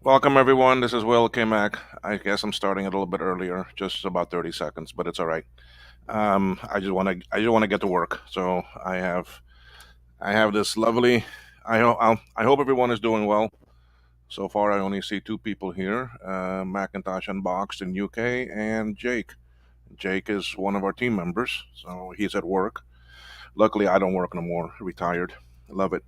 Welcome everyone. This is Will K-Mac. I guess I'm starting a little bit earlier, just about 30 seconds, but it's all right. I just want to get to work. So I have this lovely. I hope everyone is doing well. So far, I only see two people here: Macintosh Unboxed in UK and Jake. Jake is one of our team members, so he's at work. Luckily, I don't work no more. Retired. Love it.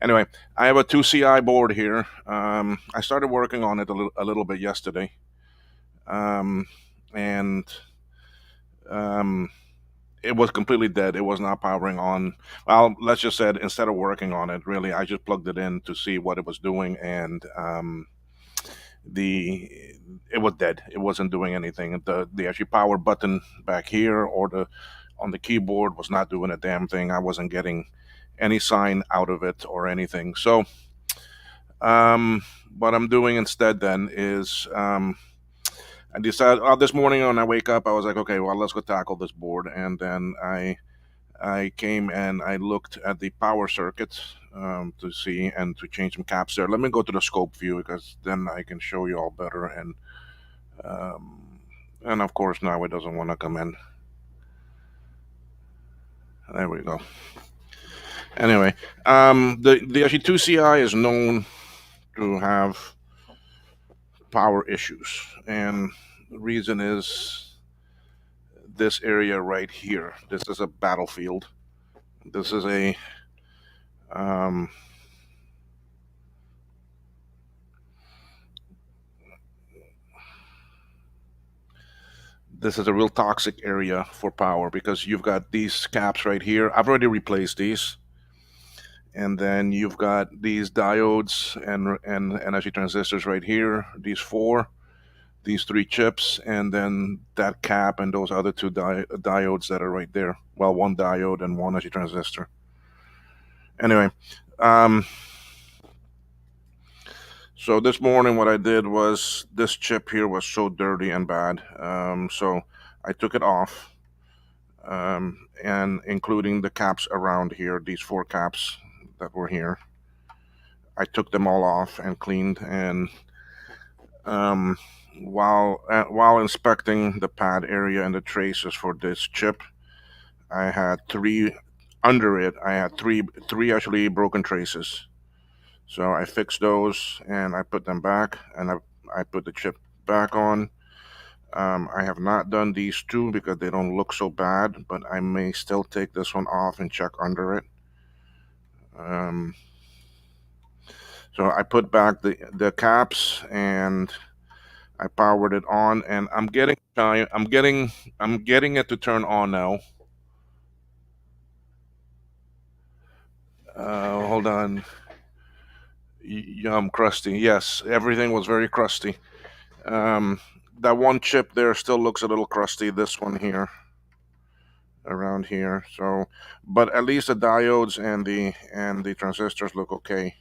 Anyway, I have a 2CI board here. I started working on it a little bit yesterday, um, and um, it was completely dead. It was not powering on. Well, let's just say instead of working on it, really, I just plugged it in to see what it was doing, and the it was dead. It wasn't doing anything. The actual power button back here or the on the keyboard was not doing a damn thing. I wasn't getting any sign out of it or anything. So um, what I'm doing instead then is I decided this morning when I wake up, I was like, okay, well, let's go tackle this board. And then I came and I looked at the power circuit to see and to change some caps there. Let me go to the scope view because then I can show you all better. Um, and of course now it doesn't want to come in. There we go. Anyway, the actually 2CI is known to have power issues, and the reason is this area right here. This is a battlefield. This is a um, this is a real toxic area for power because you've got these caps right here. I've already replaced these, and then you've got these diodes and energy transistors right here. These three chips, and then that cap and those other two diodes that are right there. Well, one diode and one energy transistor. Anyway, um, so this morning what I did was this chip here was so dirty and bad. So I took it off, and including the caps around here, these four caps that were here. I took them all off and cleaned. And um, while inspecting the pad area and the traces for this chip, I had three under it. I had three actually broken traces. So I fixed those and I put them back, and I put the chip back on. I have not done these two because they don't look so bad, but I may still take this one off and check under it. Um, so I put back the caps and I powered it on, and I'm getting it to turn on now. Hold on. Yum, crusty. Yes, everything was very crusty. Um, that one chip there still looks a little crusty. This one here, around here. So, but at least the diodes and the transistors look okay.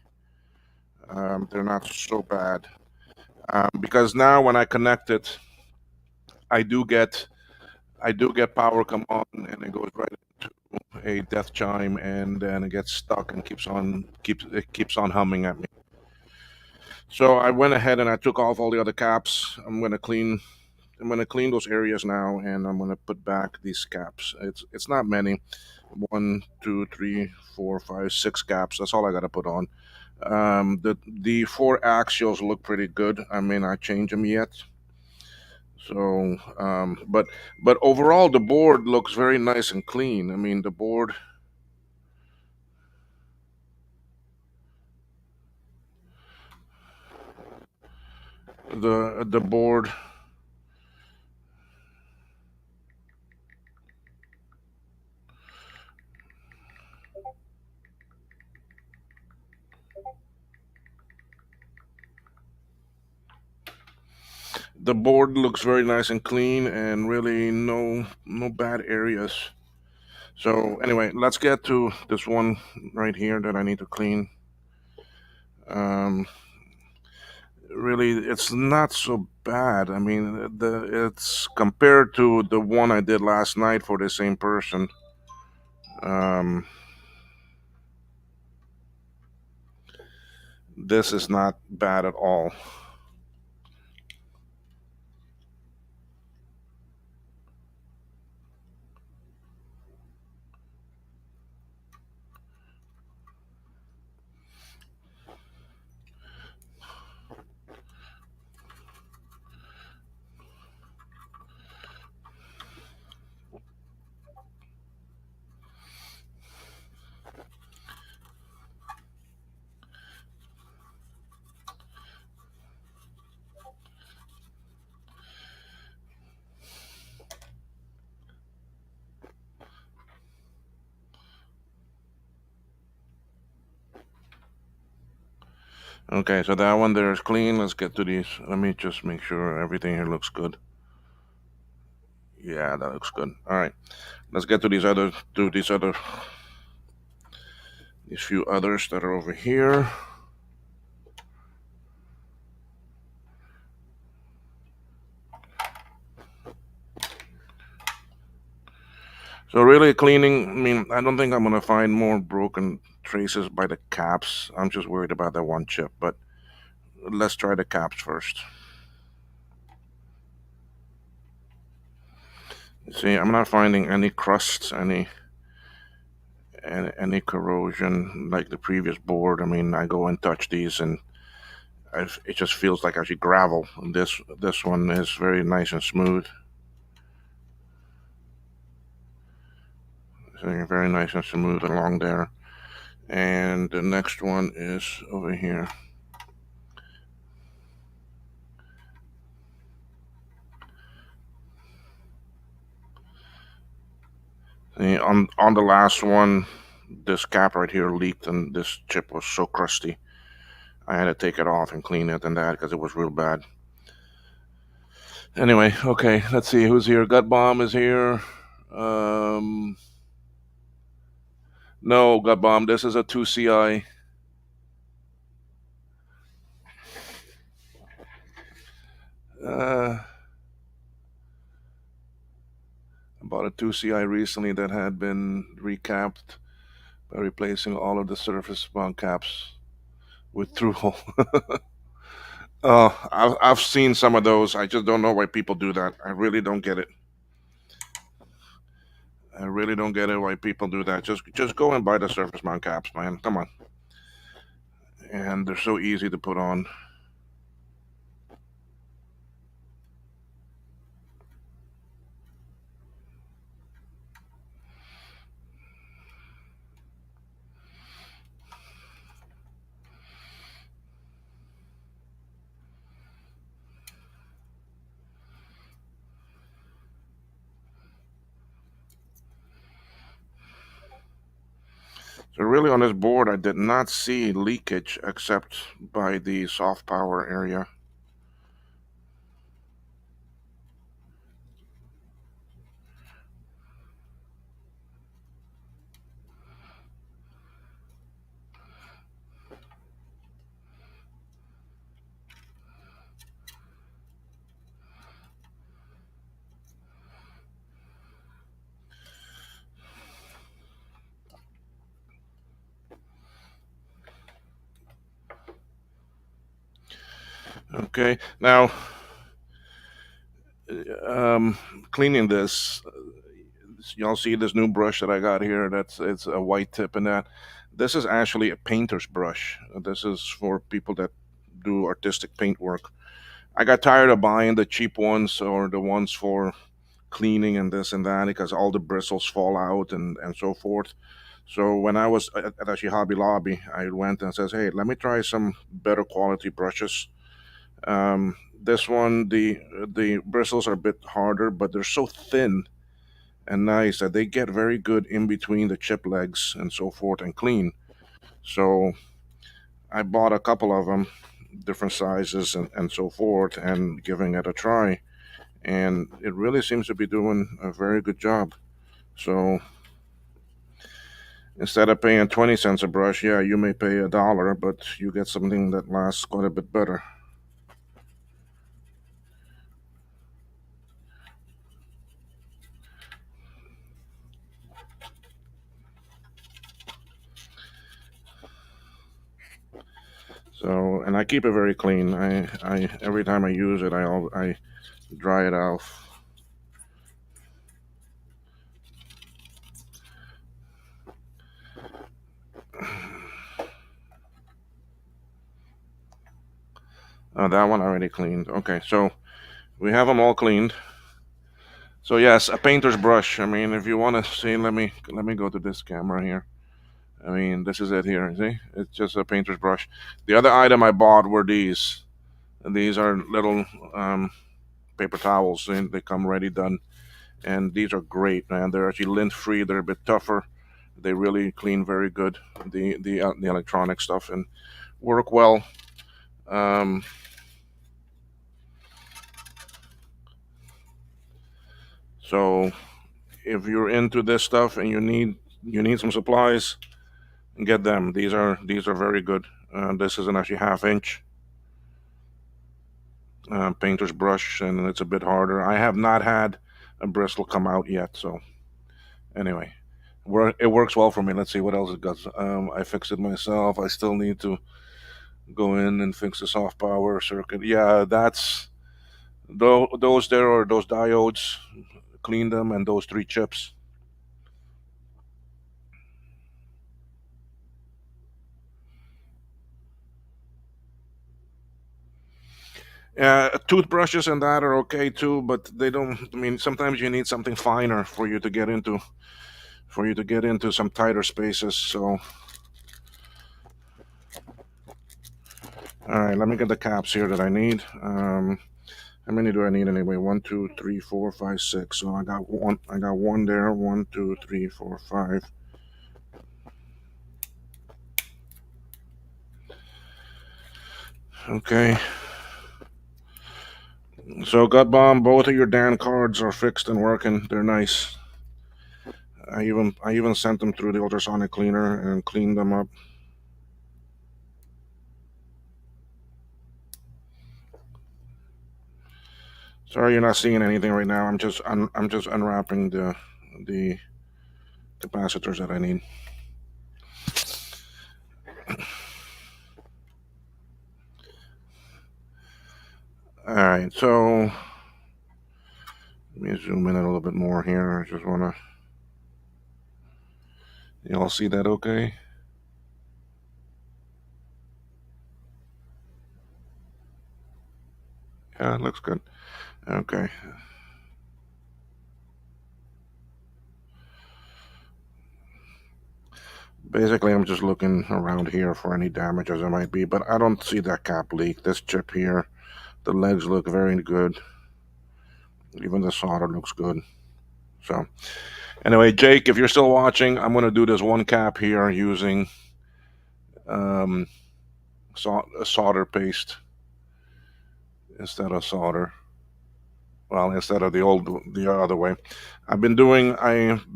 They're not so bad. Because now when I connect it, I do get I do get power come on, and it goes right into a death chime, and then it gets stuck and keeps on humming at me. So I went ahead and I took off all the other caps. I'm gonna clean those areas now, and I'm gonna put back these caps. It's not many. One, two, three, four, five, six caps. That's all I gotta put on. The four axials look pretty good. I may not change them yet. So, but overall, the board looks very nice and clean. I mean, the board, the board looks very nice and clean, and really no bad areas. So anyway, let's get to this one right here that I need to clean. Um, Really, it's not so bad. I mean, it's compared to the one I did last night for the same person. Um, this is not bad at all. Okay, so that one there is clean. Let's get to these. Let me just make sure everything here looks good. Yeah, that looks good. All right, let's get to these few others that are over here. So really cleaning, I mean, I don't think I'm gonna find more broken traces by the caps. I'm just worried about that one chip, but let's try the caps first. See, I'm not finding any crusts, any corrosion like the previous board. I mean, I go and touch these, and it just feels like actually gravel. This one is very nice and smooth. So very nice and smooth along there. And the next one is over here. See, on the last one, this cap right here leaked, and this chip was so crusty. I had to take it off and clean it and that because it was real bad. Anyway, okay, let's see who's here. Gut Bomb is here. Um, no, Gut Bomb. This is a 2CI. I bought a 2CI recently that had been recapped by replacing all of the surface mount caps with through hole. I've seen some of those. I just don't know why people do that. I really don't get it. I really don't get it why people do that. Just go and buy the surface mount caps, man. Come on. And they're so easy to put on. So really on this board I did not see leakage except by the soft power area. Okay, now um, cleaning this, y'all see this new brush that I got here? It's a white tip in that. This is actually a painter's brush. This is for people that do artistic paint work. I got tired of buying the cheap ones or the ones for cleaning and this and that because all the bristles fall out and so forth. So when I was at actually Hobby Lobby, I went and says, "Hey, let me try some better quality brushes." This one, the bristles are a bit harder, but they're so thin and nice that they get very good in between the chip legs and so forth and clean. So I bought a couple of them, different sizes and so forth, and giving it a try. And it really seems to be doing a very good job. So instead of paying 20 cents a brush, yeah, you may pay $1, but you get something that lasts quite a bit better. So, and I keep it very clean. I every time I use it, I dry it off. That one already cleaned. Okay, so we have them all cleaned. So yes, a painter's brush. I mean, if you want to see, let me go to this camera here. I mean, this is it here. See, it's just a painter's brush. The other item I bought were these. And these are little paper towels, and they come ready done. And these are great, man. They're actually lint free. They're a bit tougher. They really clean very good. The electronic stuff and work well. Um, so if you're into this stuff and you need some supplies, get them. These are very good. This is an actually half-inch painter's brush, and it's a bit harder. I have not had a bristle come out yet, so anyway, it works well for me. Let's see what else it does. I fixed it myself. I still need to go in and fix the soft power circuit. Yeah, that's those there are those diodes. Clean them, and those three chips. Toothbrushes and that are okay too, but they don't. I mean, sometimes you need something finer for you to get into some tighter spaces. So, all right, let me get the caps here that I need. How many do I need anyway? 1, 2, 3, 4, 5, 6. So I got one. I got one there. 1, 2, 3, 4, 5. Okay. So gut bomb. Both of your Dan cards are fixed and working. They're nice. I even sent them through the ultrasonic cleaner and cleaned them up. Sorry, you're not seeing anything right now. I'm just unwrapping the capacitors that I need. All right, so let me zoom in a little bit more here. I just wanna. You all see that? Okay. Yeah, it looks good. Okay. Basically, I'm just looking around here for any damages there might be, but I don't see that cap leak. This chip here, the legs look very good. Even the solder looks good. So, anyway, Jake, if you're still watching, I'm going to do this one cap here using um, solder paste instead of solder. Well, instead of the other way. I've been doing,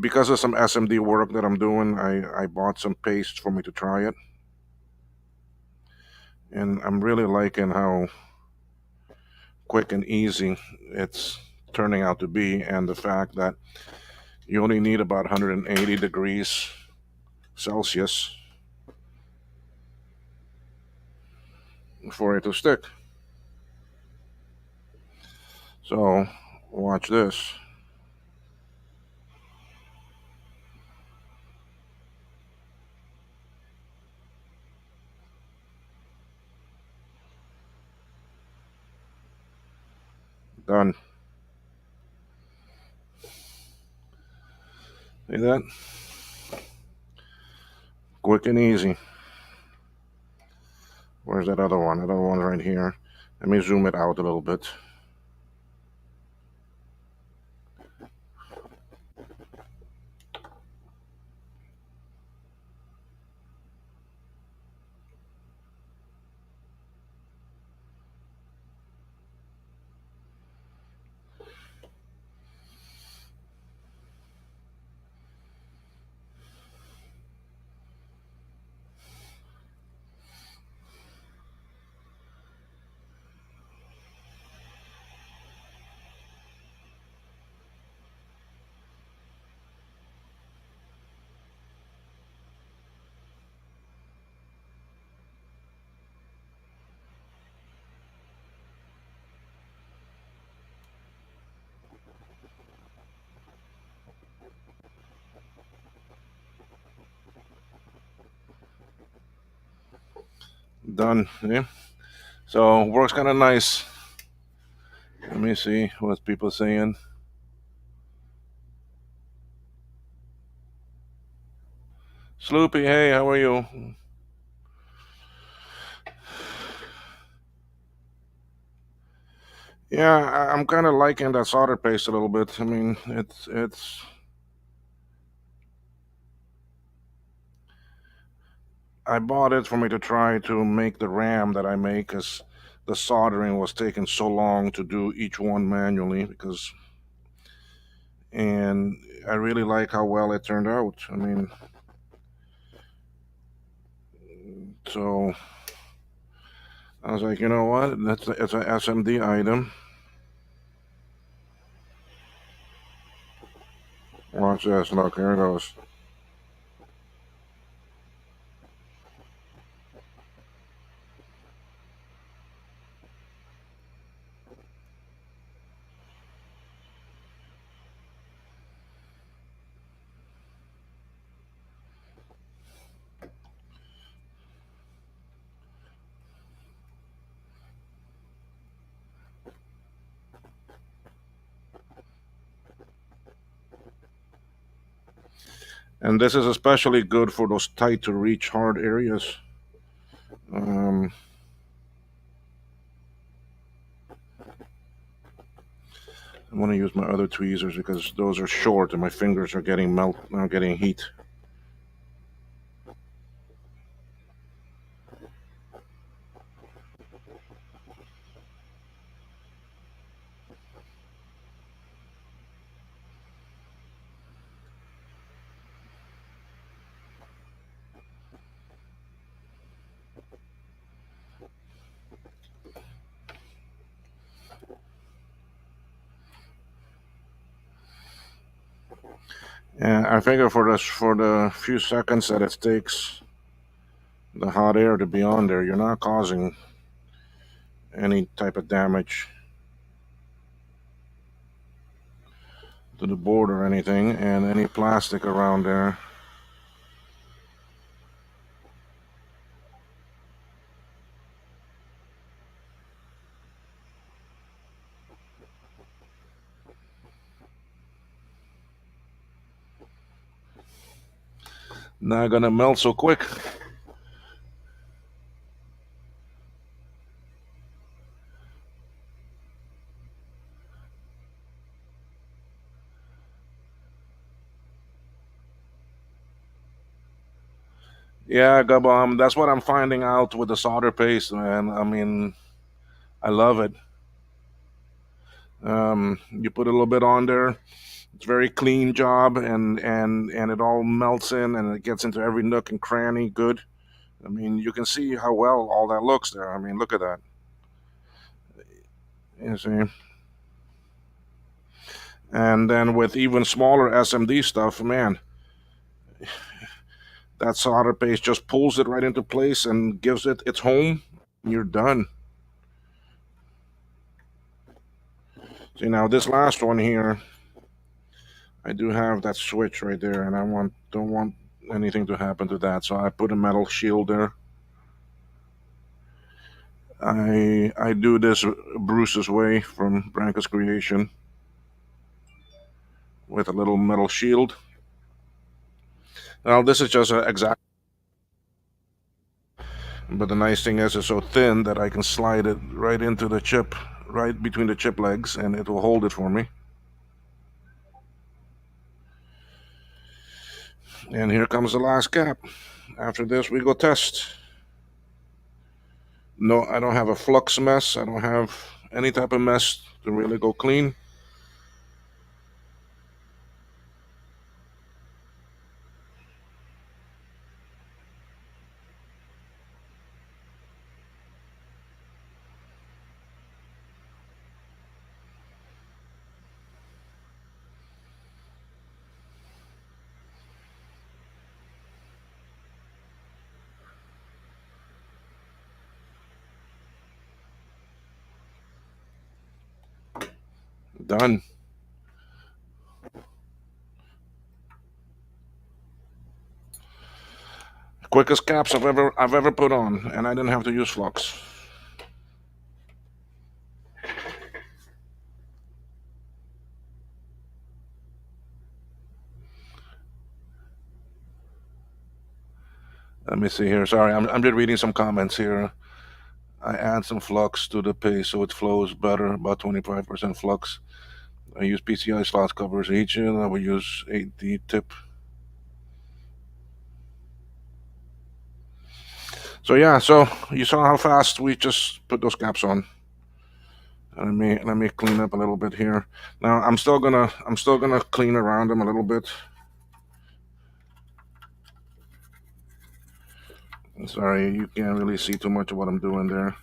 because of some SMD work that I'm doing, I bought some paste for me to try it. And I'm really liking how quick and easy it's turning out to be, and the fact that you only need about 180 degrees Celsius for it to stick. So, watch this. Done. See that? Quick and easy. Where's that other one? That other one's right here. Let me zoom it out a little bit. Done. Yeah. So works kind of nice. Let me see what people saying. Sloopy, hey, how are you? Yeah, I'm kind of liking that solder paste a little bit. I mean, it's I bought it for me to try to make the RAM that I make, because the soldering was taking so long to do each one manually. And I really like how well it turned out. I mean, so I was like, you know what? It's an SMD item. Watch this. Look, here it goes. And this is especially good for those tight to reach hard areas. Um, I want to use my other tweezers because those are short and my fingers are getting heat. And I figure for the few seconds that it takes the hot air to be on there, you're not causing any type of damage to the board or anything, and any plastic around there. Not gonna melt so quick. Yeah, Gabam, that's what I'm finding out with the solder paste, man. I mean, I love it. You put a little bit on there. It's a very clean job, and it all melts in, and it gets into every nook and cranny. Good. I mean, you can see how well all that looks there. I mean, look at that. You see. And then with even smaller SMD stuff, man, that solder paste just pulls it right into place and gives it its home. You're done. See, now this last one here, I do have that switch right there, and I don't want anything to happen to that, so I put a metal shield there. I do this Bruce's way from Branca's Creation with a little metal shield. Now this is just an exact, but the nice thing is it's so thin that I can slide it right into the chip, right between the chip legs, and it will hold it for me. And here comes the last cap. After this, we go test. No, I don't have a flux mess. I don't have any type of mess to really go clean. Done. Quickest caps I've ever put on, and I didn't have to use flux. Let me see here. Sorry, I'm just reading some comments here. I add some flux to the paste so it flows better, about 25% flux. I use PCI slot covers each, and I will use 8D tip. So yeah, so you saw how fast we just put those caps on. Let me clean up a little bit here. Now I'm still gonna clean around them a little bit. Sorry, you can't really see too much of what I'm doing there.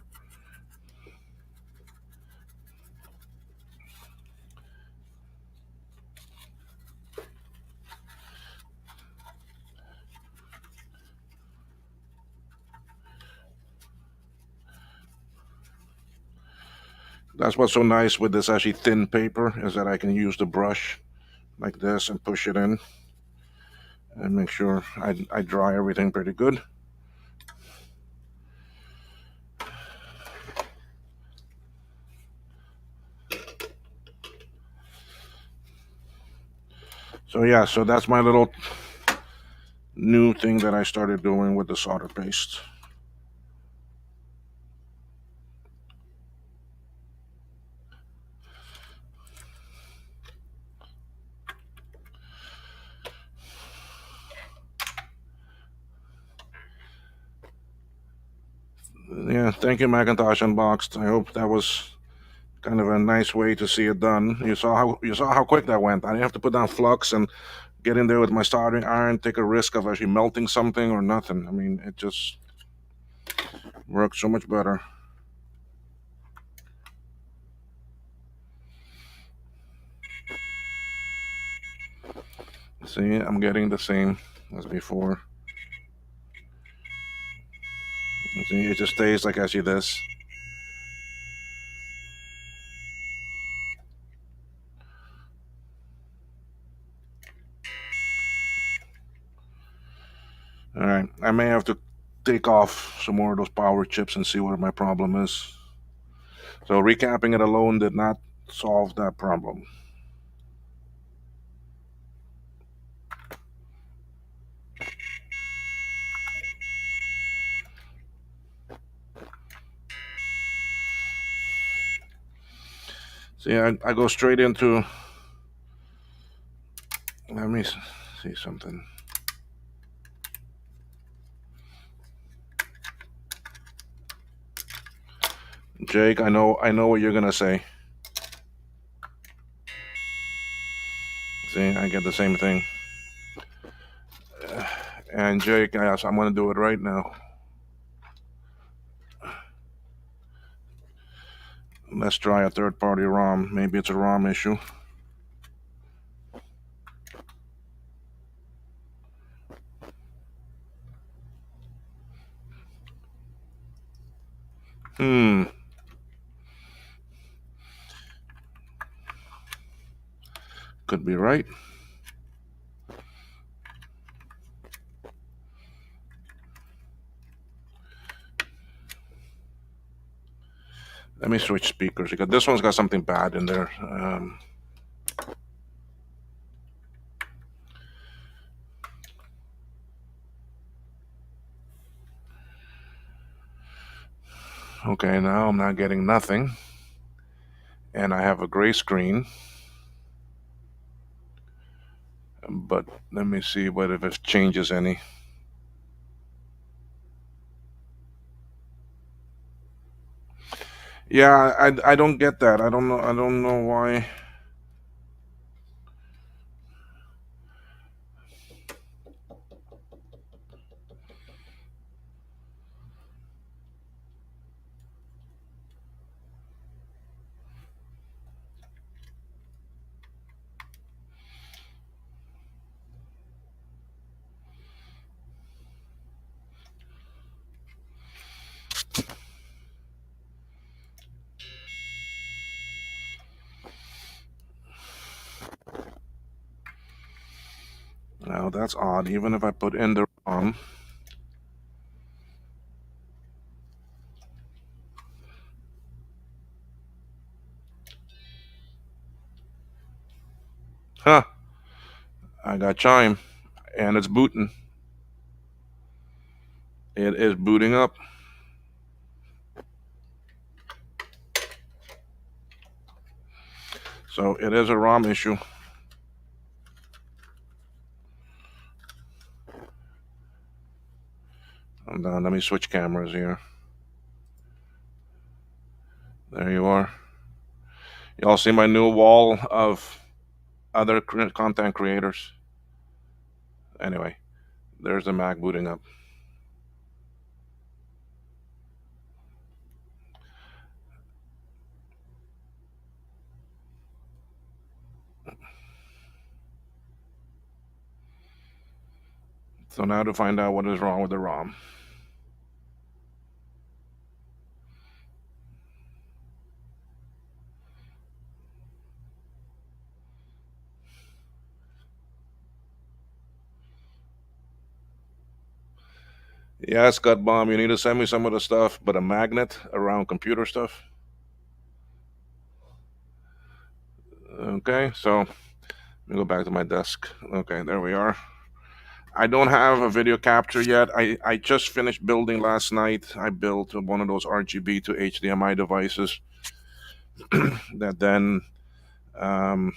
That's what's so nice with this actually thin paper, is that I can use the brush like this and push it in and make sure I dry everything pretty good. So yeah, so that's my little new thing that I started doing with the solder paste. Yeah, thank you, Macintosh Unboxed. I hope that was kind of a nice way to see it done. You saw how quick that went. I didn't have to put down flux and get in there with my soldering iron, take a risk of actually melting something or nothing. I mean, it just worked so much better. See, I'm getting the same as before. See, it just stays like I see this. All right, I may have to take off some more of those power chips and see what my problem is. So recapping it alone did not solve that problem. See, I go straight into. Let me see something. Jake, I know what you're gonna say. See, I get the same thing. And Jake, yes, I'm gonna do it right now. Let's try a third-party ROM. Maybe it's a ROM issue. Hmm. Could be right. Let me switch speakers because this one's got something bad in there. Okay, now I'm not getting nothing. And I have a gray screen. But let me see what if it changes any. Yeah, I don't get that. I don't know why. Now that's odd. Even if I put in the ROM. Huh. I got chime. And it's booting. It is booting up. So it is a ROM issue. Hold on, let me switch cameras here. There you are. You all see my new wall of other content creators. Anyway, there's the Mac booting up. So now to find out what is wrong with the ROM. Yes, Gut Bomb, you need to send me some of the stuff, but a magnet around computer stuff. Okay, so let me go back to my desk. Okay, there we are. I don't have a video capture yet. I just finished building last night. I built one of those RGB to HDMI devices that then I'm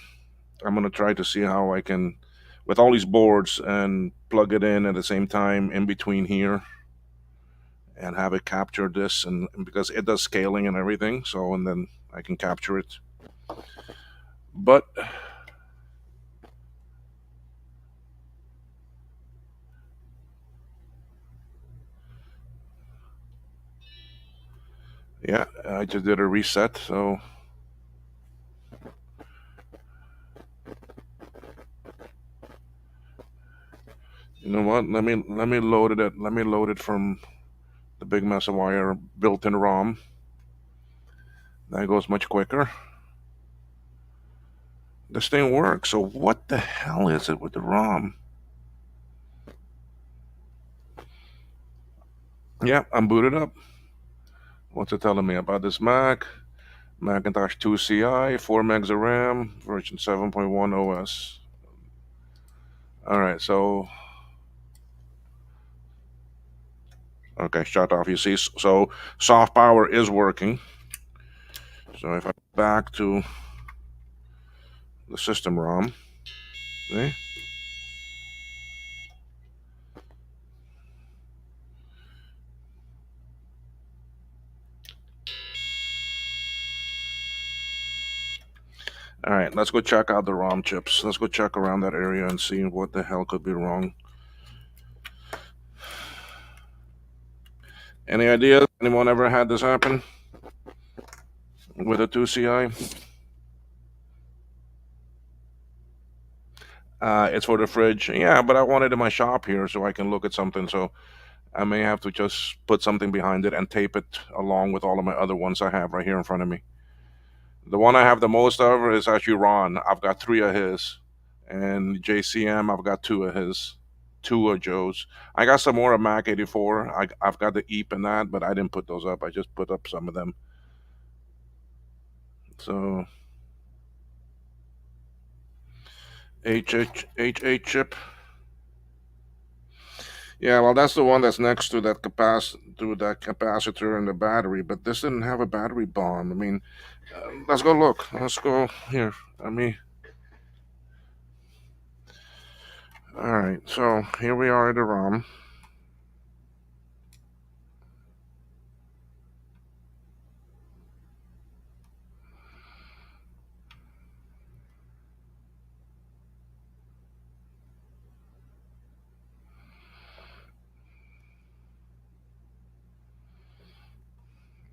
going to try to see how I can, with all these boards, and plug it in at the same time in between here and have it capture this, and because it does scaling and everything, so, and then I can capture it. But yeah, I just did a reset, so you know what? Let me load it. Let me load it from the big mess of wire built-in ROM. That goes much quicker. This thing works. So what the hell is it with the ROM? Yeah, I'm booted up. What's it telling me about this Mac? Macintosh 2 CI, 4 megs of RAM, version 7.1 OS. All right, so okay, shut off. You see, so soft power is working. So if I go back to the system ROM, see? All right, let's go check out the ROM chips. Let's go check around that area and see what the hell could be wrong. Any ideas? Anyone ever had this happen with a 2CI? It's for the fridge. Yeah, but I want it in my shop here so I can look at something. So I may have to just put something behind it and tape it along with all of my other ones I have right here in front of me. The one I have the most of is actually Ron. I've got 3 of his. And JCM, I've got 2 of his. 2 of Joe's. I got some more of Mac 84. I've got the EAP and that, but I didn't put those up. I just put up some of them. So HH chip. Yeah, well, that's the one that's next to that capacitor and the battery. But this didn't have a battery bomb. I mean, let's go look. Let's go here. Let me. All right. So here we are at the ROM.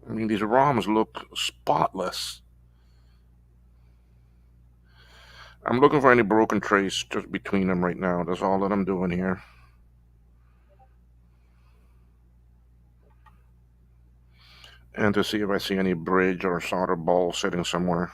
I mean, these ROMs look spotless. I'm looking for any broken trace just between them right now. That's all that I'm doing here. And to see if I see any bridge or solder ball sitting somewhere.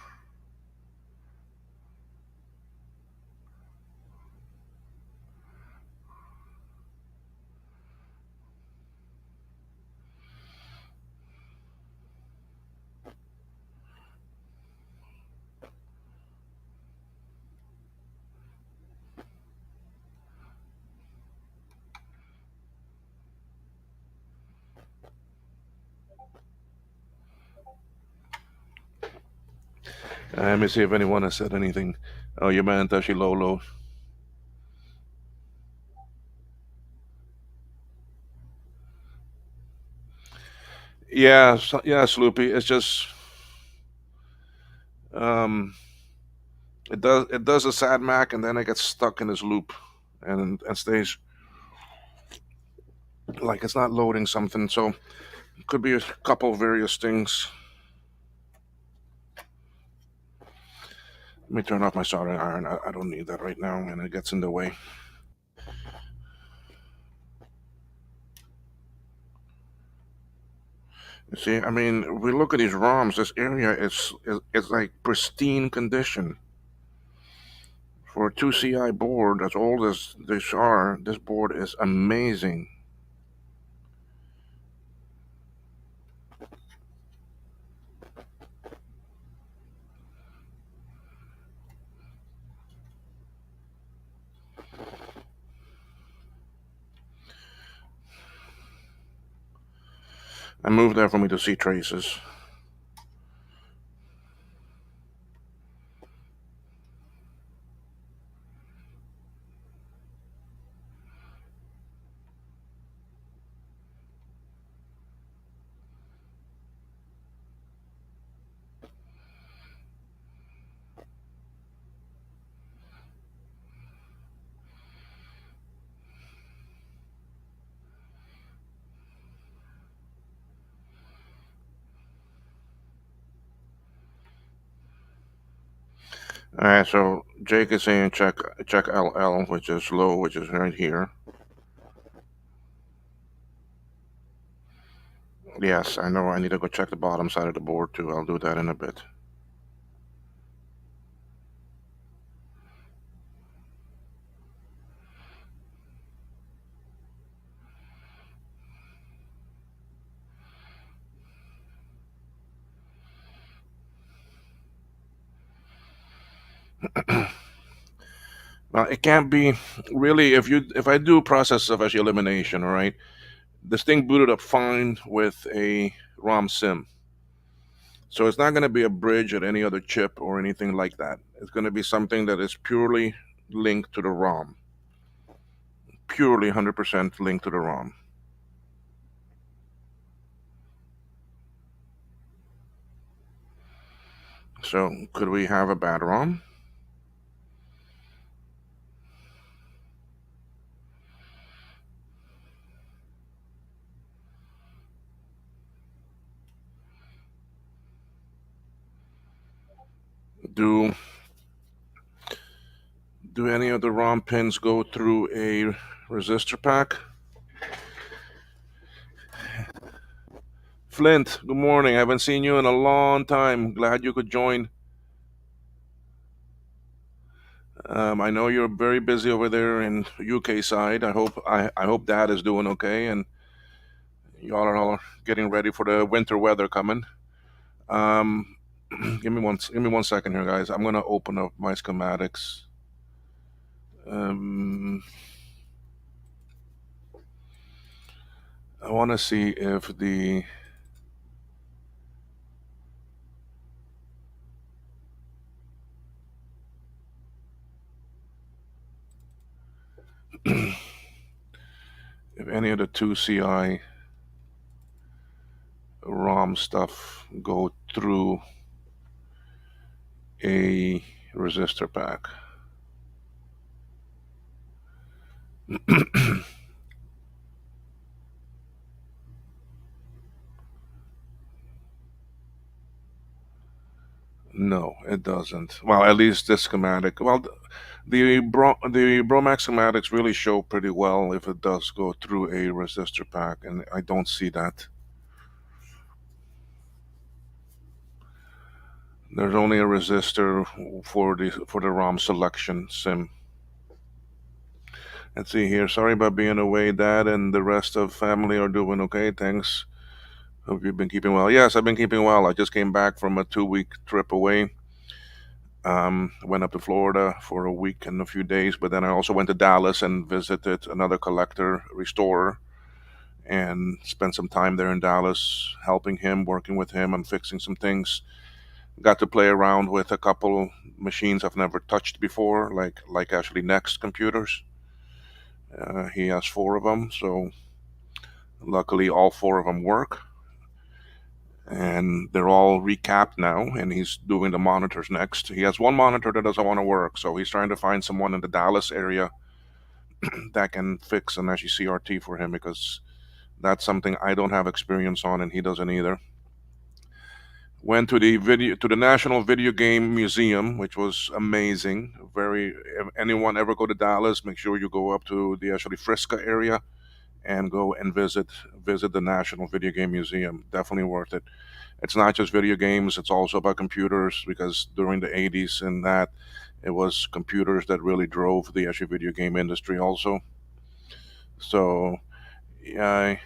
Let me see if anyone has said anything. Oh, your man Tashi Lolo. Yeah, so, yeah, Sloopy. It's just um, it does a sad Mac, and then it gets stuck in this loop, and stays like it's not loading something. So it could be a couple various things. Let me turn off my soldering iron. I don't need that right now, and it gets in the way. You see, I mean, we look at these ROMs. This area is like pristine condition for a 2CI board as old as these are. This board is amazing. I moved there for me to see traces. All right, so Jake is saying check LL, which is low, which is right here. Yes, I know. I need to go check the bottom side of the board too. I'll do that in a bit. Now it can't be really if I do process of elimination, all right. This thing booted up fine with a ROM sim. So it's not going to be a bridge at any other chip or anything like that. It's going to be something that is purely linked to the ROM. Purely 100% linked to the ROM. So could we have a bad ROM? Do do any of the ROM pins go through a resistor pack? Flint, good morning. I haven't seen you in a long time. Glad you could join. I know you're very busy over there in UK side. I hope Dad is doing okay, and y'all are all getting ready for the winter weather coming. Um, give me one second here, guys. I'm gonna open up my schematics. Um, I want to see if the if any of the 2CI ROM stuff go through a resistor pack. No, it doesn't. Well, at least this schematic. Well, the Bromax schematics really show pretty well if it does go through a resistor pack, and I don't see that. There's only a resistor for the ROM selection sim. Let's see here. Sorry about being away. Dad and the rest of family are doing okay. Thanks. Hope you've been keeping well. Yes, I've been keeping well. I just came back from a 2 week trip away. Went up to Florida for a week and a few days, but then I also went to Dallas and visited another collector restorer and spent some time there in Dallas, helping him, working with him, and fixing some things. Got to play around with a couple machines I've never touched before, like actually Next computers. He has four of them, so luckily all four of them work. and they're all recapped now, and he's doing the monitors next. He has one monitor that doesn't want to work, so he's trying to find someone in the Dallas area that can fix an actually CRT for him, because that's something I don't have experience on, and he doesn't either. Went to the National Video Game Museum, which was amazing. Very, if anyone ever go to Dallas, make sure you go up to the actually Frisca area and go and visit the National Video Game Museum. Definitely worth it. It's not just video games; it's also about computers, because during the '80s and that, it was computers that really drove the actual video game industry also. So yeah,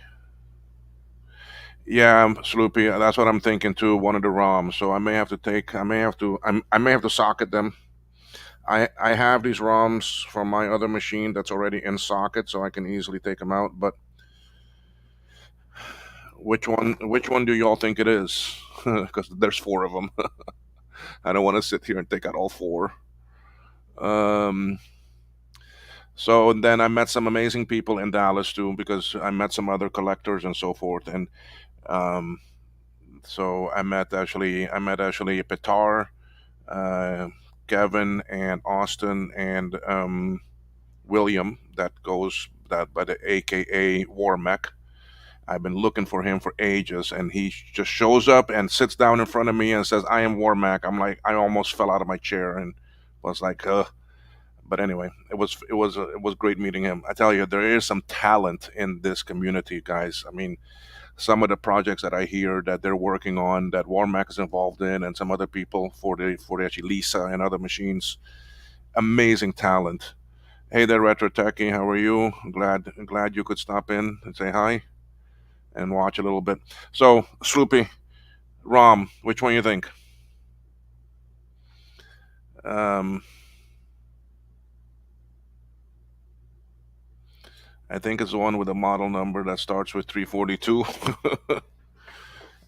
yeah, Sloopy. That's what I'm thinking too. One of the ROMs. So I may have to take. I may have to socket them. I have these ROMs from my other machine that's already in socket, so I can easily take them out. But which one do y'all think it is? Because there's four of them. I don't want to sit here and take out all four. Um, so then I met some amazing people in Dallas too, because I met some other collectors and so forth. And um, so I met actually Petar, uh, Kevin, and Austin, and William, that goes that by the AKA War Mech. I've been looking for him for ages, and he just shows up and sits down in front of me and says, "I am War Mech." I'm like, I almost fell out of my chair and was like, But anyway, it was great meeting him. I tell you, there is some talent in this community, guys. I mean, some of the projects that I hear that they're working on, that Warmac is involved in, and some other people for the actually Lisa and other machines, amazing talent. Hey there, Retro Techie, how are you? Glad you could stop in and say hi and watch a little bit. So, Sloopy, Rom, which one you think? Um, I think it's the one with a model number that starts with 342.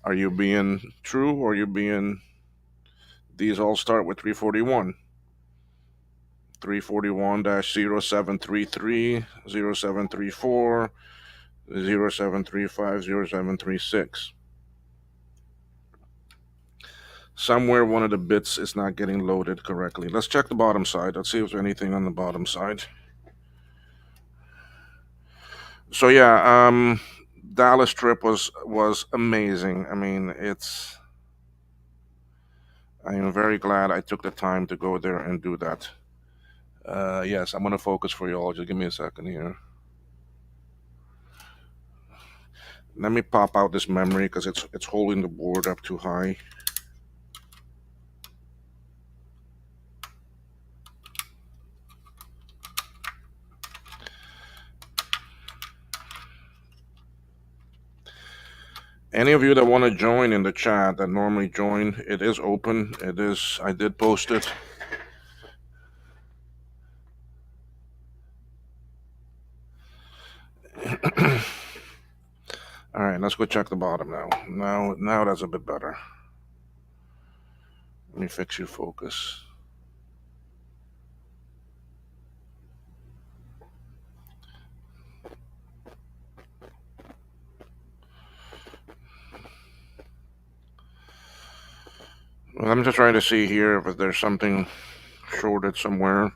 Are you being true, or are you being? These all start with 341. 341-0733, 0734, 0735, 0736. Somewhere one of the bits is not getting loaded correctly. Let's check the bottom side. Let's see if there's anything on the bottom side. So yeah, Dallas trip was amazing. I mean, it's I am very glad I took the time to go there and do that. Yes, I'm gonna focus for you all. Just give me a second here. Let me pop out this memory because it's holding the board up too high. Any of you that want to join in the chat that normally join, it is open. It is. I did post it. All right, let's go check the bottom now. Now that's a bit better. Let me fix your focus. Well, I'm just trying to see here if there's something shorted somewhere,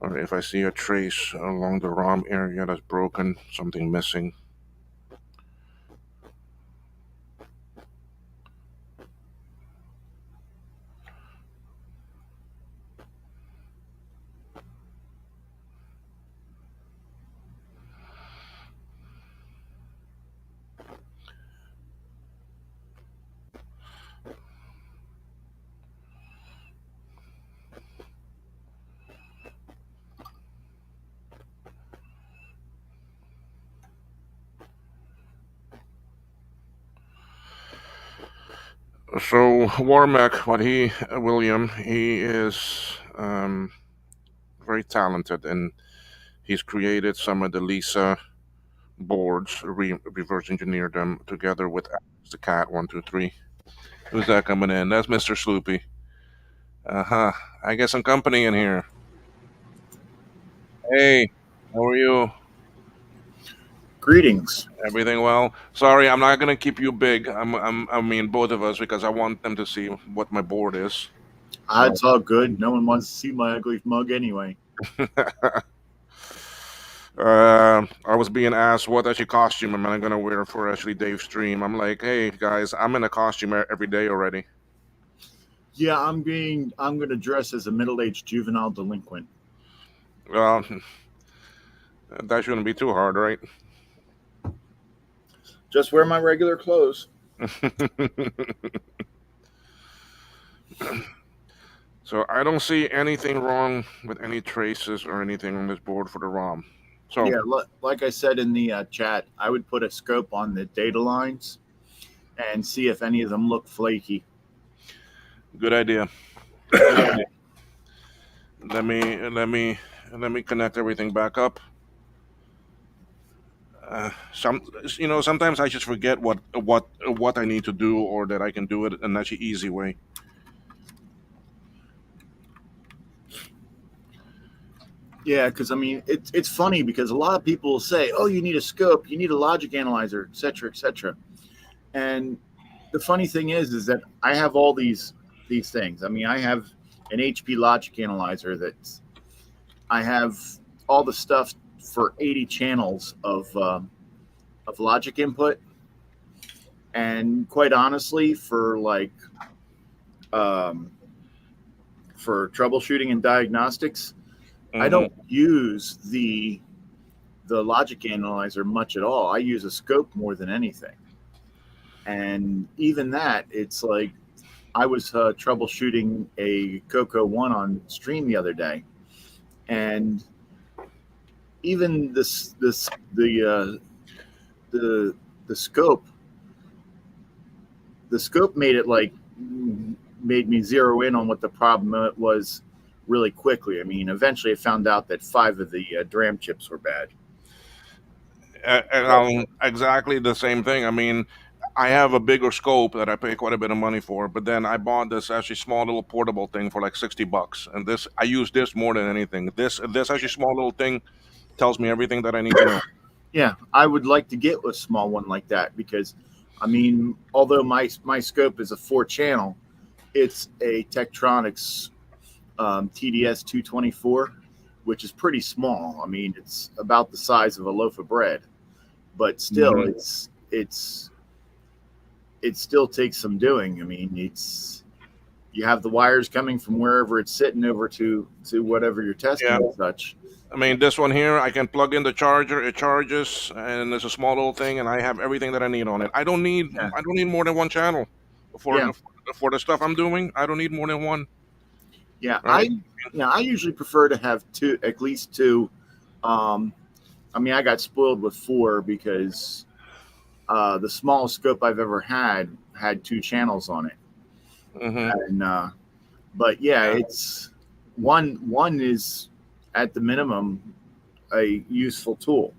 or if I see a trace along the ROM area that's broken, something missing. So Warmack, William, he is very talented, and he's created some of the Lisa boards, reverse engineered them together with the cat 123. Who's that coming in? That's Mr. Sloopy. Uh-huh. I get some company in here. Hey, how are you? Greetings. Everything well? Sorry, I'm not gonna keep you big. I mean, both of us, because I want them to see what my board is. So, It's all good. No one wants to see my ugly mug anyway. I was being asked what actually costume am I gonna wear for actually Dave's stream. I'm like, hey guys, I'm in a costume every day already. Yeah, I'm gonna dress as a middle-aged juvenile delinquent. Well, that shouldn't be too hard, right? Just wear my regular clothes. So I don't see anything wrong with any traces or anything on this board for the ROM. So Yeah, like I said in the chat, I would put a scope on the data lines and see if any of them look flaky. good idea. Let me connect everything back up. Some sometimes I just forget what I need to do, or that I can do it in actually easy way. Yeah, because I mean, it's funny because a lot of people will say, "Oh, you need a scope, you need a logic analyzer, etc., etc." And the funny thing is that I have all these things. I mean, I have an HP logic analyzer that I have all the stuff for 80 channels of logic input, and quite honestly, um, for troubleshooting and diagnostics, I Hmm. don't use the logic analyzer much at all. I use a scope more than anything, and even that, it's like I was troubleshooting a Coco One on stream the other day, and even the the scope the scope made it like made me zero in on what the problem was really quickly. I mean, eventually I found out that five of the DRAM chips were bad. And But exactly the same thing. I mean, I have a bigger scope that I pay quite a bit of money for, but then I bought this actually small little portable thing for like $60, and this I use this more than anything. This actually small little thing tells me everything that I need to know. yeah, I would like to get a small one like that because, I mean, although my scope is a 4 channel, it's a Tektronix TDS 224, which is pretty small. I mean, it's about the size of a loaf of bread, but still, Hmm. it still takes some doing. I mean, it's you have the wires coming from wherever it's sitting over to whatever you're testing Yeah. and such. I mean, this one here, I can plug in the charger. It charges, and it's a small little thing, and I have everything that I need on it. Yeah, I don't need more than one channel for yeah, for the stuff I'm doing. I don't need more than one, yeah. right? I usually prefer to have two, at least two. Um, I mean, I got spoiled with four because the smallest scope I've ever had 2 channels on it, Hmm. and but yeah, Yeah. it's one is at the minimum a useful tool.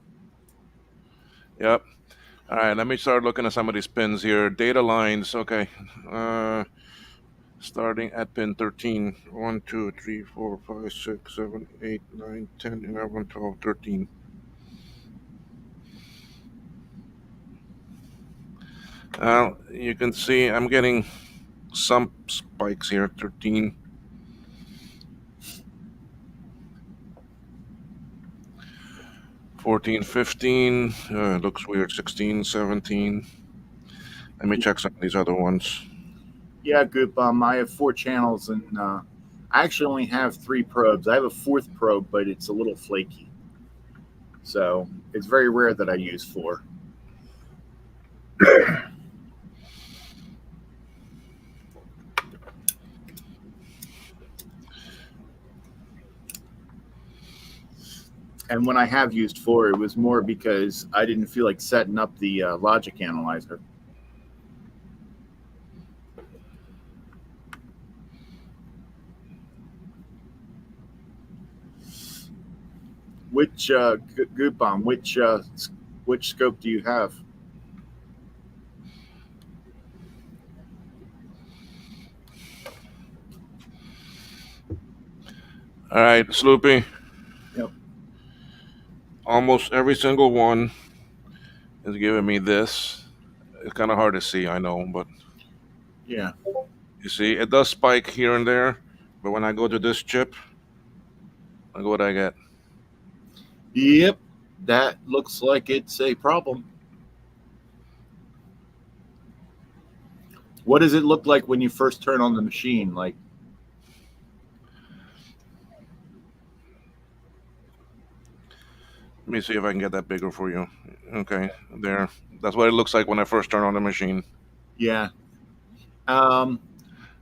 Yep. All right. Let me start looking at some of these pins here. Data lines. Okay. Uh, Starting at pin 13. 1, 2, 3, 4, 5, 6, 7, 8, 9, 10, 11, 12, 13. You can see I'm getting some spikes here. 13. 14, 15. Looks weird. 16, 17. Let me check some of these other ones. Yeah, Goop. I have 4 channels, and I actually only have 3 probes. I have a fourth probe, but it's a little flaky, so it's very rare that I use four. And when I have used four, it was more because I didn't feel like setting up the logic analyzer. Which Goop Bomb? Which scope do you have? All right, Sloopy. Yep. Almost every single one It's giving me this. It's kind of hard to see, I know, but Yeah. you see, it does spike here and there. But when I go to this chip, look what I get. Yep. That looks like it's a problem. What does it look like when you first turn on the machine? Like, Let me see if I can get that bigger for you. Okay, there. That's what it looks like when I first turn on the machine. yeah. Um,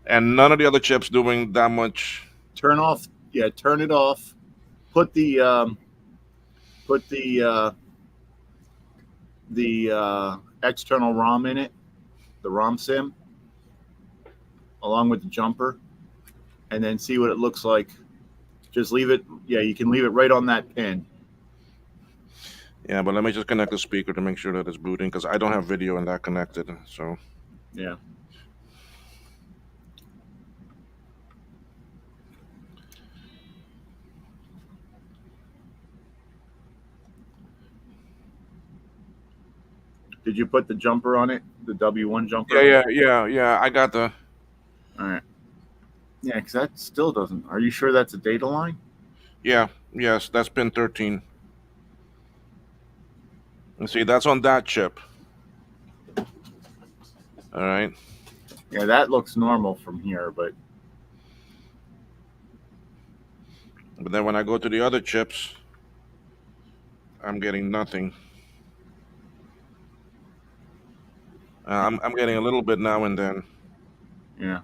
And none of the other chips doing that much. turn off. Yeah, turn it off. Put the external ROM in it, the ROM sim, along with the jumper, and then see what it looks like. Just leave it. Yeah, you can leave it right on that pin. Yeah, but let me just connect the speaker to make sure that it's booting because I don't have video in that connected. So Yeah. Did you put the jumper on it? The W1 yeah, jumper? yeah. I got the. All right. Yeah, because that still doesn't. Are you sure that's a data line? Yeah, yes, that's pin 13. And see, that's on that chip. All right. Yeah, that looks normal from here, but But then when I go to the other chips, I'm getting nothing. I'm getting a little bit now and then. yeah.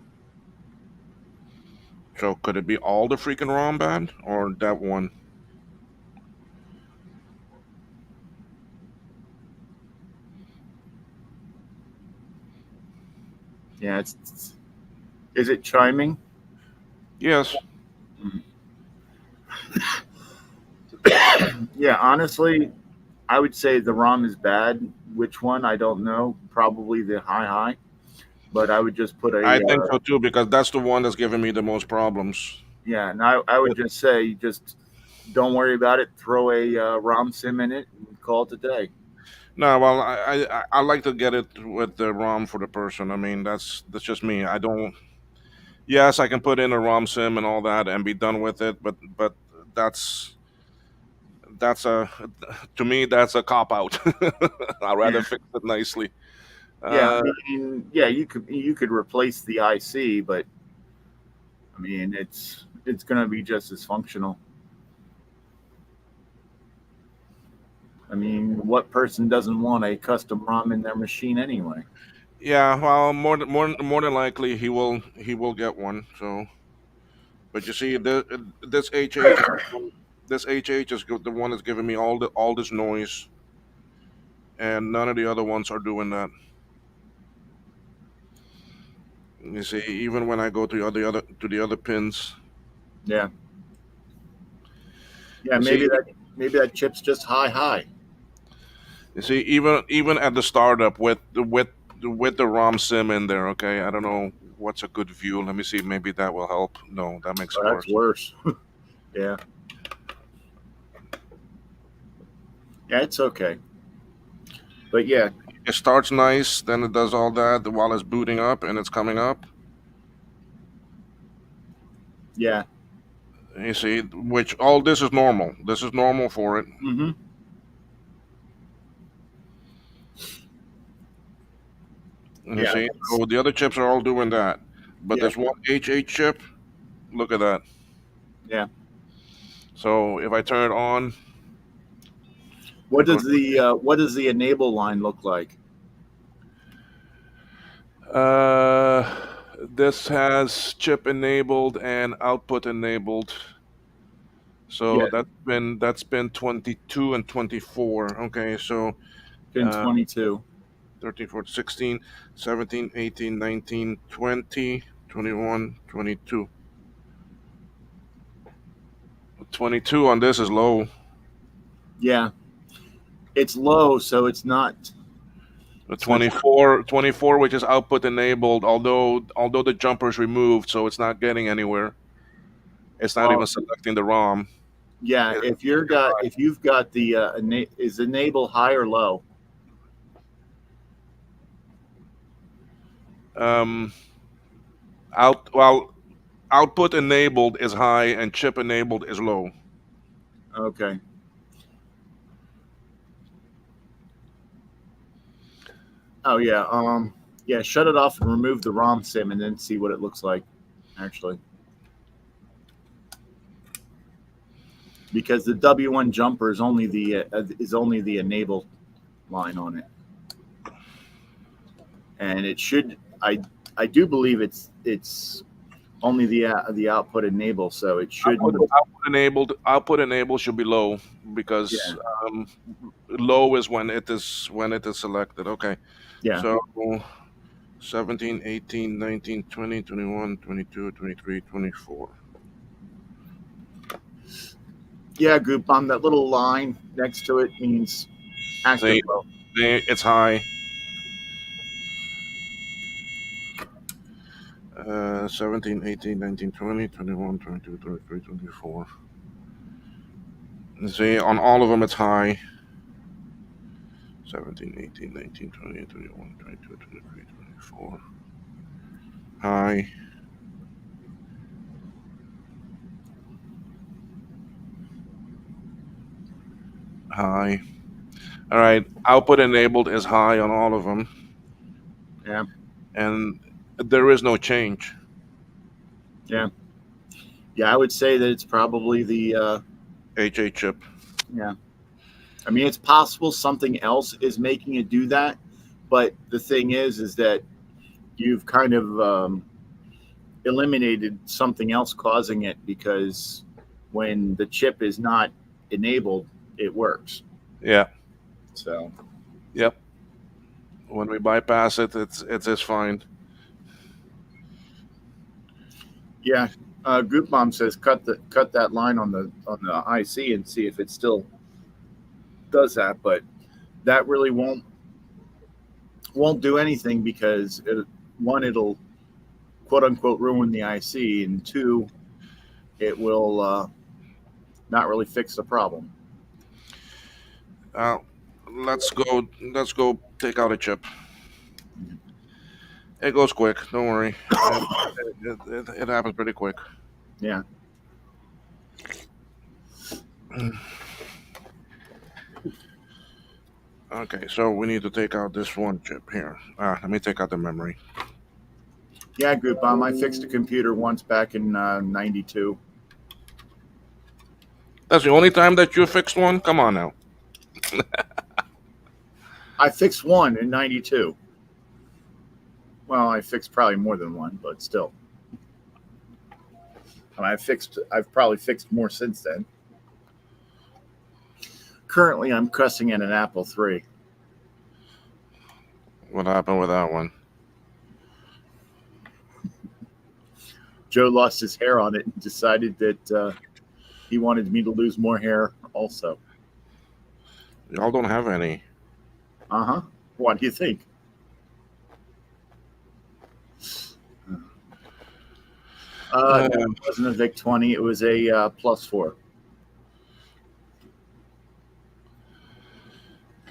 So could it be all the freaking ROM bad or that one? Yeah, it's is it chiming? Yes. Yeah, honestly, I would say the ROM is bad. Which one? I don't know. Probably the high, but I would just put I a think so too because that's the one that's giving me the most problems. yeah, and I would just say just don't worry about it. Throw a ROM sim in it and call it a day. No, well, I like to get it with the ROM for the person. I mean, that's just me. I don't. Yes, I can put in a ROM sim and all that and be done with it, but that's that's a to me that's a cop out. I'd rather Yeah, fix it nicely. yeah. I Uh, mean, yeah, you could replace the IC, but I mean, it's going to be just as functional. I mean, what person doesn't want a custom ROM in their machine anyway? yeah, well, more than likely he will get one. So, but you see, this HH this HH is the one that's giving me all this noise, and none of the other ones are doing that. You see, even when I go to the other pins, Yeah, yeah. you see, Maybe that chip's just high. you see, even at the startup with the ROM sim in there. Okay, I don't know what's a good view. Let me see. Maybe that will help. No, that makes Oh, it that's worse. worse. Yeah, yeah. It's okay, but yeah, It starts nice, then it does all that while it's booting up and it's coming up. yeah. You see, which all this is normal. This is normal for it. Hmm. You Yeah, see, so the other chips are all doing that, but yeah, this one H8 chip, look at that. yeah. So if I turn it on, What go. does the enable line look like? This has chip enabled and output enabled. Yeah, So that's been 22 and 24. Okay, so pin uh, 22. 13, 14, 16, 17, 18, 19, 20, 21, 22. 22 on this is low. Yeah, it's low, so it's not. The So it's not. 24, which is output enabled, although the jumper is removed, so it's not getting anywhere. It's not even Well, selecting the ROM. yeah. It, If you've got the is enable high or low? Um, output enabled is high and chip enabled is low. Okay. Oh yeah. Yeah. Shut it off and remove the ROM sim, and then see what it looks like. Actually, because the W1 jumper is only the enable line on it, and it should. I do believe it's only the output enable, so it shouldn't. Output enabled should be low because Yeah. um, low is when it is selected. Okay, Yeah. so 17, 18, 19, 20, 21, 22, 23, 24. Yeah. Goop bomb. That little line next to it means active See, low. it's high. 17, 18, 19, 20, 21, 22, 23, 24. See, on all of them it's high. 17, 18, 19, 20, 21, 22, 23, 24. High, high. All right, output enabled is high on all of them, Yeah. and there is no change. Yeah. Yeah. I would say that it's probably the. HA chip. Yeah. I mean, it's possible something else is making it do that, but the thing is that you've kind of eliminated something else causing it, because when the chip is not enabled, it works. Yeah, So yep. When we bypass it, it's fine. yeah, Goop Mom says cut that line on the IC and see if it still does that, but that really won't do anything, because one, it'll quote unquote ruin the IC, and two, it will not really fix the problem. Uh, let's go. Let's go take out a chip. It goes quick. Don't worry. It happens pretty quick. Yeah. Okay, so we need to take out this one chip here. Let me take out the memory. Yeah, Group Bomb. I fixed a computer once back in '92. That's the only time that you fixed one? Come on now. I fixed one in '92. Well, I fixed probably more than one, but still. And I've probably fixed more since then. Currently, I'm cussing at an Apple III. What happened with that one? Joe lost his hair on it and decided that he wanted me to lose more hair also. Y'all don't have any. Uh-huh. What do you think? Uh, No, it wasn't a VIC 20. It was a +4.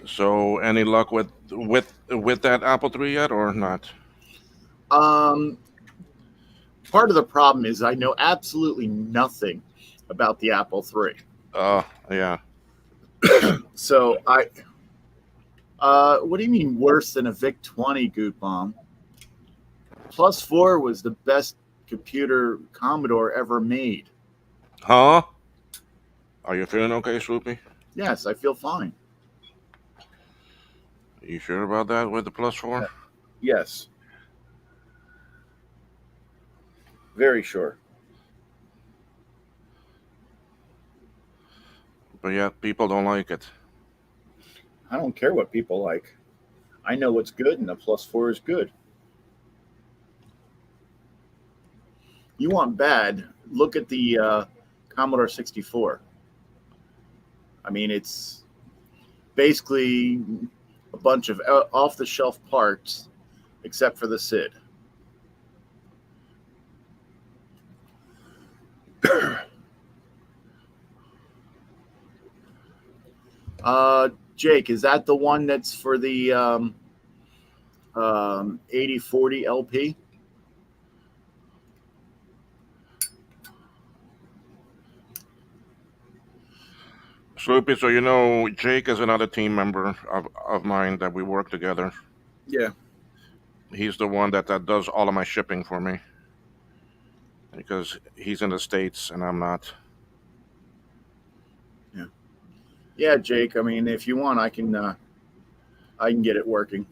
so, any luck with that Apple III yet, or not? Um, Part of the problem is I know absolutely nothing about the Apple III. Yeah. So what do you mean worse than a VIC 20, Goot Bomb? +4 was the best computer Commodore ever made. Huh? Are you feeling okay, Swoopy? Yes, I feel fine. You sure about that with the +4? Yes, very sure. But yet, people don't like it. I don't care what people like. I know what's good, and a +4 is good. You want bad? Look at the Commodore 64. I mean, it's basically a bunch of off-the-shelf parts, except for the SID. Jake, is that the one that's for the 8040 LP. Sloopy, so you know Jake is another team member of mine that we work together. Yeah. He's the one that does all of my shipping for me because he's in the States and I'm not. Yeah. Yeah, Jake. I mean, if you want, I can get it working.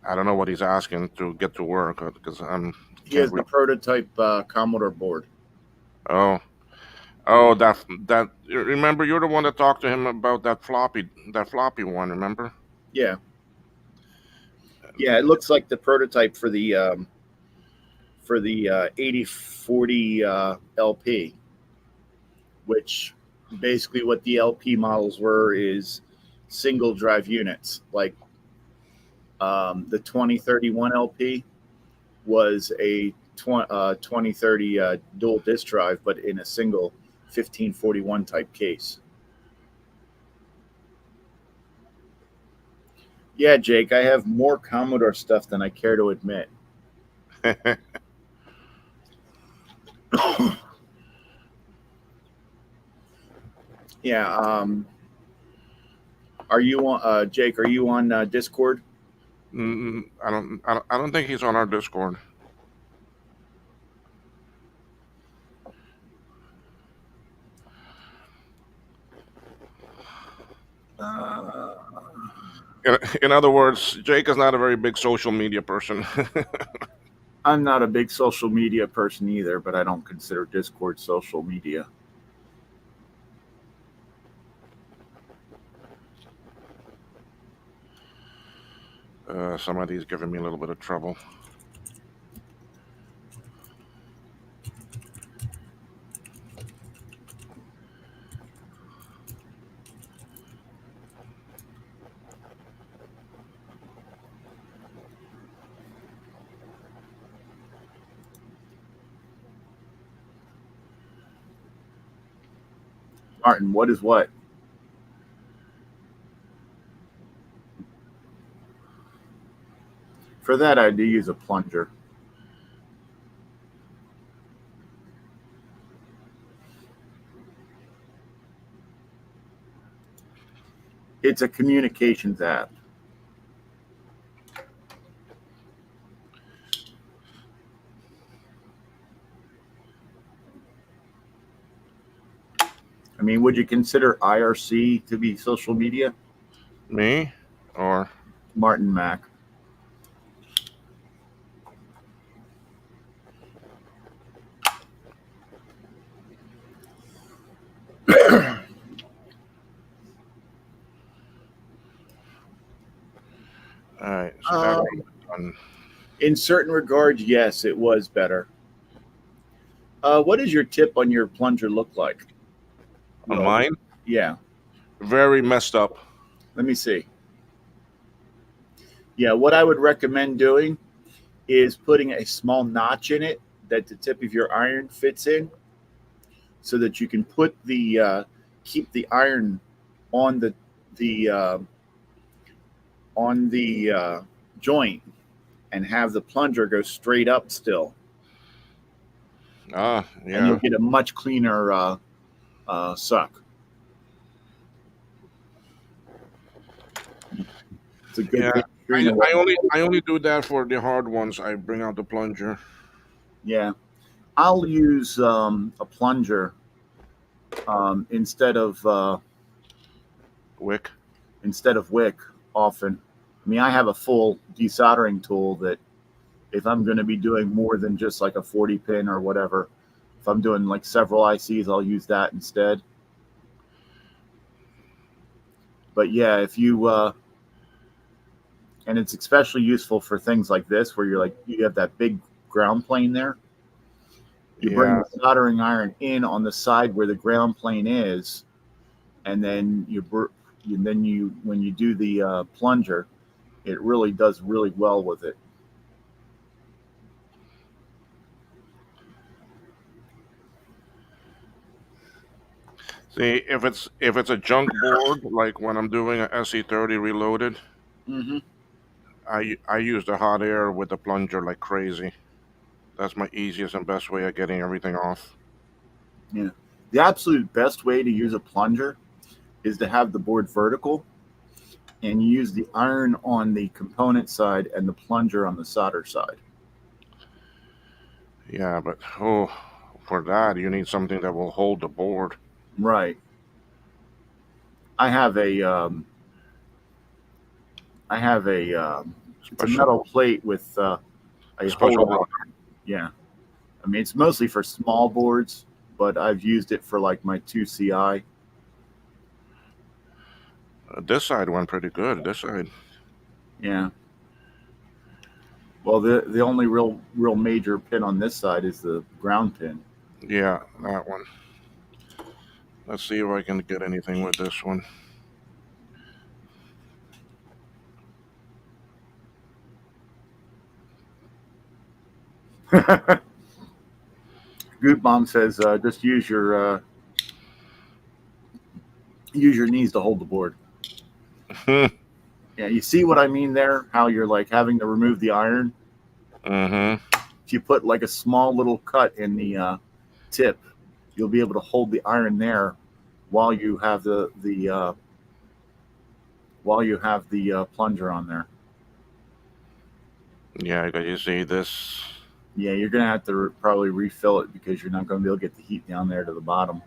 I don't know what he's asking to get to work because I'm He can't has the read. prototype Commodore board. Oh, oh, that. Remember, you're the one that talked to him about that floppy one. Remember? Yeah. Yeah. It looks like the prototype for the 8040 LP, which basically what the LP models were is single drive units. Like the 2031 LP was a 2030 dual disk drive, but in a single 1541 type case. Yeah, Jake, I have more Commodore stuff than I care to admit. Yeah. Are you on, Jake? Are you on Discord? I don't think he's on our Discord. Uh, In other words, Jake is not a very big social media person. I'm not a big social media person either, but I don't consider Discord social media. Somebody's giving me a little bit of trouble. Martin, what is what? For that, I do use a plunger. It's a communications app. I mean, would you consider IRC to be social media? Me or Martin Mac. all right? So that Um, one done. in certain regards, yes, it was better. What does your tip on your plunger look like? On Well, mine, yeah. very messed up. Let me see. Yeah, what I would recommend doing is putting a small notch in it that the tip of your iron fits in, so that you can put the keep the iron on the on the joint and have the plunger go straight up still, Ah, and you'll yeah. get a much cleaner suck. It's a good Yeah, way to clean I, away. I only do that for the hard ones. I bring out the plunger. Yeah, I'll use a plunger Wick. instead of wick often. I mean, I have a full desoldering tool that if I'm going to be doing more than just like a 40 pin or whatever, if I'm doing like several ICs, I'll use that instead. But yeah, if you and it's especially useful for things like this where you have that big ground plane there. You bring Yeah. the soldering iron in on the side where the ground plane is, and then you when you do the plunger, it really does really well with it. See, if it's a junk board, like when I'm doing a SE30 reloaded, Mm-hmm. I use the hot air with the plunger like crazy. That's my easiest and best way of getting everything off. Yeah. The absolute best way to use a plunger is to have the board vertical and you use the iron on the component side and the plunger on the solder side. Yeah, but oh, for that you need something that will hold the board. Right. I have a I have a it's a Special metal plate with a special holder on rod. it. Yeah. I mean, it's mostly for small boards, but I've used it for like my 2CI. This side went pretty good. This side, Yeah. Well, the only real major pin on this side is the ground pin. yeah, that one. Let's see if I can get anything with this one. Goot Bomb says just use your knees to hold the board. Yeah, you see what I mean there? How you're like having to remove the iron. Mm-hmm. If you put like a small little cut in the tip, you'll be able to hold the iron there while you have the plunger on there. Yeah, because you see this. Yeah, you're gonna have to probably refill it because you're not gonna be able to get the heat down there to the bottom.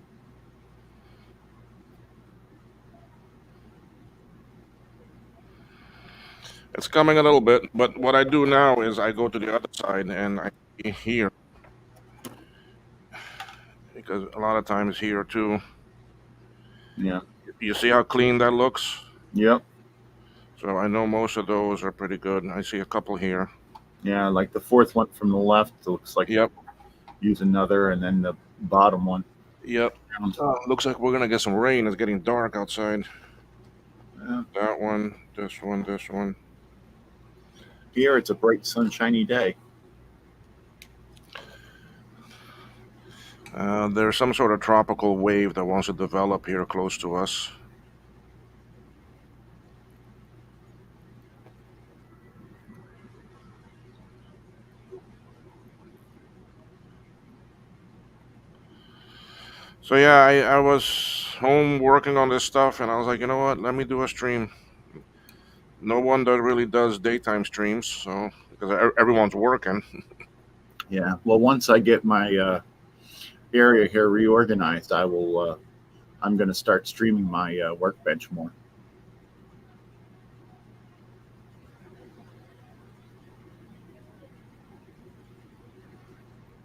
It's coming a little bit, but what I do now is I go to the other side and I see here because a lot of times here too. Yeah. You see how clean that looks? Yep. So I know most of those are pretty good. I see a couple here. Yeah, like the fourth one from the left looks like Yep, use another, and then the bottom one. yep. Looks like we're gonna get some rain. It's getting dark outside. Yeah. That one, this one, this one. Here it's a bright sunshiny day. There's some sort of tropical wave that wants to develop here close to us. So yeah, I was home working on this stuff, and I was like, you know what? Let me do a stream. No one that really does daytime streams, so because everyone's working. Yeah. Well, once I get my area here reorganized, I will. I'm going to start streaming my workbench more.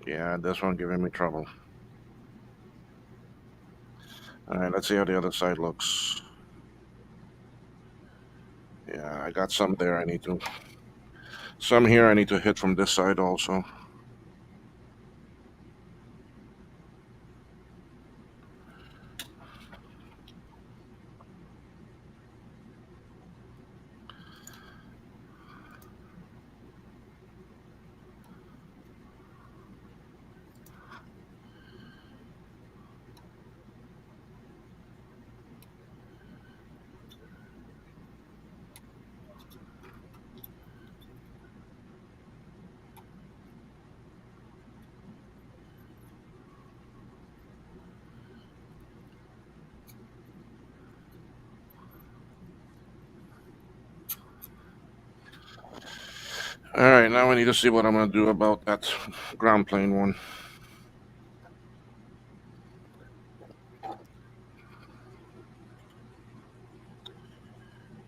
Yeah, this one giving me trouble. All right, let's see how the other side looks. Yeah, I got some there. I need to some here. I need to hit from this side also. All right, now I need to see what I'm gonna do about that ground plane one.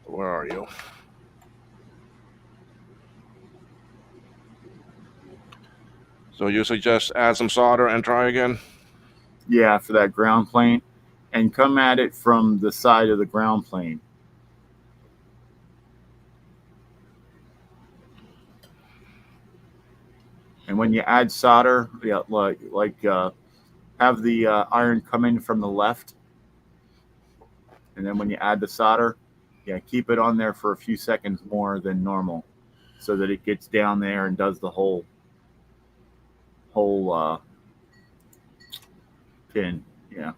Where are you? So you suggest add some solder and try again? Yeah, for that ground plane, and come at it from the side of the ground plane. And when you add solder, yeah, have the iron come in from the left, and then when you add the solder, yeah, keep it on there for a few seconds more than normal, so that it gets down there and does the whole pin. Yeah.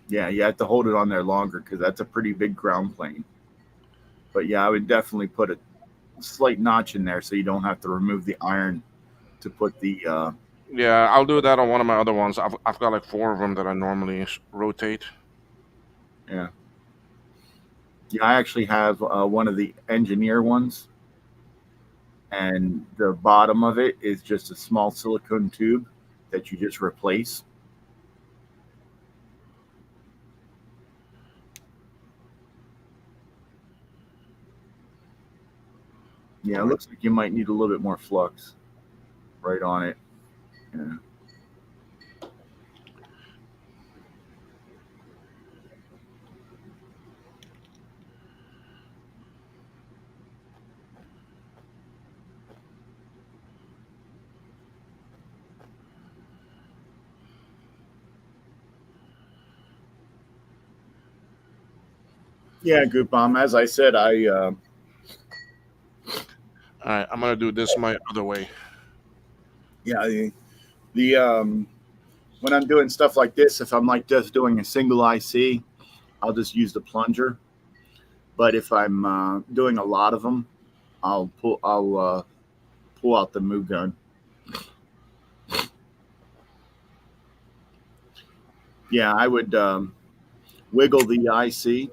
Yeah, you have to hold it on there longer because that's a pretty big ground plane. But yeah, I would definitely put a slight notch in there so you don't have to remove the iron to put the. Yeah, I'll do that on one of my other ones. I've got like four of them that I normally rotate. Yeah, yeah. I actually have one of the engineer ones, and the bottom of it is just a small silicone tube that you just replace. Yeah, All it right. looks like you might need a little bit more flux right on it. Yeah. Yeah, Goop Bomb. As I said, All right, I'm gonna do this my other way. yeah the when I'm doing stuff like this, if I'm like just doing a single IC, I'll just use the plunger. But if I'm doing a lot of them, I'll pull out the move gun. Yeah, I would wiggle the IC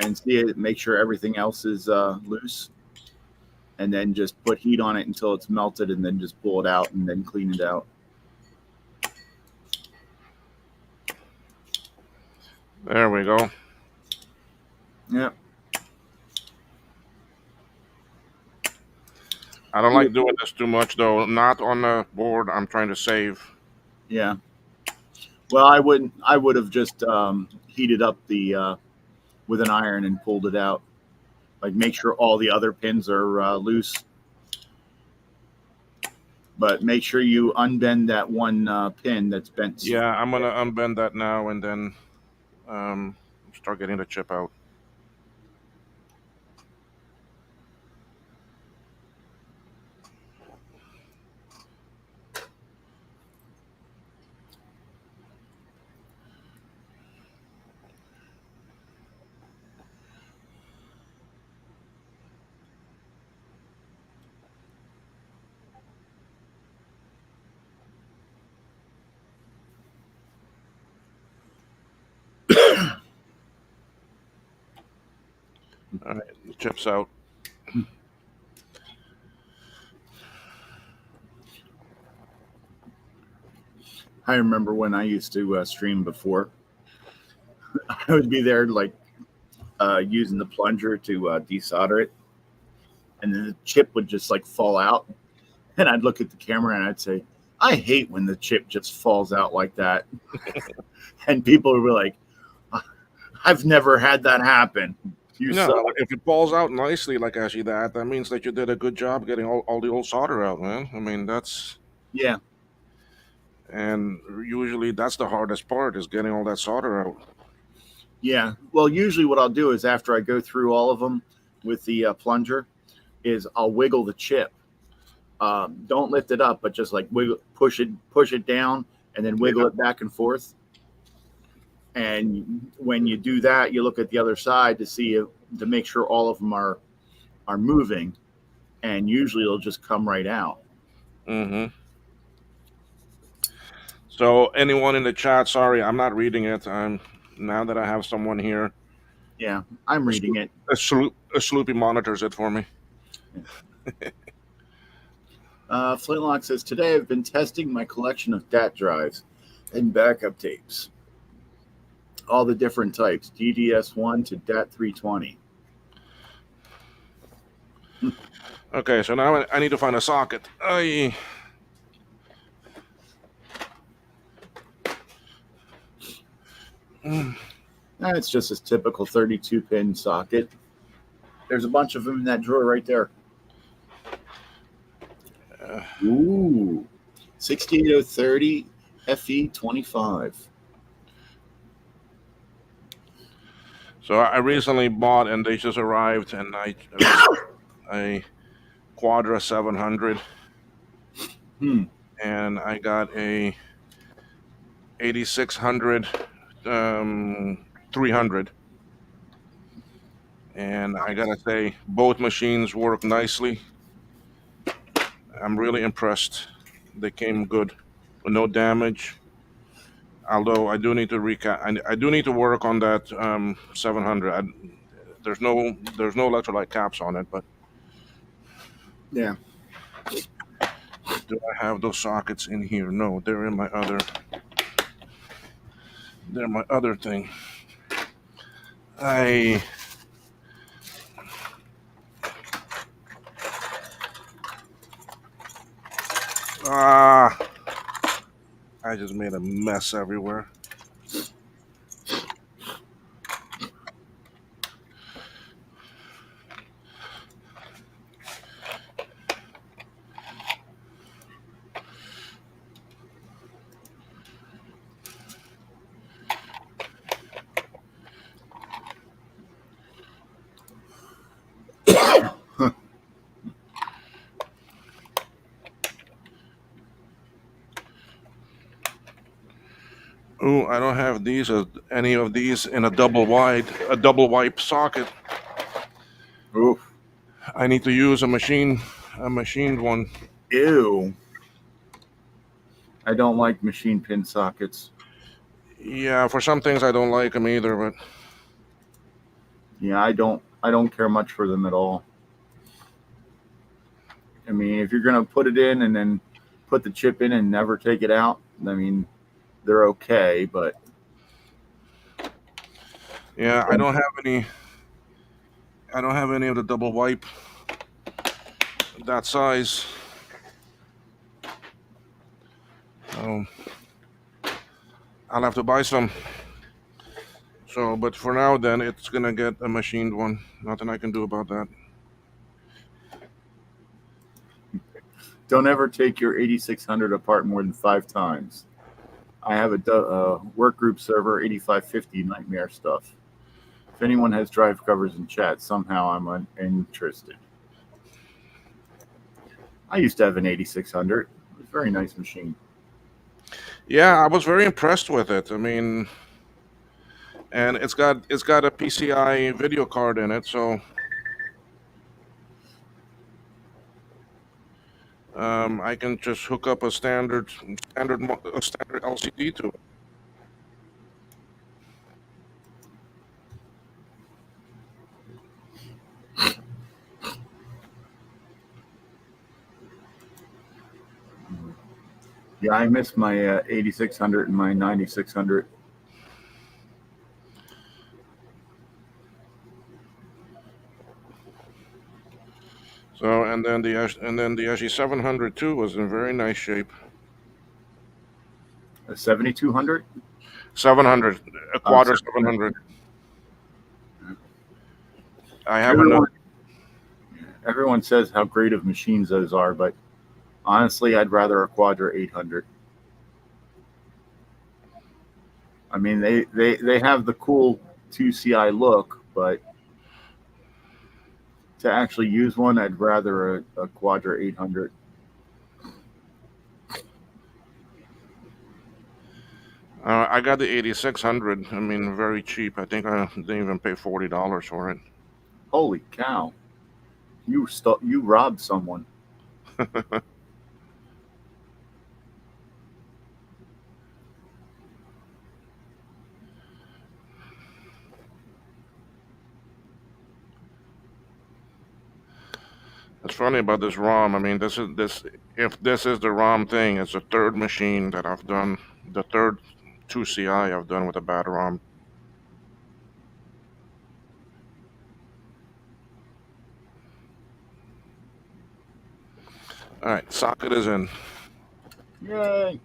and see it, make sure everything else is loose, and then just put heat on it until it's melted, and then just pull it out and then clean it out. There we go. Yeah, I don't like doing this too much though. Not on the board. I'm trying to save. yeah. Well, I wouldn't. I would have just heated up the with an iron and pulled it out. Like make sure all the other pins are loose, but make sure you unbend that one pin that's bent. Yeah, I'm gonna unbend that now and then um, start getting the chip out. All right, the chip's out. I remember when I used to stream before. I would be there like using the plunger to desolder it, and then the chip would just like fall out, and I'd look at the camera and I'd say, "I hate when the chip just falls out like that." And people would be like, "I've never had that happen. You No, suck." if it falls out nicely like actually that, that means that you did a good job getting all the old solder out, man. I mean, that's Yeah, and usually that's the hardest part is getting all that solder out. yeah. Well, usually what I'll do is after I go through all of them with the plunger, is I'll wiggle the chip. Don't lift it up, but just like wiggle, push it down, and then wiggle Yeah. it back and forth. And when you do that, you look at the other side to see if, to make sure all of them are moving, and usually it'll just come right out. Mm-hmm. So anyone in the chat, sorry, I'm not reading it. I'm now that I have someone here, Yeah, I'm reading it. a Sloopy monitors it for me. Flintlock says today I've been testing my collection of DAT drives and backup tapes, all the different types, DDS1 to DAT 320. Okay, so now I need to find a socket. I It's just a typical 32 pin socket. There's a bunch of them in that drawer right there. Ooh, 68030 FE25. So I recently bought, and they just arrived, and a Quadra 700, Hmm. and I got a 8600 300, and I gotta say both machines work nicely. I'm really impressed. They came good, no damage. Although I do need to I do need to work on that 700. There's no electrolyte caps on it, but Yeah. do I have those sockets in here? No, they're in my other. They're my other thing. I ah, I just made a mess everywhere. Oh, I don't have any of these in a double wipe socket. Oof. I need to use a machined one. Ew. I don't like machine pin sockets. Yeah, for some things I don't like them either, but Yeah, I don't care much for them at all. I mean, if you're gonna put it in and then put the chip in and never take it out, I mean, they're okay, but yeah, I don't. don't have any. I don't have any of the double wipe that size. Um, I'll have to buy some. So, but for now, then it's gonna get a machined one. Nothing I can do about that. Don't ever take your 8600 apart more than 5 times. I have a work group server 8550 nightmare stuff. If anyone has drive covers in chat, somehow I'm interested. I used to have an 8600. It was a very nice machine. Yeah, I was very impressed with it. I mean, and it's got a PCI video card in it, so I can just hook up a standard LCD to it. Yeah, I miss my 8600 and my 9600. So and then the IIci 700 too was in very nice shape. A 7200? 700, a Oh, quadra 700. I have another. everyone, everyone says how great of machines those are, but honestly, I'd rather a Quadra 800. I mean, they have the cool 2CI look, but to actually use one, I'd rather a Quadra 800. I got the 8600. I mean, very cheap. I think I didn't even pay $40 for it. Holy cow! You robbed someone. It's funny about this ROM. I mean, this. If this is the ROM thing, it's the third machine that I've done. The third 2CI I've done with a bad ROM. All right, socket is in. Yay!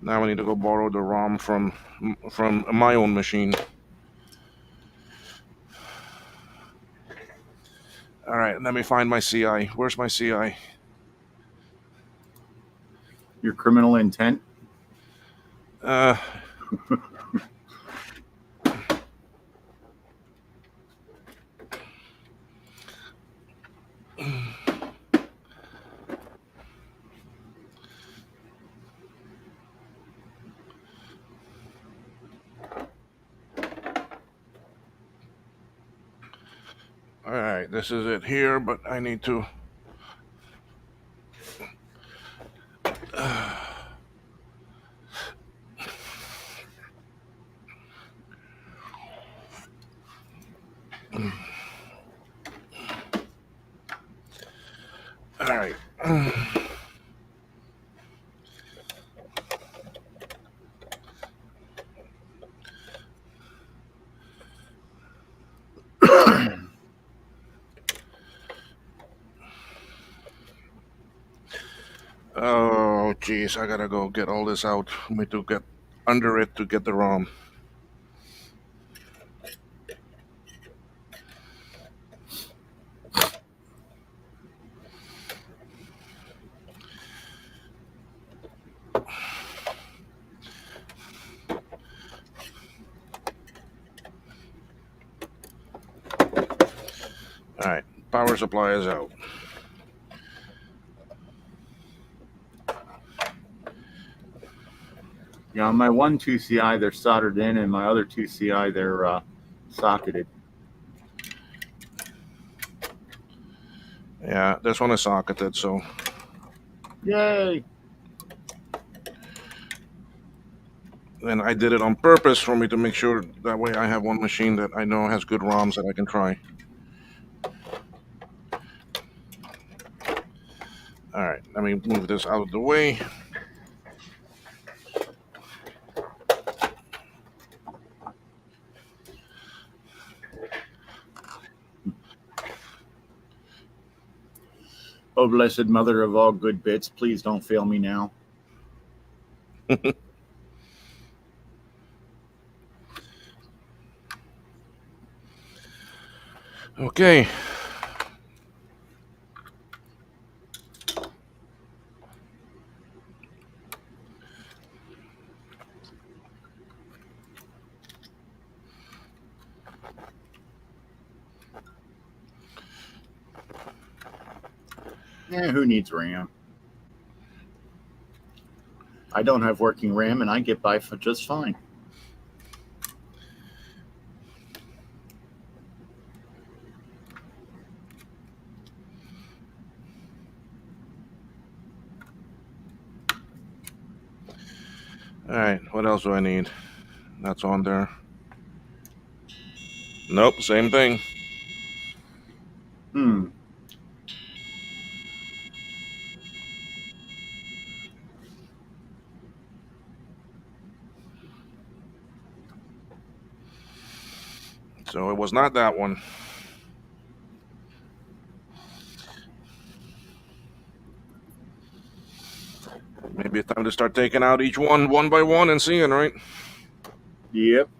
Now I need to go borrow the ROM from my own machine. All right, let me find my CI. Where's my CI? Your criminal intent. Uh, All right, this is it here, but I need to. All right. Oh, geez, I gotta go get all this out. I need to get under it to get the ROM. All right, power supply is out. Yeah, on my one 2CI, they're soldered in, and my other 2CI, they're socketed. Yeah, this one is socketed, so. Yay! And I did it on purpose for me to make sure that way I have one machine that I know has good ROMs that I can try. All right, let me move this out of the way. Oh, blessed mother of all good bits, please don't fail me now. Okay. Who needs RAM? I don't have working RAM, and I get by for just fine. All right, what else do I need? That's on there. Nope, same thing. Hmm. So it was not that one. Maybe it's time to start taking out each one by one and seeing, right? Yep.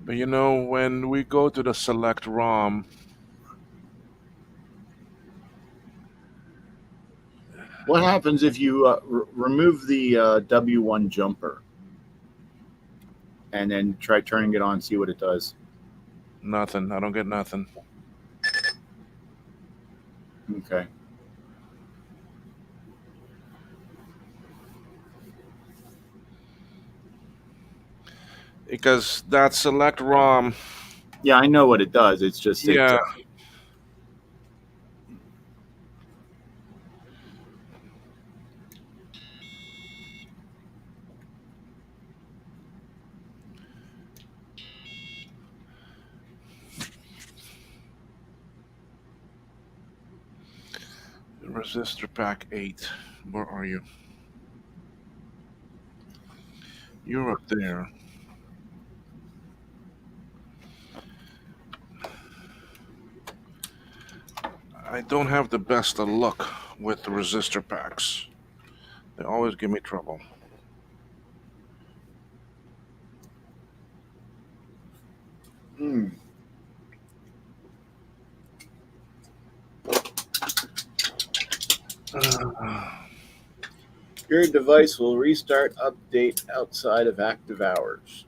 But you know, when we go to the select ROM, What happens if you remove the W1 jumper and then try turning it on, see what it does? nothing. I don't get nothing. Okay. Because that select ROM, Yeah, I know what it does. It's just yeah, resistor pack 8. Where are you? You're up there. I don't have the best of luck with the resistor packs. They always give me trouble. Hmm. Your device will restart update outside of active hours.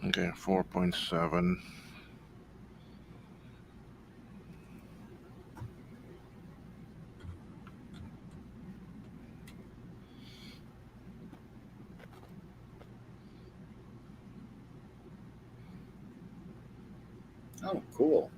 Okay, 4.7. Oh, cool.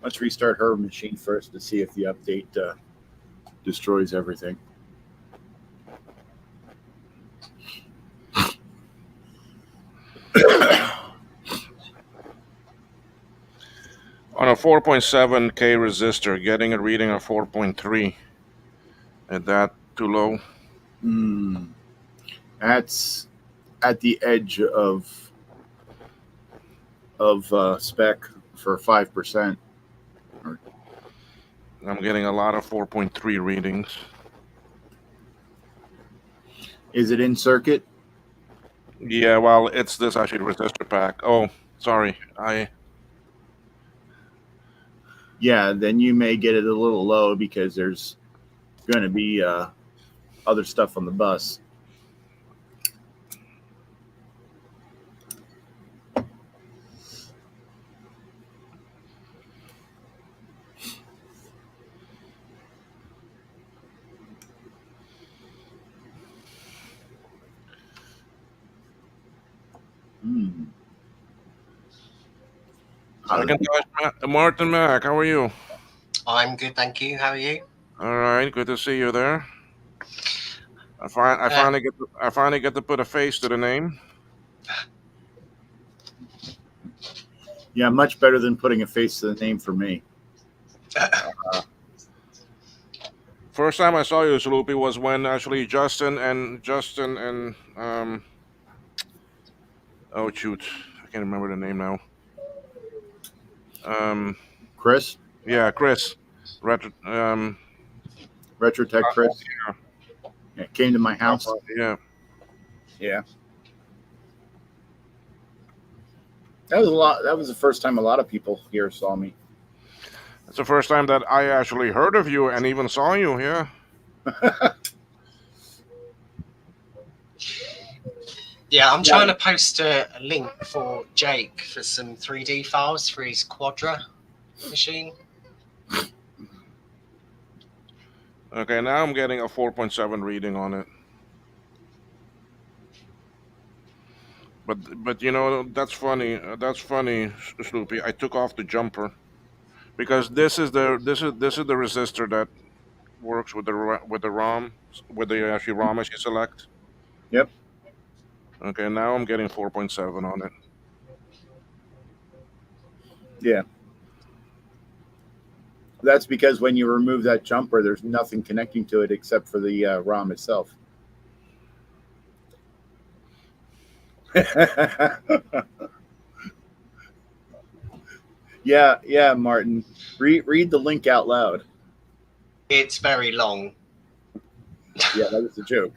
Let's restart her machine first to see if the update destroys everything. On a 4.7K resistor, getting a reading of 4.3. Is that too low? That's at the edge of spec for 5%. I'm getting a lot of 4.3 readings. Is it in circuit? Yeah, well, it's this actually resistor pack. Oh, sorry. Yeah, then you may get it a little low because there's going to be other stuff on the bus. Mm. Second touch, Martin Mac, how are you? I'm good, thank you. How are you? All right, good to see you there. I finally get to put a face to the name. Yeah, much better than putting a face to the name for me. First time I saw you, Sloopy, was when actually Justin and oh shoot, I can't remember the name now. Um, Chris, yeah, Chris, Retrotech Chris, yeah, came to my house. yeah. Yeah, that was a lot. That was the first time a lot of people here saw me. It's the first time that I actually heard of you and even saw you. Yeah. Yeah, I'm trying to post a link for Jake for some 3D files for his Quadra machine. Okay, now I'm getting a 4.7 reading on it. But you know that's funny. That's funny, Sloopy. I took off the jumper because this is the resistor that works with the ROM with the actually ROM as you select. Yep. Okay, now I'm getting 4.7 on it. Yeah. That's because when you remove that jumper, there's nothing connecting to it except for the ROM itself. yeah, Martin. Read the link out loud. It's very long. Yeah, that was a joke.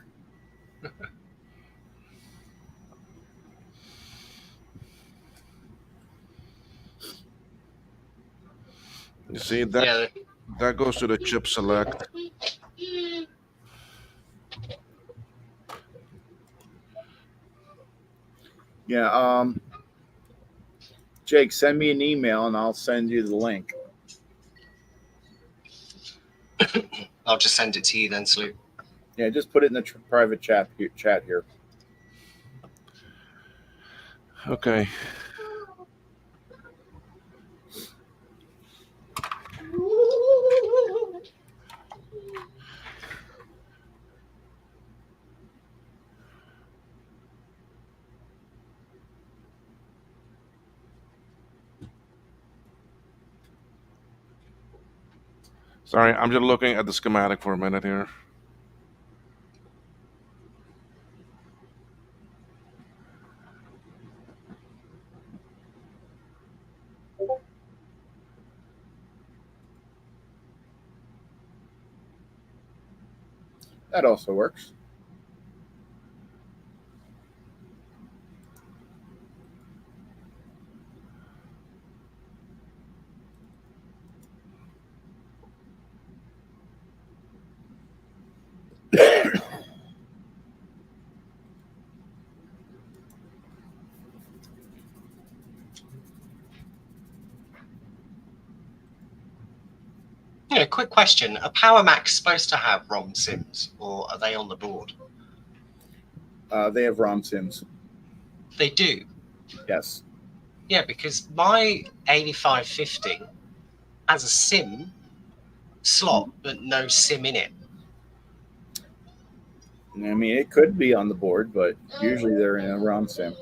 You see that goes to the chip select. Yeah. Jake, send me an email and I'll send you the link. I'll just send it to you then, Sloop. Yeah, just put it in the private chat here. Okay. Sorry, I'm just looking at the schematic for a minute here. That also works. Yeah, quick question. Are Power Macs supposed to have ROM sims, or are they on the board? They have ROM sims. They do. Yes. Yeah, because my 8550 has a sim slot, but no sim in it. I mean, it could be on the board, but usually they're in a ROM sim.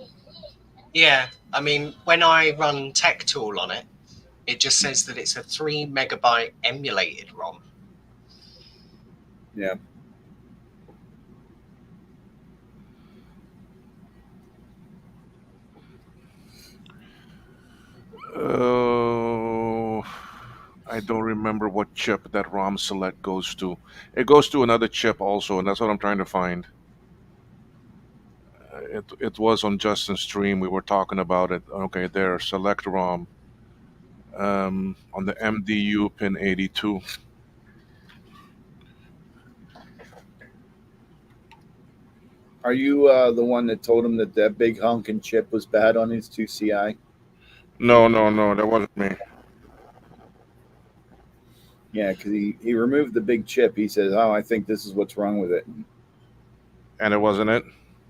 Yeah, I mean, when I run Tech Tool on it, it just says that it's a 3 megabyte emulated ROM. Yeah. Oh, I don't remember what chip that ROM select goes to. It goes to another chip also, and that's what I'm trying to find. It was on Justin's stream. We were talking about it. Okay, there, select ROM on the MDU pin 82. Are you the one that told him that that big honking chip was bad on his 2CI? No, no, no, that wasn't me. Yeah, because he removed the big chip. He says, "Oh, I think this is what's wrong with it." And it wasn't it.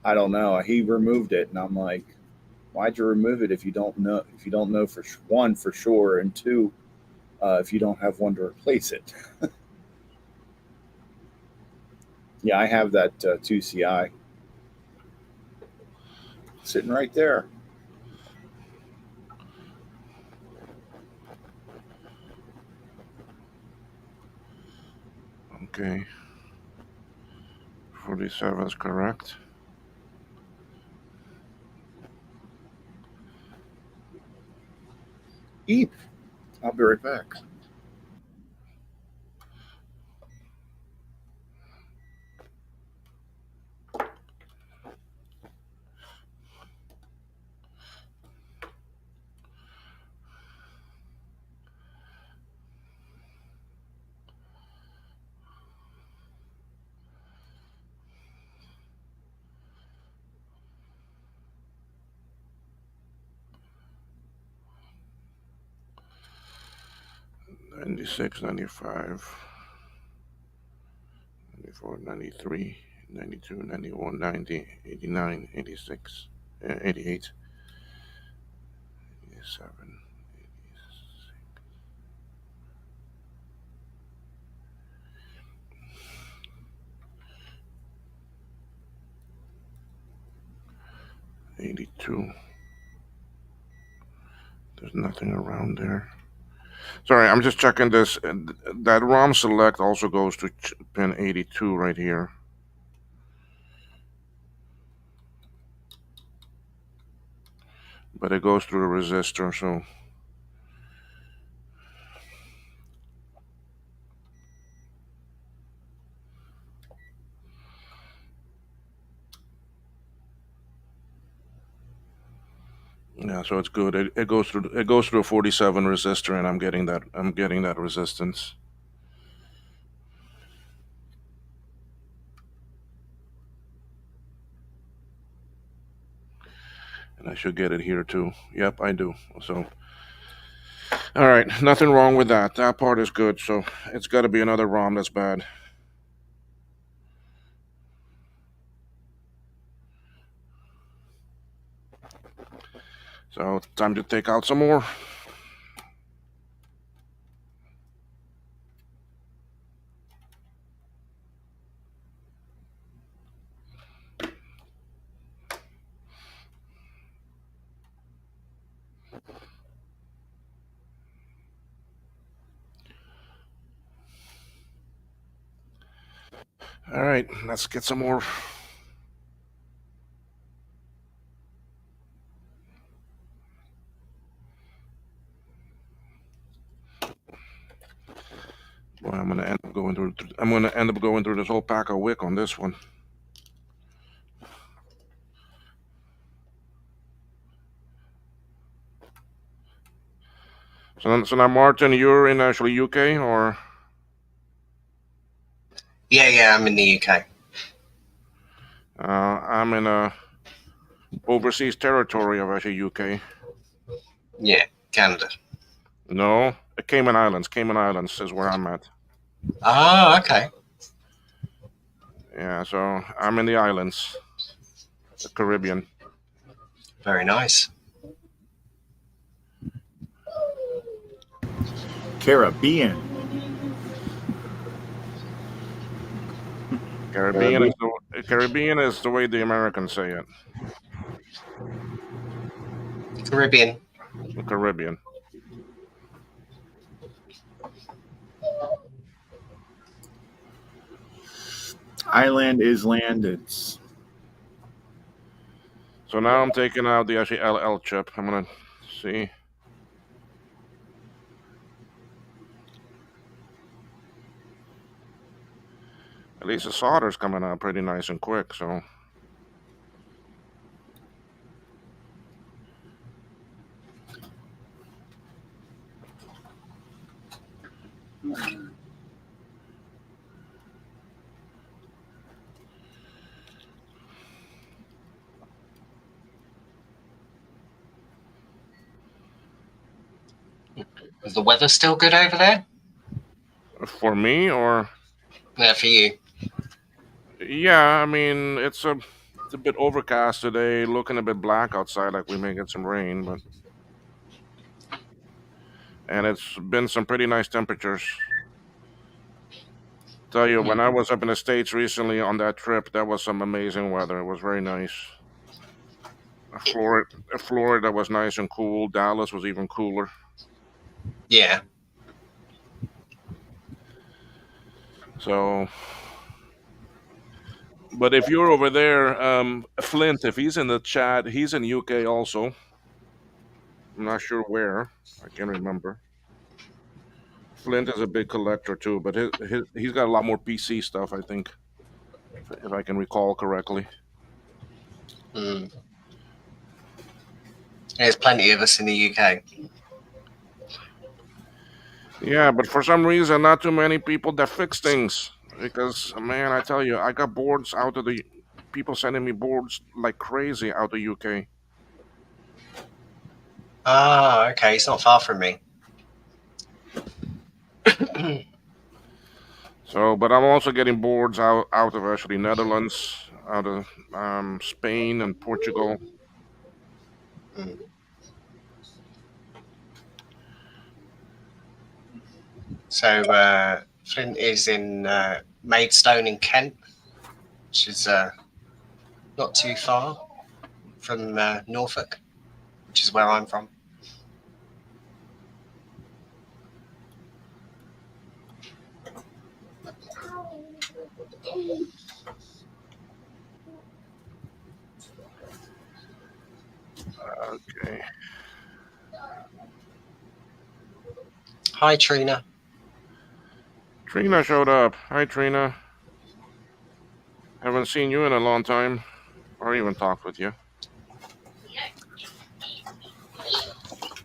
I don't know. He removed it, and I'm like, "Why'd you remove it if you don't know? If you don't know for one for sure, and two, if you don't have one to replace it?" Yeah, I have that 2CI sitting right there. Okay, 47 is correct. Eep. I'll be right back. '96, '95, '94, '93, '92, '91, '90, '89, '86, '88, '87, '82. There's nothing around there. Sorry, I'm just checking this. That ROM select also goes to pin 82 right here. But it goes through a resistor, so yeah, so it's good. It goes through a 47 resistor, and I'm getting that resistance. And I should get it here too. Yep, I do. So, all right, nothing wrong with that. That part is good. So it's got to be another ROM that's bad. So time to take out some more. All right, let's get some more. Boy, I'm gonna end up going through. I'm gonna end up going through this whole pack of wick on this one. So now, Martin, you're in actually UK or? Yeah, I'm in the UK. I'm in a overseas territory of actually UK. Yeah, Canada. No, Cayman Islands. Cayman Islands is where I'm at. Ah, okay. Yeah, so I'm in the islands, the Caribbean. Very nice. Caribbean. Caribbean is the way the Americans say it. Caribbean. The Caribbean. Island is land. It's So now I'm taking out the actually LL chip. I'm gonna see. At least the solder's coming out pretty nice and quick. So Is the weather still good over there? for me, or Yeah, for you. yeah, I mean it's a bit overcast today, looking a bit black outside, like we may get some rain, but and it's been some pretty nice temperatures. Tell you, when I was up in the States recently on that trip, that was some amazing weather. It was very nice. Florida was nice and cool. Dallas was even cooler. Yeah. So, but if you're over there, Flint, if he's in the chat, he's in UK also. I'm not sure where. I can't remember. Flint is a big collector too, but he's got a lot more PC stuff, I think, if I can recall correctly. Mm. There's plenty of us in the UK. Yeah, but for some reason, not too many people that fix things. Because man, I tell you, I got boards out of the people sending me boards like crazy out of UK. Ah, okay. It's not far from me. So, but I'm also getting boards out of actually Netherlands, out of Spain and Portugal. Mm. So Flint is in Maidstone in Kent, which is not too far from Norfolk, which is where I'm from. Okay. Hi, Trina. Trina showed up. Hi, Trina. Haven't seen you in a long time, or even talked with you.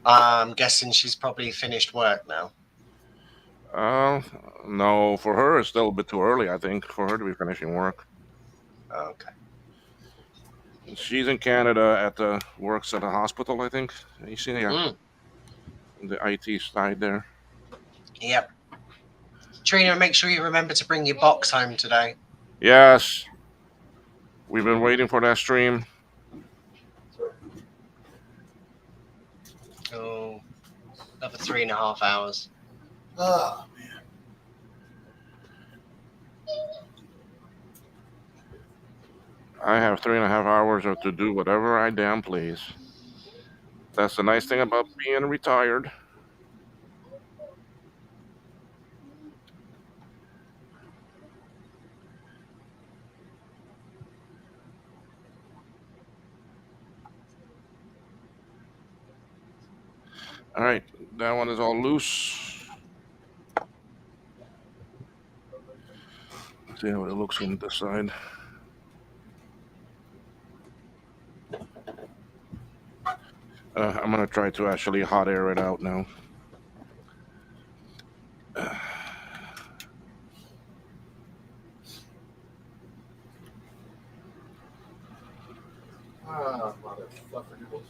I'm guessing she's probably finished work now. Uh, no, for her it's still a bit too early. I think for her to be finishing work. Okay. She's in Canada at the works at a hospital. I think you see, yeah, Mm. the IT side there. Yep. Trina, make sure you remember to bring your box home today. Yes, we've been waiting for that stream. Oh, another 3.5 hours. oh man. I have 3.5 hours to do whatever I damn please. That's the nice thing about being retired. All right, that one is all loose. See how it looks on this side. I'm gonna try to actually hot air it out now. Ah, motherfucker noodles.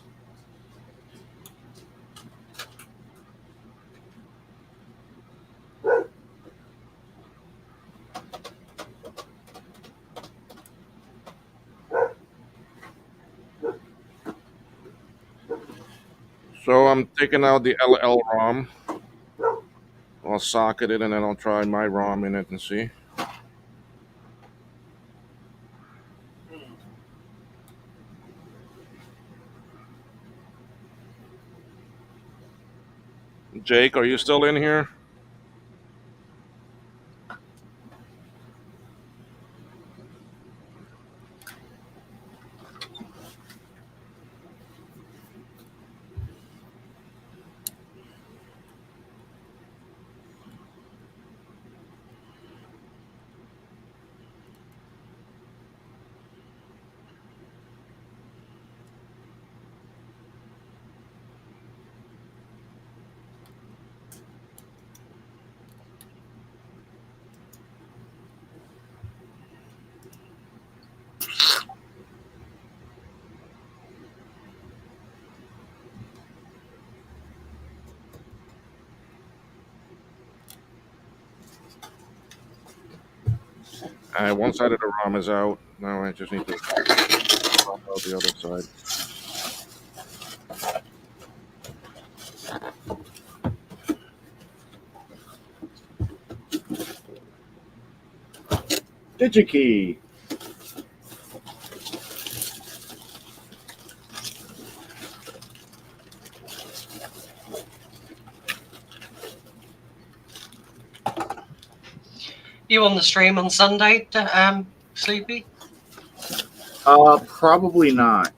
So I'm taking out the LL ROM. I'll socket it and then I'll try my ROM in it and see. Jake, are you still in here? One side of the ROM is out. Now I just need to swap out the other side. DigiKey. You on the stream on Sunday, Sleepy? Probably not.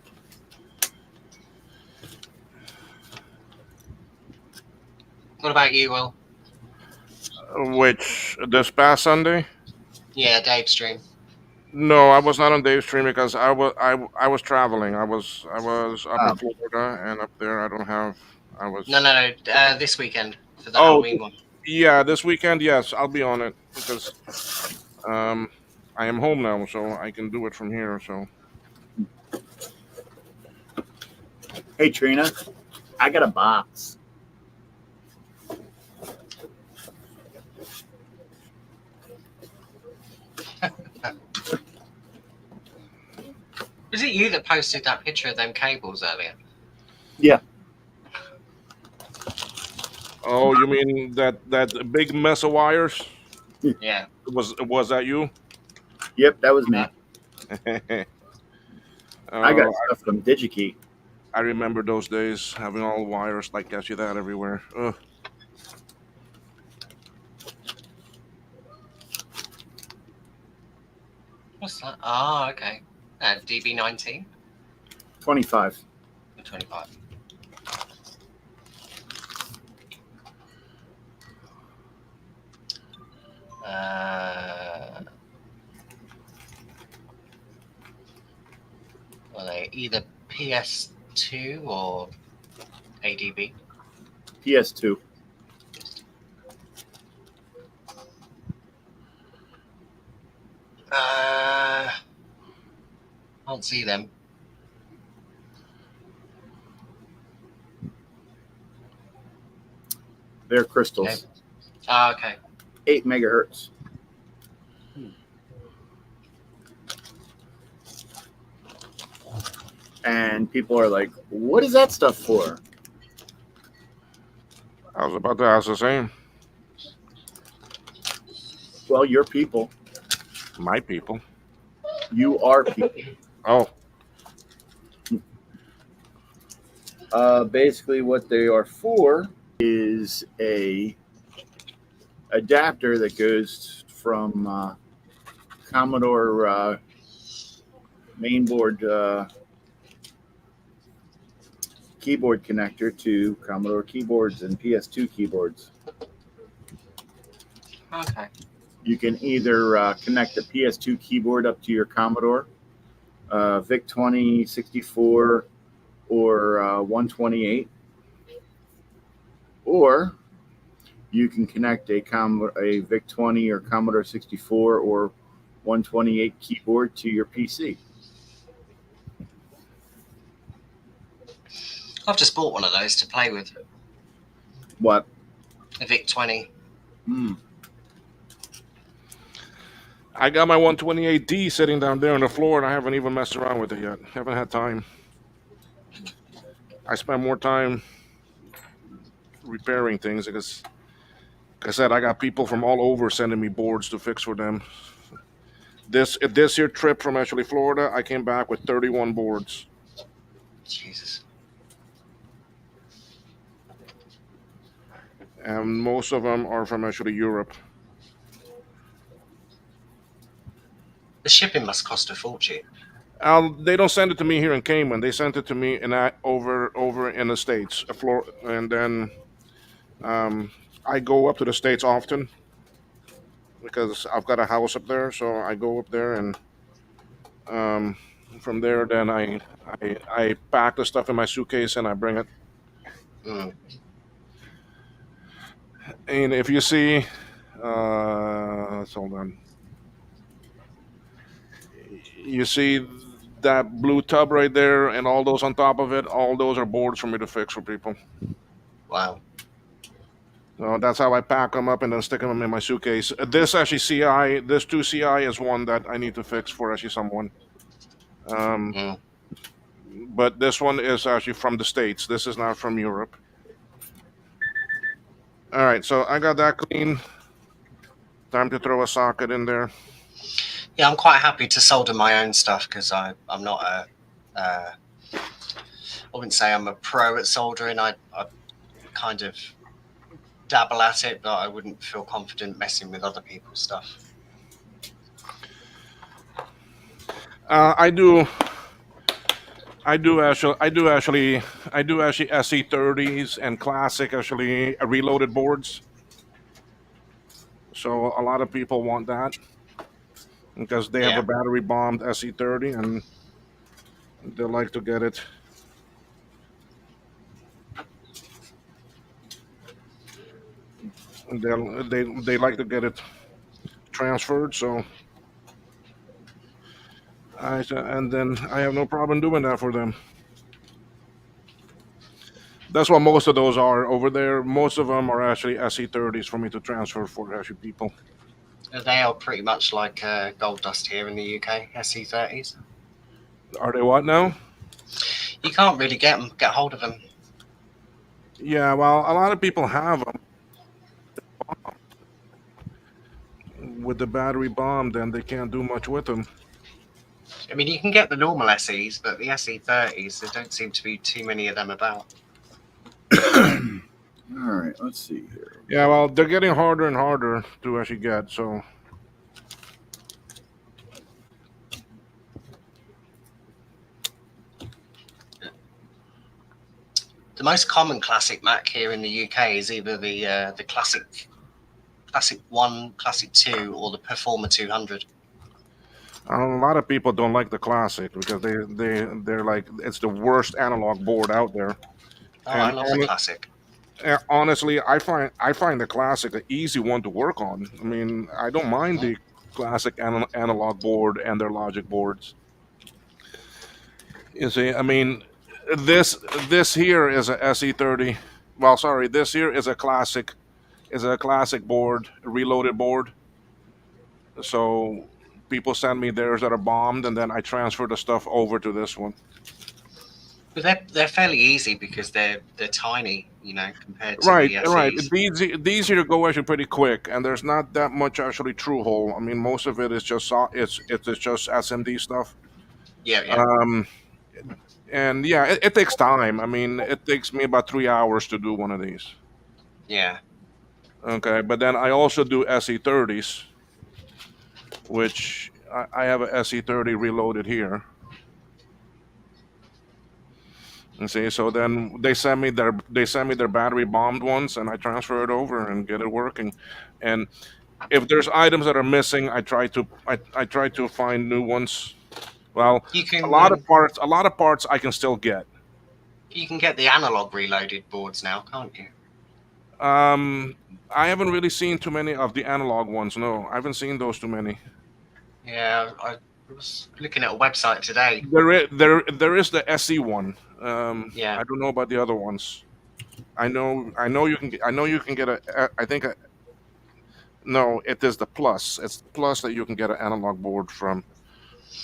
What about you, Will? Which this past Sunday? Yeah, Dave stream. No, I was not on Dave's stream because I was traveling. I was up in Oh. Florida and up there I don't have. I was. No. This weekend for the Oh, Halloween one. yeah, this weekend. Yes, I'll be on it because um I am home now, so I can do it from here. So Hey Trina, I got a box. Was it you that posted that picture of them cables earlier? Yeah. oh, you mean that big mess of wires? Yeah. Was that you? Yep, that was me. I Oh, got stuff from DigiKey. I remember those days having all wires like that, you that everywhere. Ugh. What's that? Oh, okay. DB19 25. or 25. Well, they either PS2 or ADB. PS2. Can't see them. They're crystals. Okay. 8 megahertz. And people are like, what is that stuff for? I was about to ask the same. Well, you're people. My people. You are people. Oh, Basically, what they are for is a adapter that goes from Commodore mainboard keyboard connector to Commodore keyboards and PS2 keyboards. Okay. You can either connect the PS2 keyboard up to your Commodore, VIC 20, 64, or 128, or you can connect a VIC 20 or Commodore 64 or 128 keyboard to your PC. I've just bought one of those to play with. What? A VIC 20. Hmm. I got my 128D sitting down there on the floor, and I haven't even messed around with it yet. Haven't had time. I spend more time repairing things because, like I said, I got people from all over sending me boards to fix for them. This year trip from actually Florida, I came back with 31 boards. Jesus. And most of them are from actually Europe. The shipping must cost a fortune. They don't send it to me here in Cayman. They sent it to me over in the States, and then um, I go up to the States often because I've got a house up there. So I go up there, and um, from there, then I pack the stuff in my suitcase and I bring it. Mm. And if you see, let's hold on. You see that blue tub right there, and all those on top of it. All those are boards for me to fix for people. Wow. So that's how I pack them up and then stick them in my suitcase. This 2CI is one that I need to fix for actually someone. Um, Mm. but this one is actually from the States. This is not from Europe. All right, so I got that clean. Time to throw a socket in there. Yeah, I'm quite happy to solder my own stuff because I'm not I wouldn't say I'm a pro at soldering. I kind of dabble at it, but I wouldn't feel confident messing with other people's stuff. I do. I do actually SE30s and classic actually reloaded boards. So a lot of people want that because they have Yeah. a battery bombed SE30 and they like to get it. They like to get it transferred. So and then I have no problem doing that for them. That's what most of those are over there. Most of them are actually SE30s for me to transfer for actually people. They are pretty much like gold dust here in the UK, SE30s. Are they what now? You can't really get hold of them. Yeah, well, a lot of people have them with the battery bombed, and they can't do much with them. I mean, you can get the normal SEs, but the SE30s, there don't seem to be too many of them about. All right, let's see here. Yeah, well, they're getting harder and harder to actually get. So The most common classic Mac here in the UK is either the Classic 1, Classic 2, or the Performer 200. a lot of people don't like the classic because they're like it's the worst analog board out there. Oh, I And love the Classic. honestly, I find the classic an easy one to work on. I mean, I don't mind the classic analog board and their logic boards. You see, I mean, this this here is a SE30. Well, sorry, this here is a classic board, a reloaded board. So people send me theirs that are bombed, and then I transfer the stuff over to this one. But they're fairly easy because they're tiny, compared to Right, the right. SEs. These here go actually pretty quick, and there's not that much actually true hole. I mean, most of it is just it's just SMD stuff. Yeah, yeah. Um, and yeah, it takes time. I mean, it takes me about 3 hours to do one of these. Yeah. Okay, but then I also do SE30s, which I have a SE30 reloaded here. And see, so then they send me their battery bombed ones, and I transfer it over and get it working. And if there's items that are missing, I try to find new ones. Well, You a can lot of parts, I can still get. you can get the analog reloaded boards now, can't you? Um, I haven't really seen too many of the analog ones. No, I haven't seen those too many. Yeah, I was looking at a website today. There is the SE one. Yeah, I don't know about the other ones. I know you can I know you can get I think no, it is the plus. It's the plus that you can get an analog board from.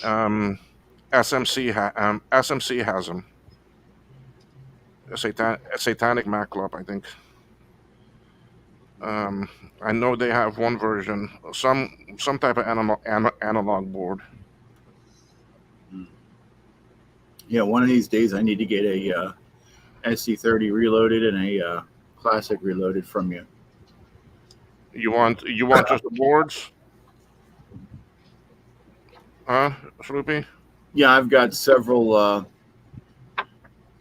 Um, SMC has them. A Satanic Mac Club, I think. Um, I know they have one version, some type of analog board. Yeah, one of these days I need to get a SC30 reloaded and a classic reloaded from you. You want just the boards, huh, Sloopy? Yeah, I've got several.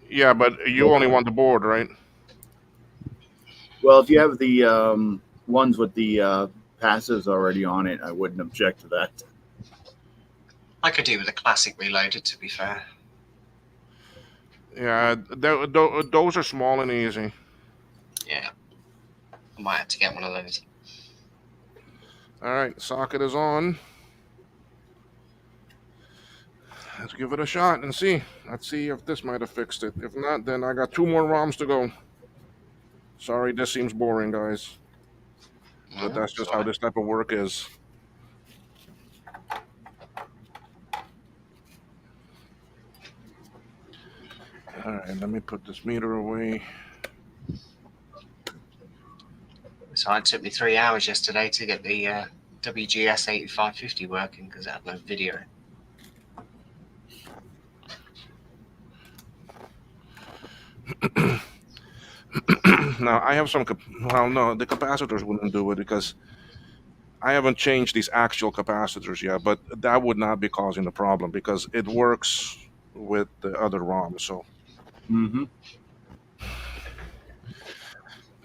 Yeah, but you only want the board, right? Well, if you have the ones with the passives already on it, I wouldn't object to that. I could do with a classic reloaded, to be fair. Yeah, those are small and easy. Yeah, I might have to get one of those. All right, socket is on. Let's give it a shot and see. Let's see if this might have fixed it. If not, then I got two more ROMs to go. Sorry, this seems boring, guys, but that's just how Sorry. this type of work is. All right, let me put this meter away. So it took me 3 hours yesterday to get the WGS 8550 working because it had no video. Now I have some. Well, no, the capacitors wouldn't do it because I haven't changed these actual capacitors yet. But that would not be causing the problem because it works with the other ROM. So, Mm-hmm.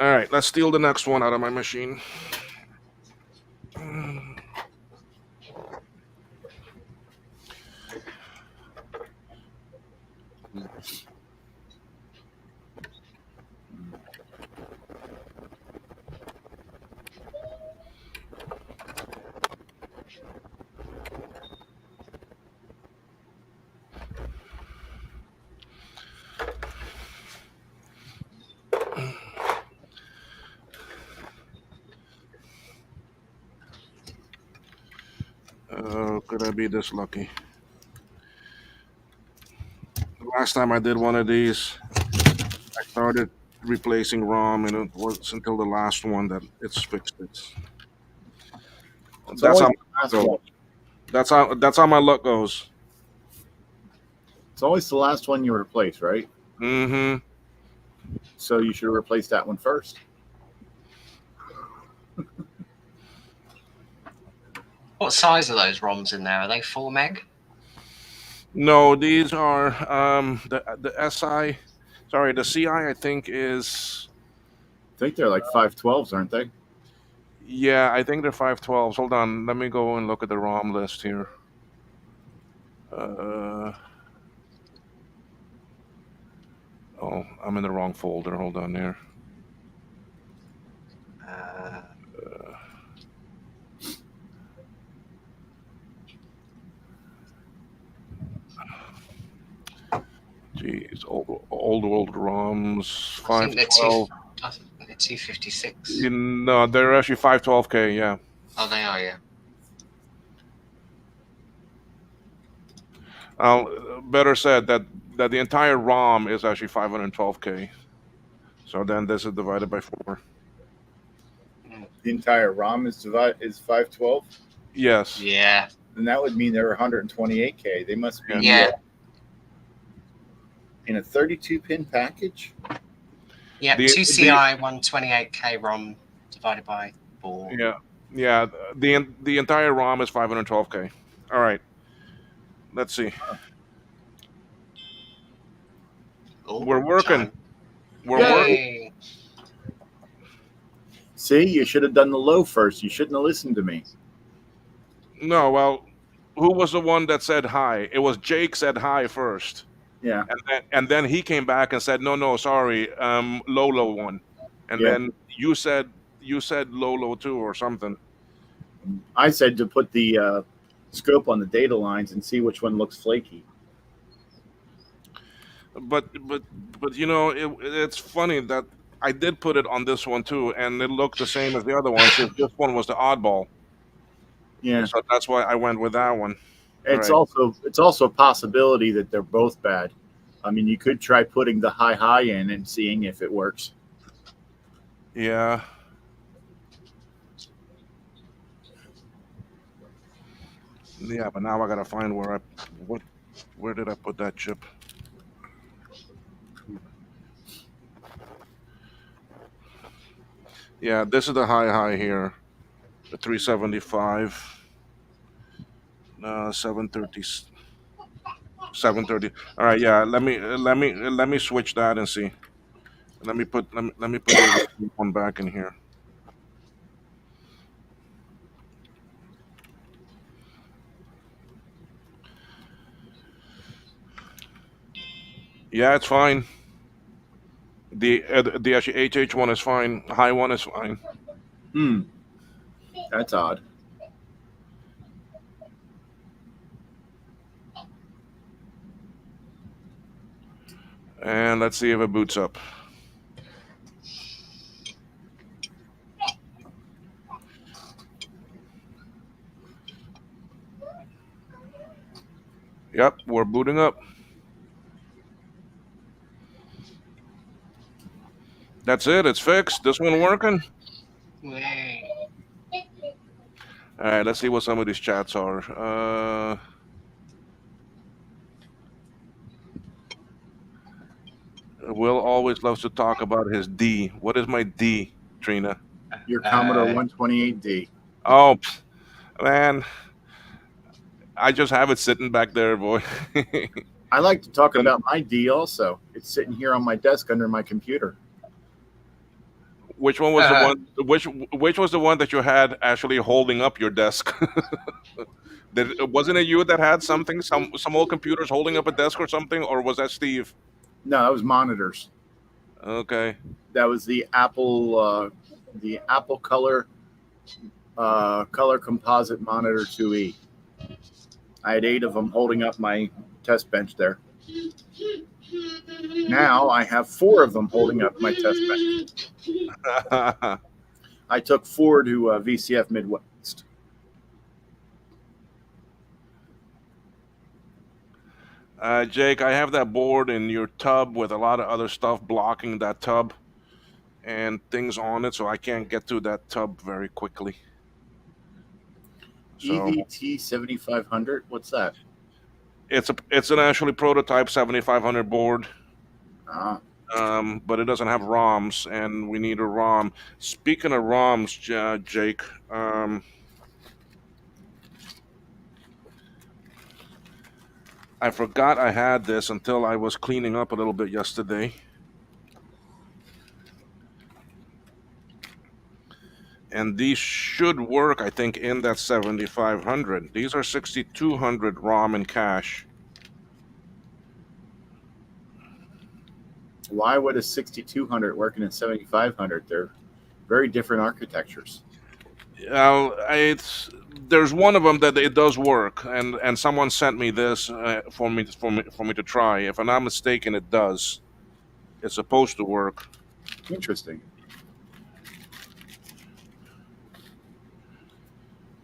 all right, let's steal the next one out of my machine. Could I be this lucky? The last time I did one of these, I started replacing ROM, and it was until the last one that it's fixed it. It's That's always how the last my luck one. goes. That's how my luck goes. It's always the last one you replace, right? Mm-hmm. So you should replace that one first. What size are those ROMs in there? Are they 4 meg? No, these are the SI. Sorry, the CI. I think is I think they're like 512s, aren't they? yeah. I think they're 512s. Hold on, let me go and look at the ROM list here. Oh, I'm in the wrong folder. Hold on there. Geez, old ROMs. I think they're 512. I think they're 256. No, they're actually 512K. Yeah. Oh, they are, yeah. Better said that the entire ROM is actually 512K. So then this is divided by 4. The entire ROM is 512. Yes. Yeah. Then that would mean they're 128K. They must be Yeah. in a 32 pin package. Yeah, The- 2CI 128K ROM divided by 4. Yeah. The entire ROM is 512K. All right. Let's see. Oh, We're working. chime. We're working. Yay. See, you should have done the low first. You shouldn't have listened to me. No, well, who was the one that said hi? It was Jake said hi first, Yeah, and then he came back and said, no, no, sorry, Lolo won, and yeah. then you said Lolo too or something. I said to put the scope on the data lines and see which one looks flaky. But it's funny that I did put it on this one too, and it looked the same as the other one. So this one was the oddball, Yeah, so that's why I went with that one. All it's right. also it's also a possibility that they're both bad. I mean, you could try putting the high in and seeing if it works. Yeah. Yeah, but now I gotta find where did I put that chip? Yeah, this is the high here, the 375, 730, 730. All right, yeah. Let me switch that and see. Let me put the original one back in here. Yeah, it's fine. The actually HH one is fine. High one is fine. Hmm, that's odd. And let's see if it boots up. Yep, we're booting up. That's it. It's fixed. This one working. Yay. All right, let's see what some of these chats are. Will always loves to talk about his D. What is my D, Trina? Your Commodore 128D. Oh, man, I just have it sitting back there, boy. I like to talk And about my D also. It's sitting here on my desk under my computer. which one was the one? Which was the one that you had actually holding up your desk? Wasn't it you that had something, some old computers holding up a desk or something, or was that Steve? No, that was monitors. Okay. That was the Apple color composite monitor 2E. I had 8 of them holding up my test bench there. Now I have 4 of them holding up my test bench. I took 4 to VCF Midwest. Jake, I have that board in your tub with a lot of other stuff blocking that tub and things on it, so I can't get to that tub very quickly. So EVT 7500. What's that? it's an actually prototype 7500 board, Ah, but it doesn't have ROMs, and we need a ROM. Speaking of ROMs, Jake, I forgot I had this until I was cleaning up a little bit yesterday. And these should work, I think, in that 7500. These are 6200 ROM and cache. why would a 6200 work in a 7500? They're very different architectures. There's one of them that it does work, and someone sent me this for me to try. If I'm not mistaken, it does. It's supposed to work. Interesting.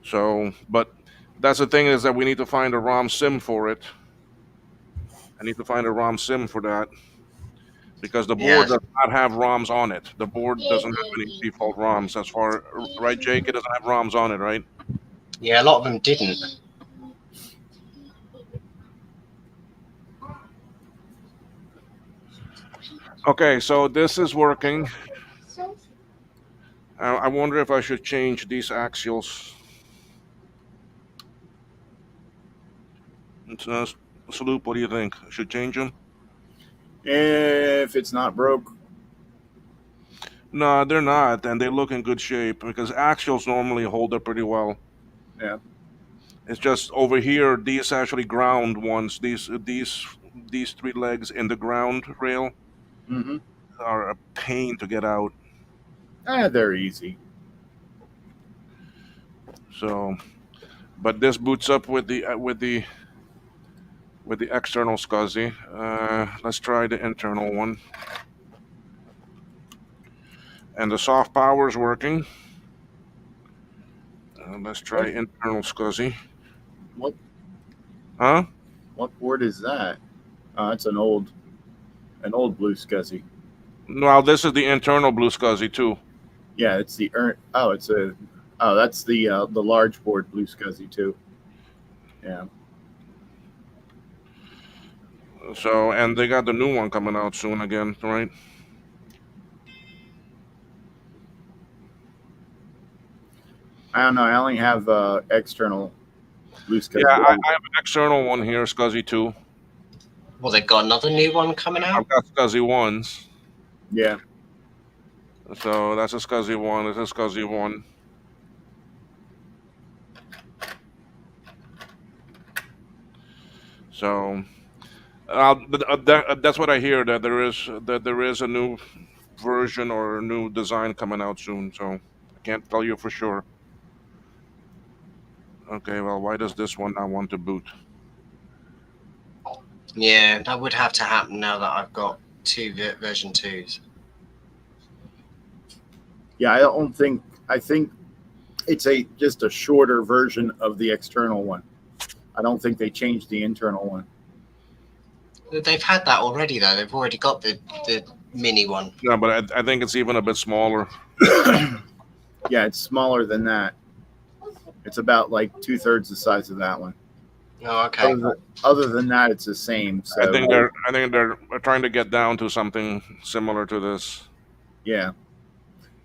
So, but that's the thing is that we need to find a ROM sim for it. I need to find a ROM sim for that because the Yeah, board does not have ROMs on it. The board doesn't have any default ROMs as far right, Jake. It doesn't have ROMs on it, right? yeah, a lot of them didn't. Okay, so this is working. I wonder if I should change these axials. Salute, what do you think? Should change them? If it's not broke, No, they're not, and they look in good shape because axials normally hold up pretty well. Yeah. It's just over here, these actually ground ones. These three legs in the ground rail Mm-hmm. are a pain to get out. They're easy. So, but this boots up with the external SCSI. Let's try the internal one, and the soft power is working. Let's try What internal SCSI. what Huh? what board is that? It's an old blue SCSI. Well, this is the internal blue SCSI too. Yeah, it's the Oh, it's a. Oh, that's the large board blue SCSI too. Yeah. So, and they got the new one coming out soon again, right? I don't know. I only have external blue Yeah, SCSI. I have an external one here, SCSI 2. Well, they've got another new one coming I've out. got SCSI 1s. Yeah. So that's a SCSI 1, it's a SCSI 1. So that's what I hear, that there is a new version or a new design coming out soon. So I can't tell you for sure. Okay, well, why does this one not want to boot? Yeah, that would have to happen now that I've got two version 2s. Yeah. I don't think. I think it's just a shorter version of the external one. I don't think they changed the internal one. They've had that already though. They've already got the mini one. Yeah, but I think it's even a bit smaller. Yeah, it's smaller than that. It's about like 2/3 the size of that one. Oh, okay. Other than that, it's the same. I So think they're trying to get down to something similar to this. yeah,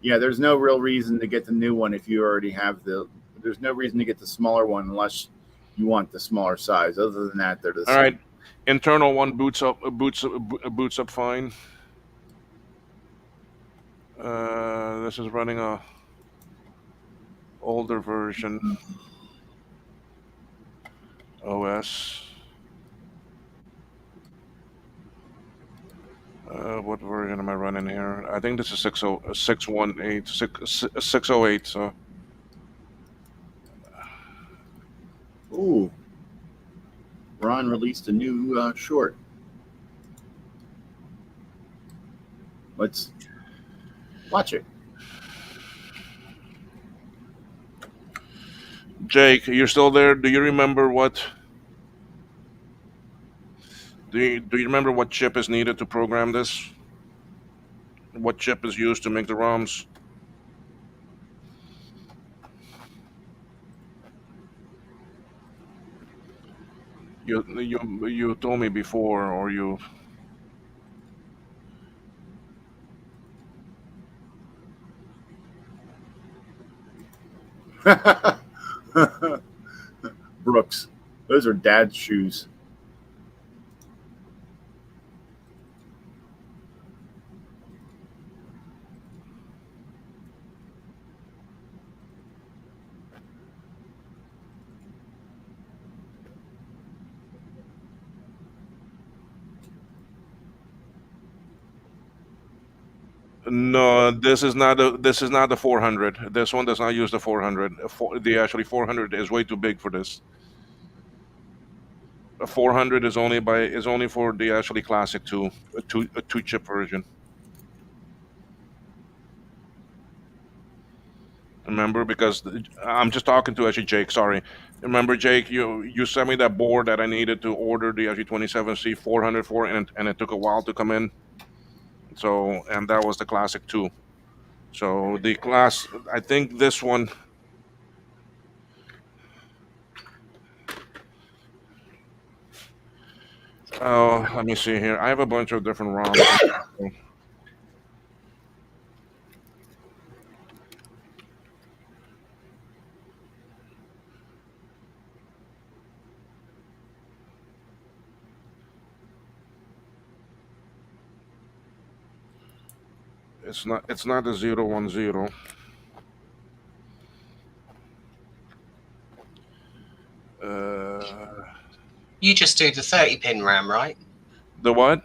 yeah. There's no real reason to get the new one if you already have the. There's no reason to get the smaller one unless you want the smaller size. Other than that, they're the All same. right, internal one boots up fine. This is running a older version OS. What version am I running here? I think this is 608. So Ooh, Ron released a new short. Let's watch it. Jake, you're still there? Do you remember what? Do you remember what chip is needed to program this? What chip is used to make the ROMs? You told me before, or you. Brooks, those are dad's shoes. No, this is not the 400. This one does not use the 400. The actually 400 is way too big for this. A 400 is only for the actually classic two chip version. Remember, because I'm just talking to actually Jake. Sorry. Remember, Jake, you sent me that board that I needed to order the actually 27C 400 for, and it took a while to come in. So, and that was the classic two. So I think this one. Oh, let me see here. I have a bunch of different ROMs. It's not the 010. You just do the 30-pin RAM, right? The what?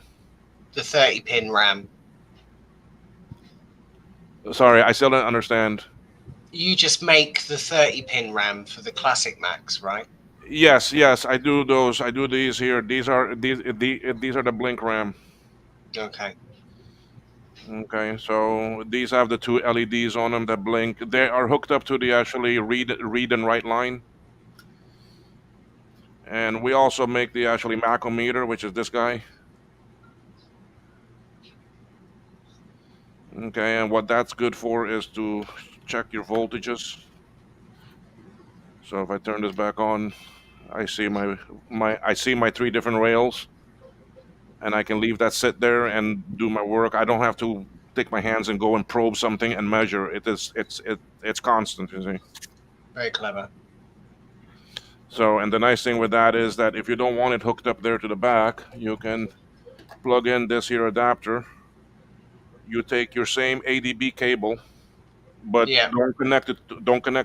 The 30-pin RAM. Sorry, I still don't understand. You just make the 30-pin RAM for the classic Macs, right? Yes, yes, I do those. I do these here. These are the blink RAM. Okay. Okay, so these have the two LEDs on them that blink. They are hooked up to the actually read and write line. And we also make the actually macometer, which is this guy. Okay, and what that's good for is to check your voltages. So if I turn this back on, I see my three different rails, and I can leave that sit there and do my work. I don't have to take my hands and go and probe something and measure. It's constant, you see. Very clever. So, and the nice thing with that is that if you don't want it hooked up there to the back, you can plug in this here adapter. You take your same ADB cable, but Yeah. don't connect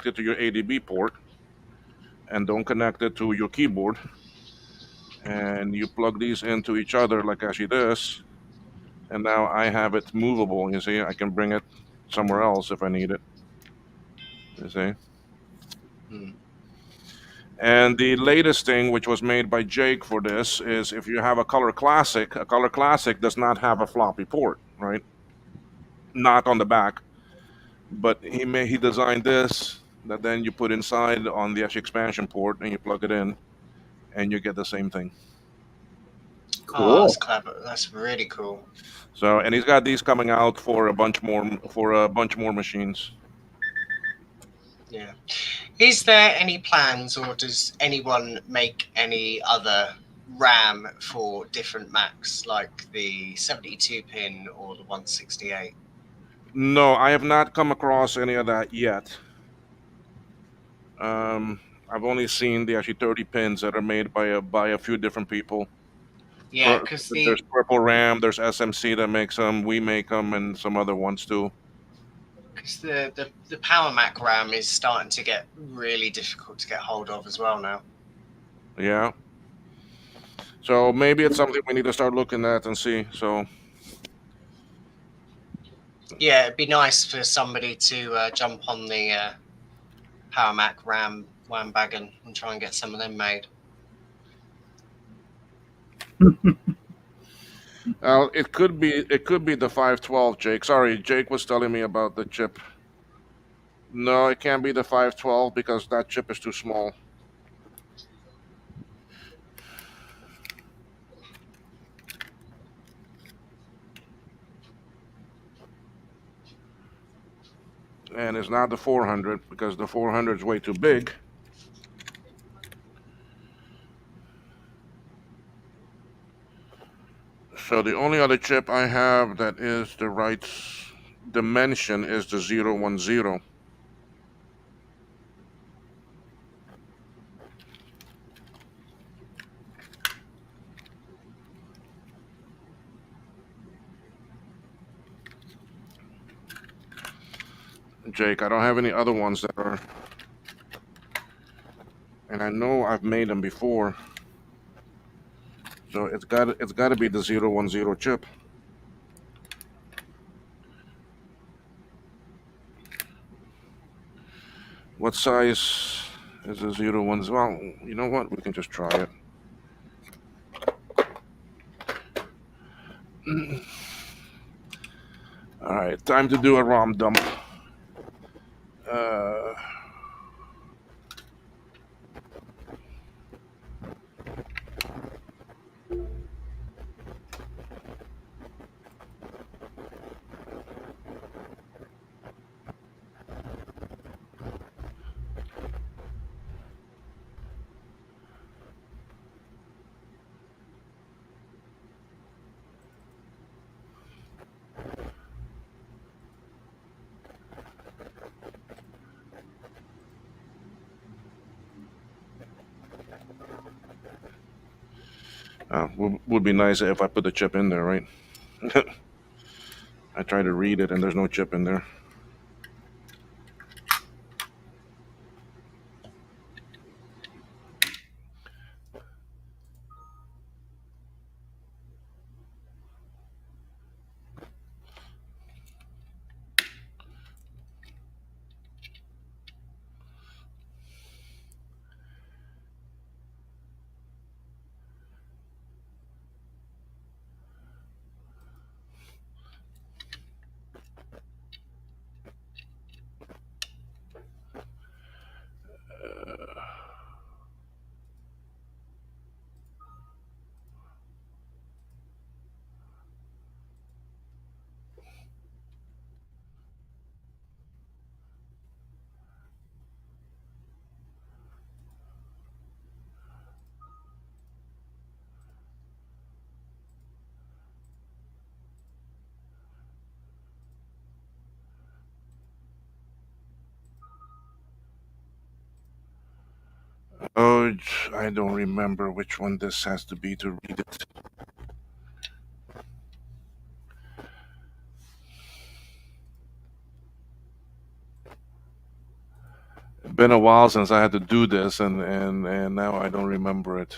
it to your ADB port, and don't connect it to your keyboard. And you plug these into each other like actually this, and now I have it movable. You see, I can bring it somewhere else if I need it. You see. Hmm. And the latest thing, which was made by Jake for this, is if you have a Color Classic does not have a floppy port, right? Not on the back, but he designed this that then you put inside on the expansion port and you plug it in, and you get the same thing. Oh, that's Cool. clever. That's really cool. So, and he's got these coming out for a bunch more machines. Yeah. Is there any plans, or does anyone make any other RAM for different Macs, like the 72-pin or the 168? No, I have not come across any of that yet. I've only seen the actually 30 pins that are made by a few different people. Yeah, because There's Purple Ram, there's SMC that makes them, we make them, and some other ones too. the Power Mac RAM is starting to get really difficult to get hold of as well now. Yeah. So maybe it's something we need to start looking at and see. So Yeah, it'd be nice for somebody to jump on the Power Mac RAM bandwagon and try and get some of them made. it could be the 512, Jake. Sorry, Jake was telling me about the chip. No, it can't be the 512 because that chip is too small. And it's not the 400 because the 400 is way too big. So the only other chip I have that is the right dimension is the 010. Jake, I don't have any other ones that are, and I know I've made them before. So it's got to be the 010 chip. What size is the 010? Well, you know what? We can just try it. All right, time to do a ROM dump. Uh, would be nice if I put the chip in there, right? I try to read it and there's no chip in there. Oh, I don't remember which one this has to be to read it. It's been a while since I had to do this, and now I don't remember it.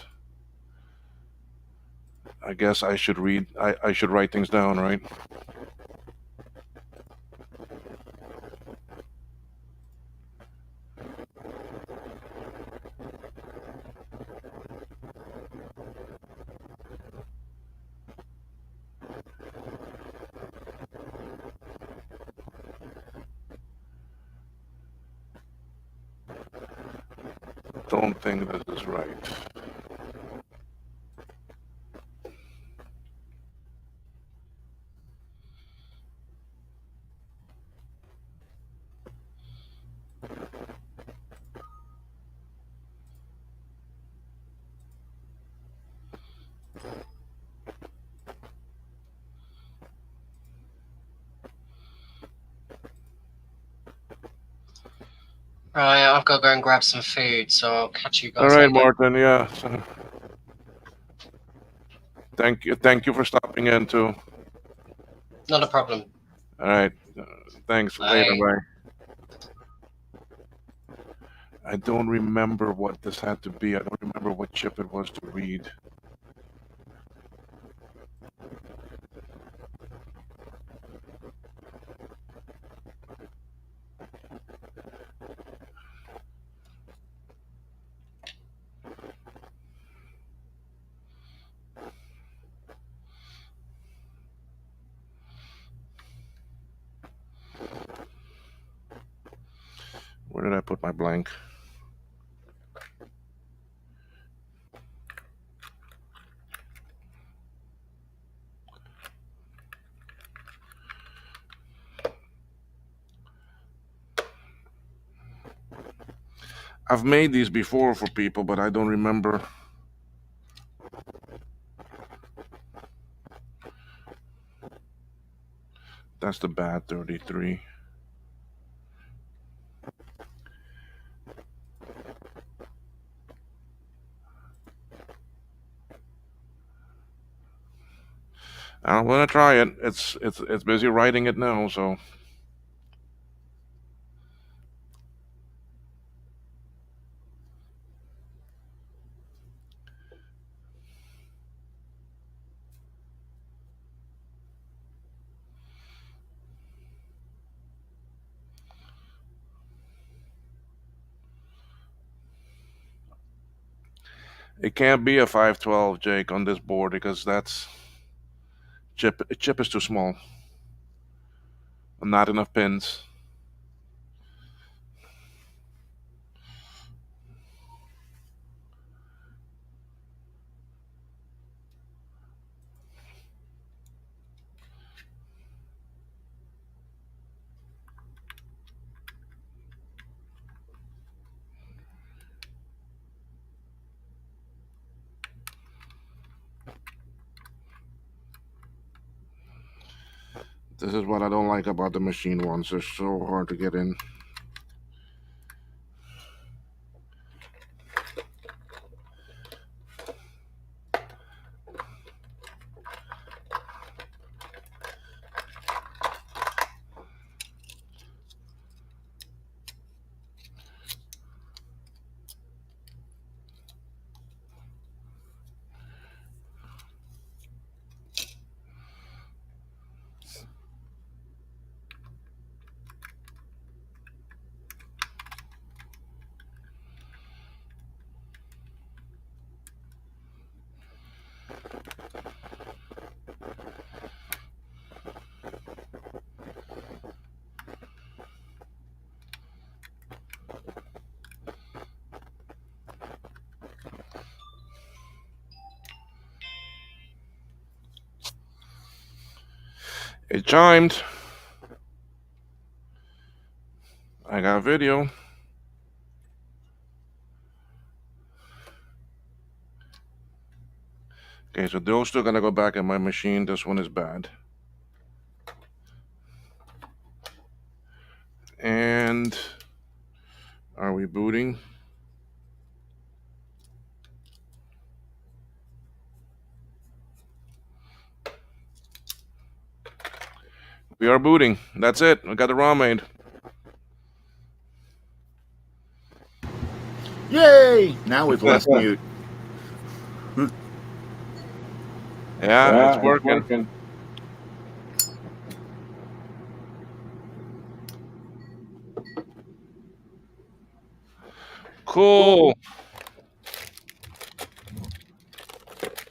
I guess I should read. I should write things down, right? Don't think this is right. Right, I've got to go and grab some food, so I'll catch you All guys right, later. Martin. Yeah. So, thank you. Thank you for stopping in too. Not a problem. All right. Thanks. Bye. Later. Bye. I don't remember what this had to be. I don't remember what chip it was to read. Where did I put my blank? I've made these before for people, but I don't remember. That's the bad 33. I'm gonna try it. It's busy writing it now, so it can't be a 512, Jake, on this board because that's chip is too small. Not enough pins. This is what I don't like about the machine ones. They're so hard to get in. It chimed. I got video. Okay, so those two are gonna go back in my machine. This one is bad. And are we booting? We are booting. That's it. We got the ROM made. Yay! Now with less mute. Yeah, it's working. Cool.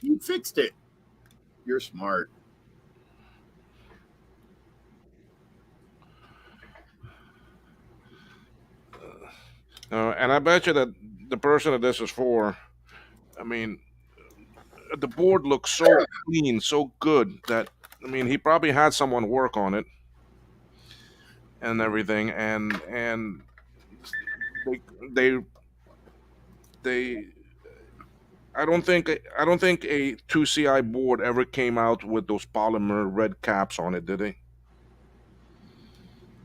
You fixed it. You're smart. And I bet you that the person that this is for, I mean, the board looks so clean, so good that he probably had someone work on it and everything, and they they they. I don't think a 2CI board ever came out with those polymer red caps on it, did they?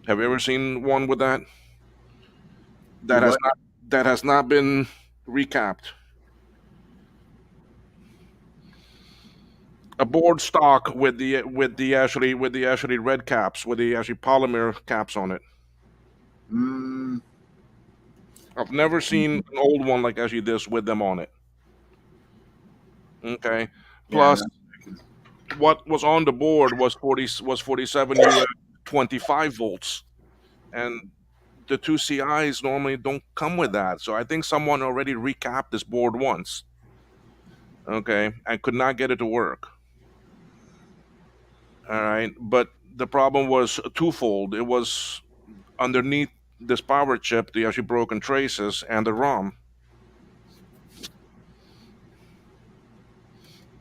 Have you ever seen one with that? Do That has what? not that has not been recapped. A board stock with the actually red caps, with the actually polymer caps on it. Mm, I've never seen an old one like actually this with them on it. Okay. yeah, Plus, no. what was on the board was 47 UF 25 volts, and the two CIs normally don't come with that. So I think someone already recapped this board once. Okay, and could not get it to work. All right, but the problem was twofold. It was underneath this power chip, the actually broken traces and the ROM.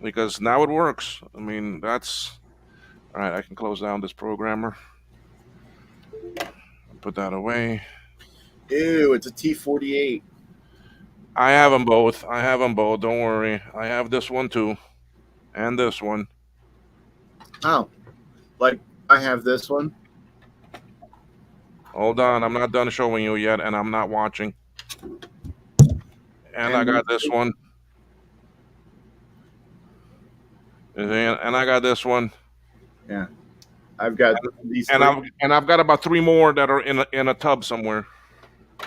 Because now it works. That's all right. I can close down this programmer. Put that away. Ew, it's a T48. I have them both. I have them both. Don't worry. I have this one too, and this one. Oh, like I have this one. Hold on. I'm not done showing you yet, and I'm not watching. And I And got this one. And I got this one. yeah, I've got these And three. I've got about three more that are in a tub somewhere.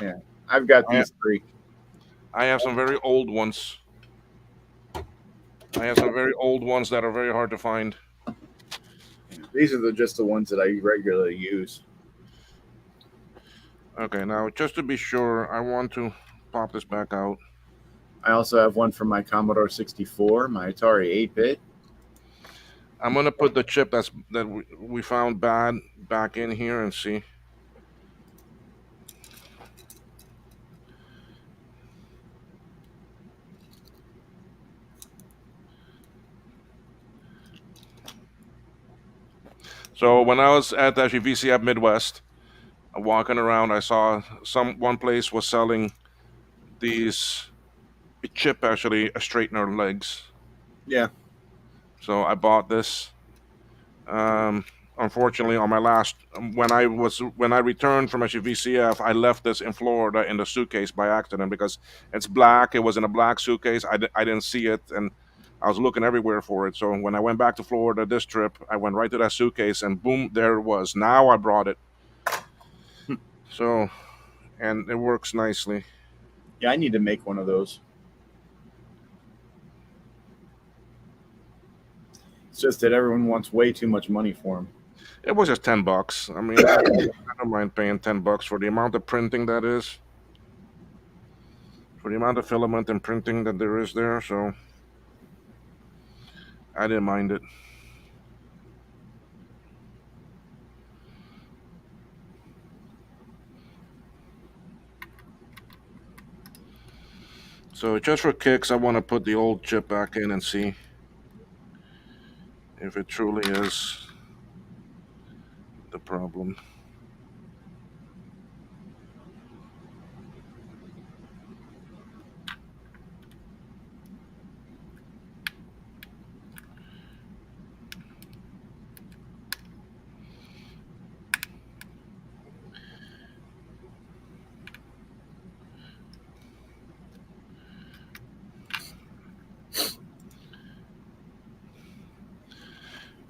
Yeah, I've got I, these three. I have some very old ones. I have some very old ones that are very hard to find. These are just the ones that I regularly use. Okay, now just to be sure, I want to pop this back out. I also have one for my Commodore 64, my Atari 8-bit. I'm gonna put the chip that we found bad back in here and see. So when I was at actually VCF Midwest, walking around, I saw one place was selling these chip actually a straightener legs. Yeah. So I bought this. Um, Unfortunately, on my last when I returned from actually VCF, I left this in Florida in the suitcase by accident because it's black. It was in a black suitcase. I didn't see it, and I was looking everywhere for it. So when I went back to Florida this trip, I went right to that suitcase, and boom, there it was. Now I brought it. So, and it works nicely. Yeah, I need to make one of those. It's just that everyone wants way too much money for them. It was just $10. I don't mind paying $10 for the amount of printing that is, for the amount of filament and printing that there is there. So I didn't mind it. So just for kicks, I want to put the old chip back in and see if it truly is. problem.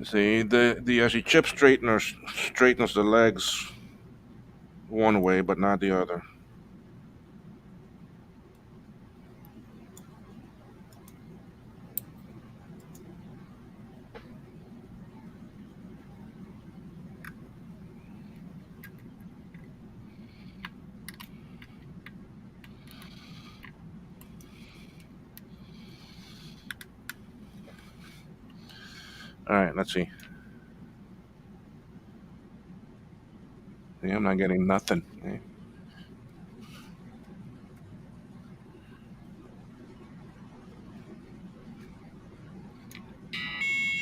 See, the IIci chip straightens the legs one way, but not the other. All right, let's see. See, I'm not getting nothing. Eh?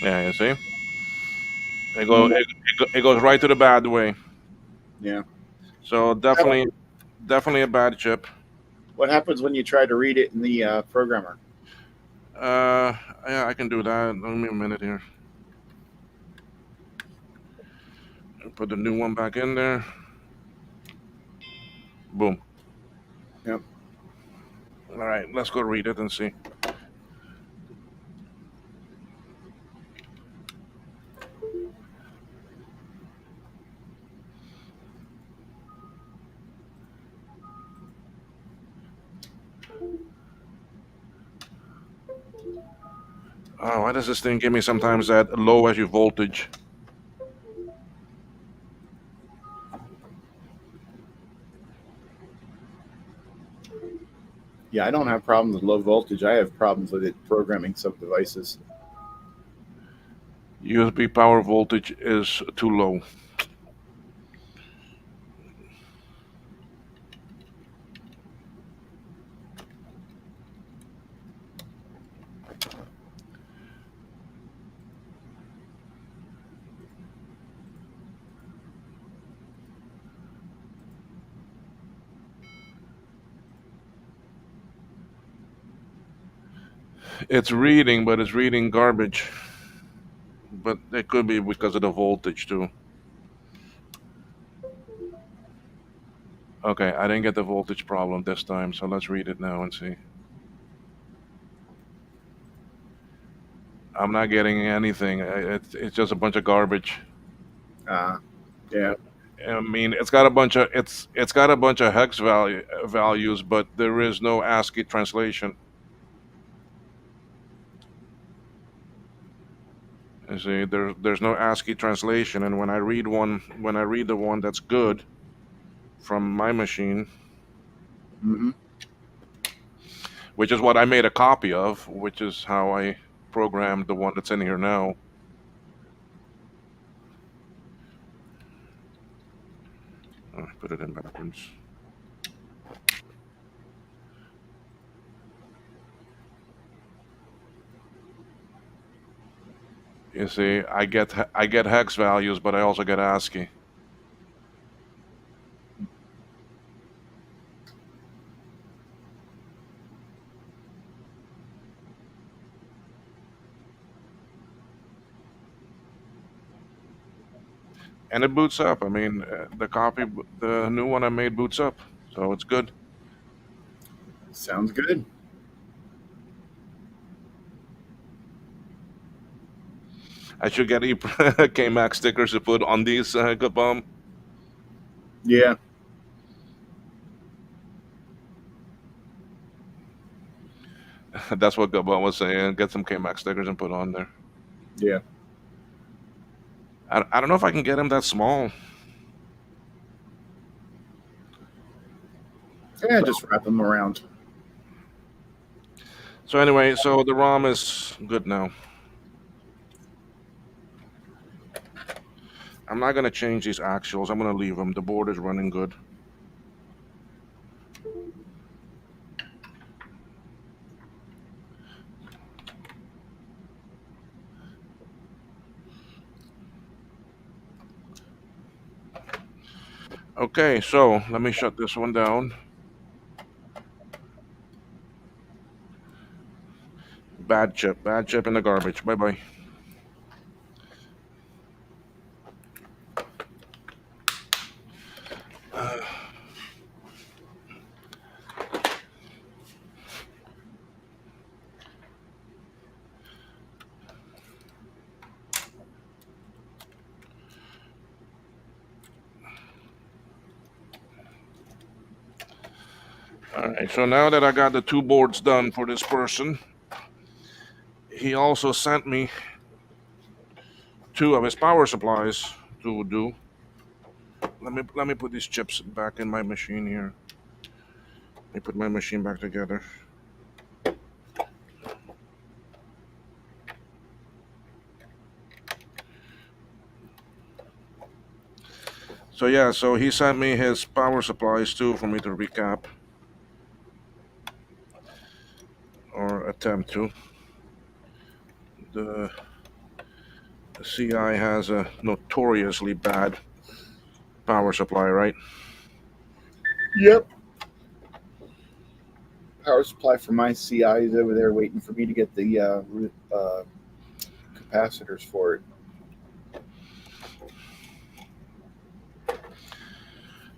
Yeah, you see, it goes right to the bad way. Yeah. So definitely a bad chip. What happens when you try to read it in the programmer? Yeah, I can do that. Let me a minute here. Put the new one back in there. Boom. Yep. All right, let's go read it and see. Oh, why does this thing give me sometimes that low as you voltage? Yeah, I don't have problems with low voltage. I have problems with it programming some devices. USB power voltage is too low. It's reading, but it's reading garbage. But it could be because of the voltage too. Okay, I didn't get the voltage problem this time, so let's read it now and see. I'm not getting anything. It's just a bunch of garbage. Yeah. I mean, it's got a bunch of hex values, but there is no ASCII translation. You see, there's no ASCII translation, and when I read the one that's good from my machine, Mm-hmm. which is what I made a copy of, which is how I programmed the one that's in here now. Put it in backwards. You see, I get hex values, but I also get ASCII. And it boots up. I mean, the new one I made boots up, so it's good. Sounds good. I should get KMax stickers to put on these good bomb. Yeah. That's what good bomb was saying. Get some KMax stickers and put on there. Yeah. I don't know if I can get them that small. Yeah, just wrap them around. So anyway, so the ROM is good now. I'm not gonna change these actuals. I'm gonna leave them. The board is running good. Okay, so let me shut this one down. Bad chip in the garbage. Bye bye. All right, so now that I got the two boards done for this person, he also sent me two of his power supplies to do. Let me put these chips back in my machine here. Let me put my machine back together. So yeah, so he sent me his power supplies too for me to recap or attempt to. The CI has a notoriously bad power supply, right? Yep. Power supply for my CI is over there waiting for me to get the capacitors for it.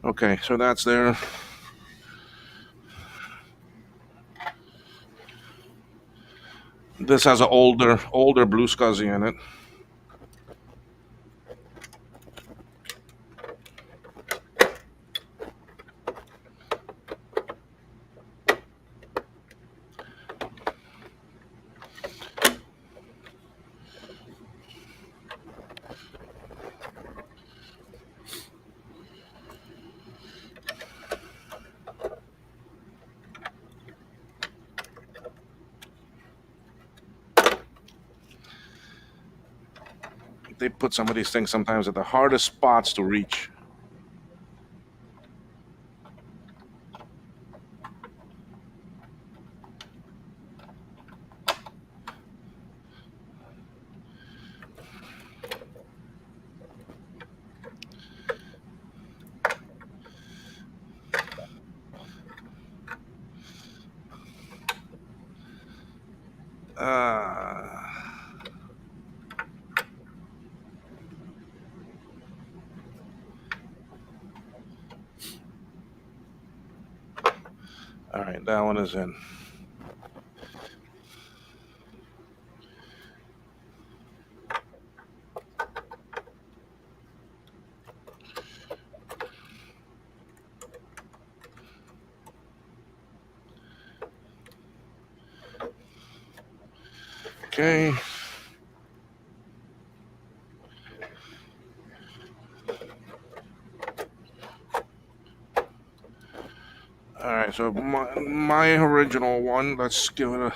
Okay, so that's there. This has an older blue SCSI in it. They put some of these things sometimes at the hardest spots to reach. Uh, all right, that one is in. Okay. All right, so my original one, let's give it a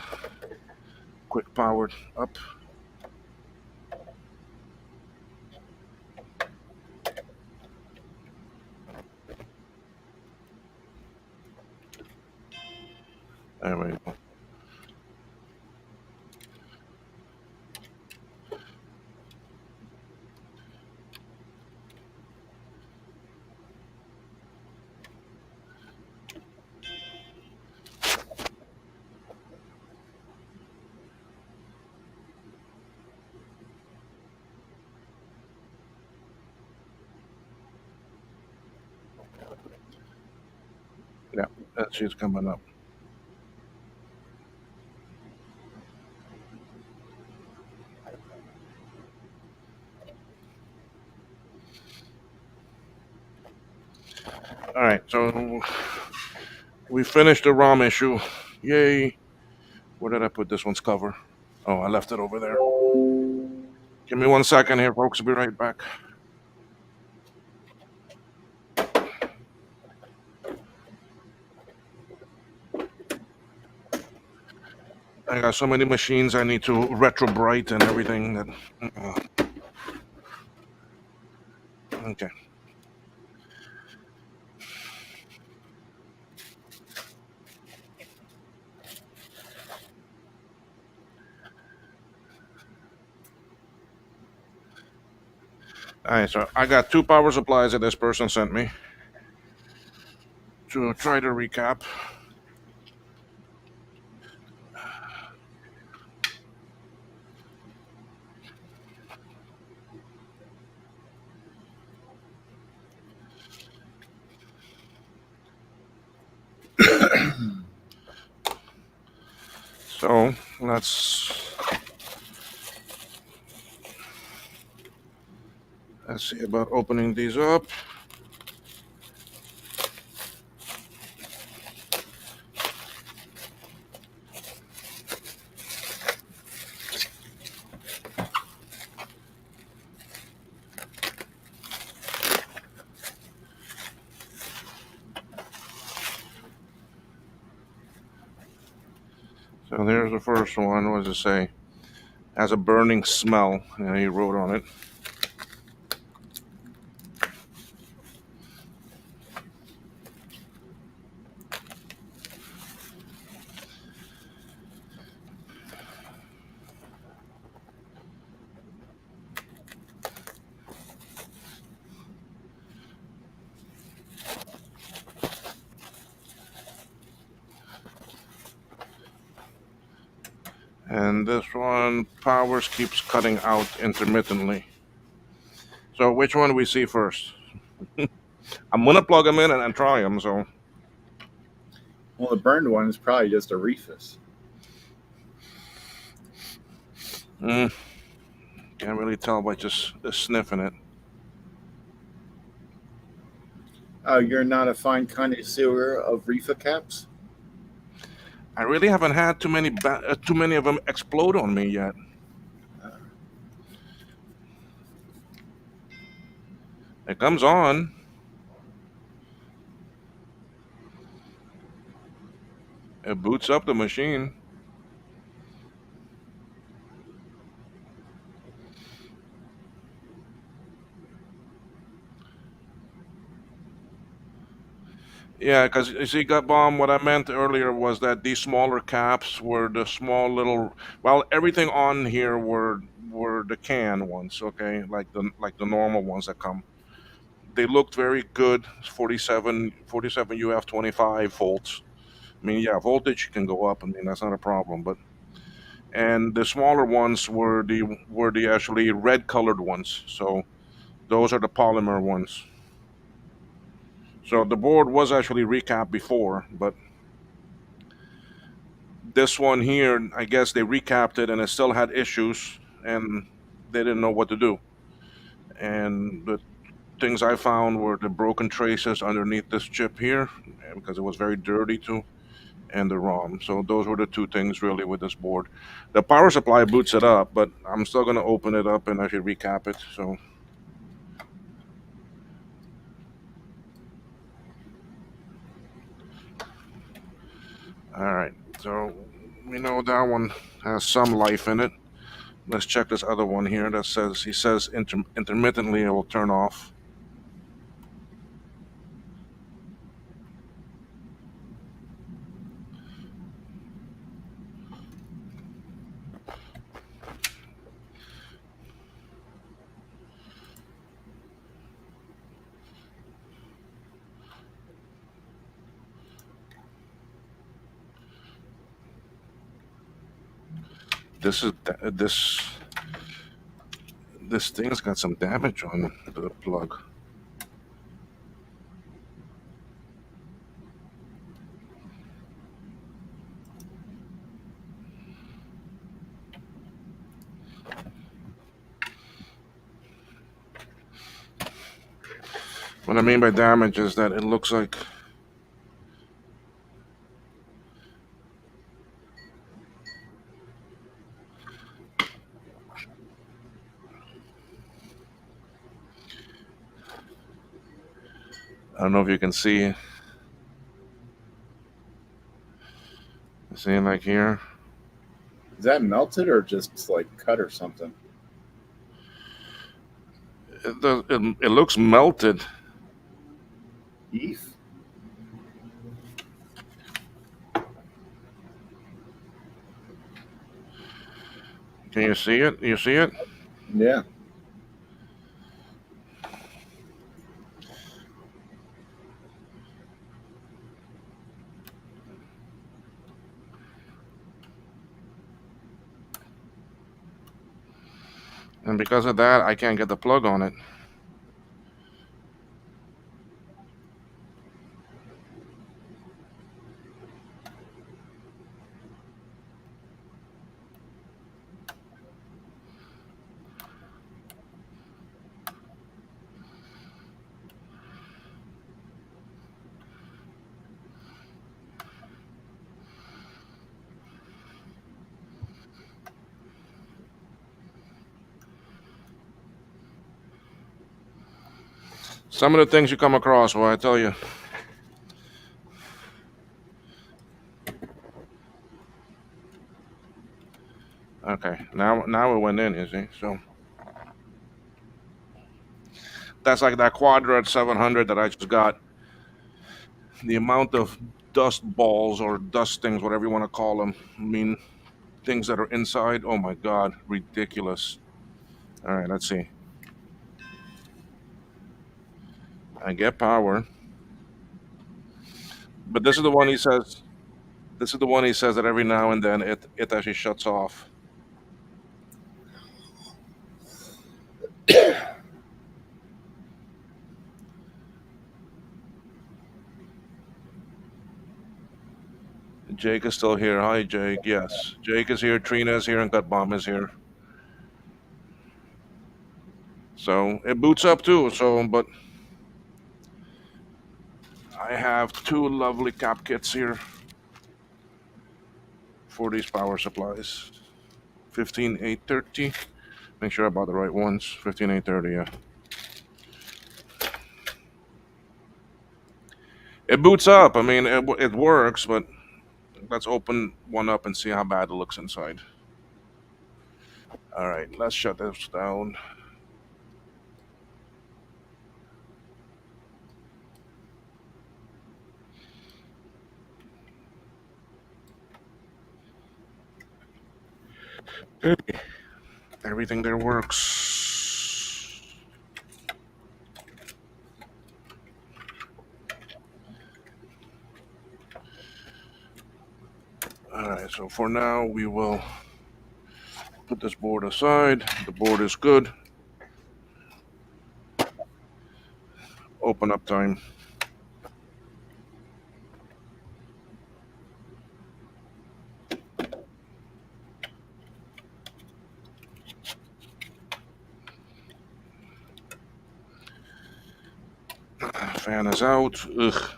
quick powered up. There we go. Yeah, that she's coming up. All right, so we finished the ROM issue. Yay. Where did I put this one's cover? Oh, I left it over there. Give me 1 second here, folks. I'll be right back. I got so many machines I need to retro-bright and everything that. Okay. All right, so I got two power supplies that this person sent me. to try to recap. So let's see about opening these up. So there's the first one. What does it say? Has a burning smell. And he wrote on it. And this one, powers keeps cutting out intermittently. So which one do we see first? I'm gonna plug them in and try them. So Well, the burned one is probably just a refus. can't really tell by just sniffing it. Oh, you're not a fine connoisseur of reefer caps? I really haven't had too many of them explode on me yet. It comes on. It boots up the machine. Yeah, because you see, gut bomb. What I meant earlier was that these smaller caps were the small little. Well, everything on here were the can ones. Okay, like the normal ones that come. They looked very good. 47 UF 25 volts. I mean, yeah, voltage can go up. I mean, that's not a problem. But and the smaller ones were the actually red colored ones. So those are the polymer ones. So the board was actually recapped before, but this one here, I guess they recapped it and it still had issues and they didn't know what to do. And the things I found were the broken traces underneath this chip here because it was very dirty too, and the ROM. So those were the two things really with this board. The power supply boots it up, but I'm still going to open it up and actually recap it. So all right, so we know that one has some life in it. Let's check this other one here that says he says intermittently it will turn off. This is this thing's got some damage on the plug. What I mean by damage is that it looks like I don't know if you can see. See, like here, Is that melted or just like cut or something? it looks melted. Beef? Can you see it? You see it? Yeah. And because of that, I can't get the plug on it. Some of the things you come across, well, I tell you. Okay, now it went in, you see. So that's like that Quadrat 700 that I just got. The amount of dust balls or dustings, whatever you want to call them. I mean, things that are inside. Oh my God, ridiculous. All right, let's see. I get power, but this is the one he says. This is the one he says that every now and then it actually shuts off. Jake is still here. Hi, Jake. Yes, Jake is here. Trina is here, and Gut Bomb is here. So it boots up too. So, but I have two lovely cap kits here for these power supplies. 15830. Make sure I bought the right ones. 15830. Yeah. It boots up. I mean, it works, but let's open one up and see how bad it looks inside. All right, let's shut this down. Everything there works. All right, so for now, we will put this board aside. The board is good. Open up time. Fan is out. Ugh.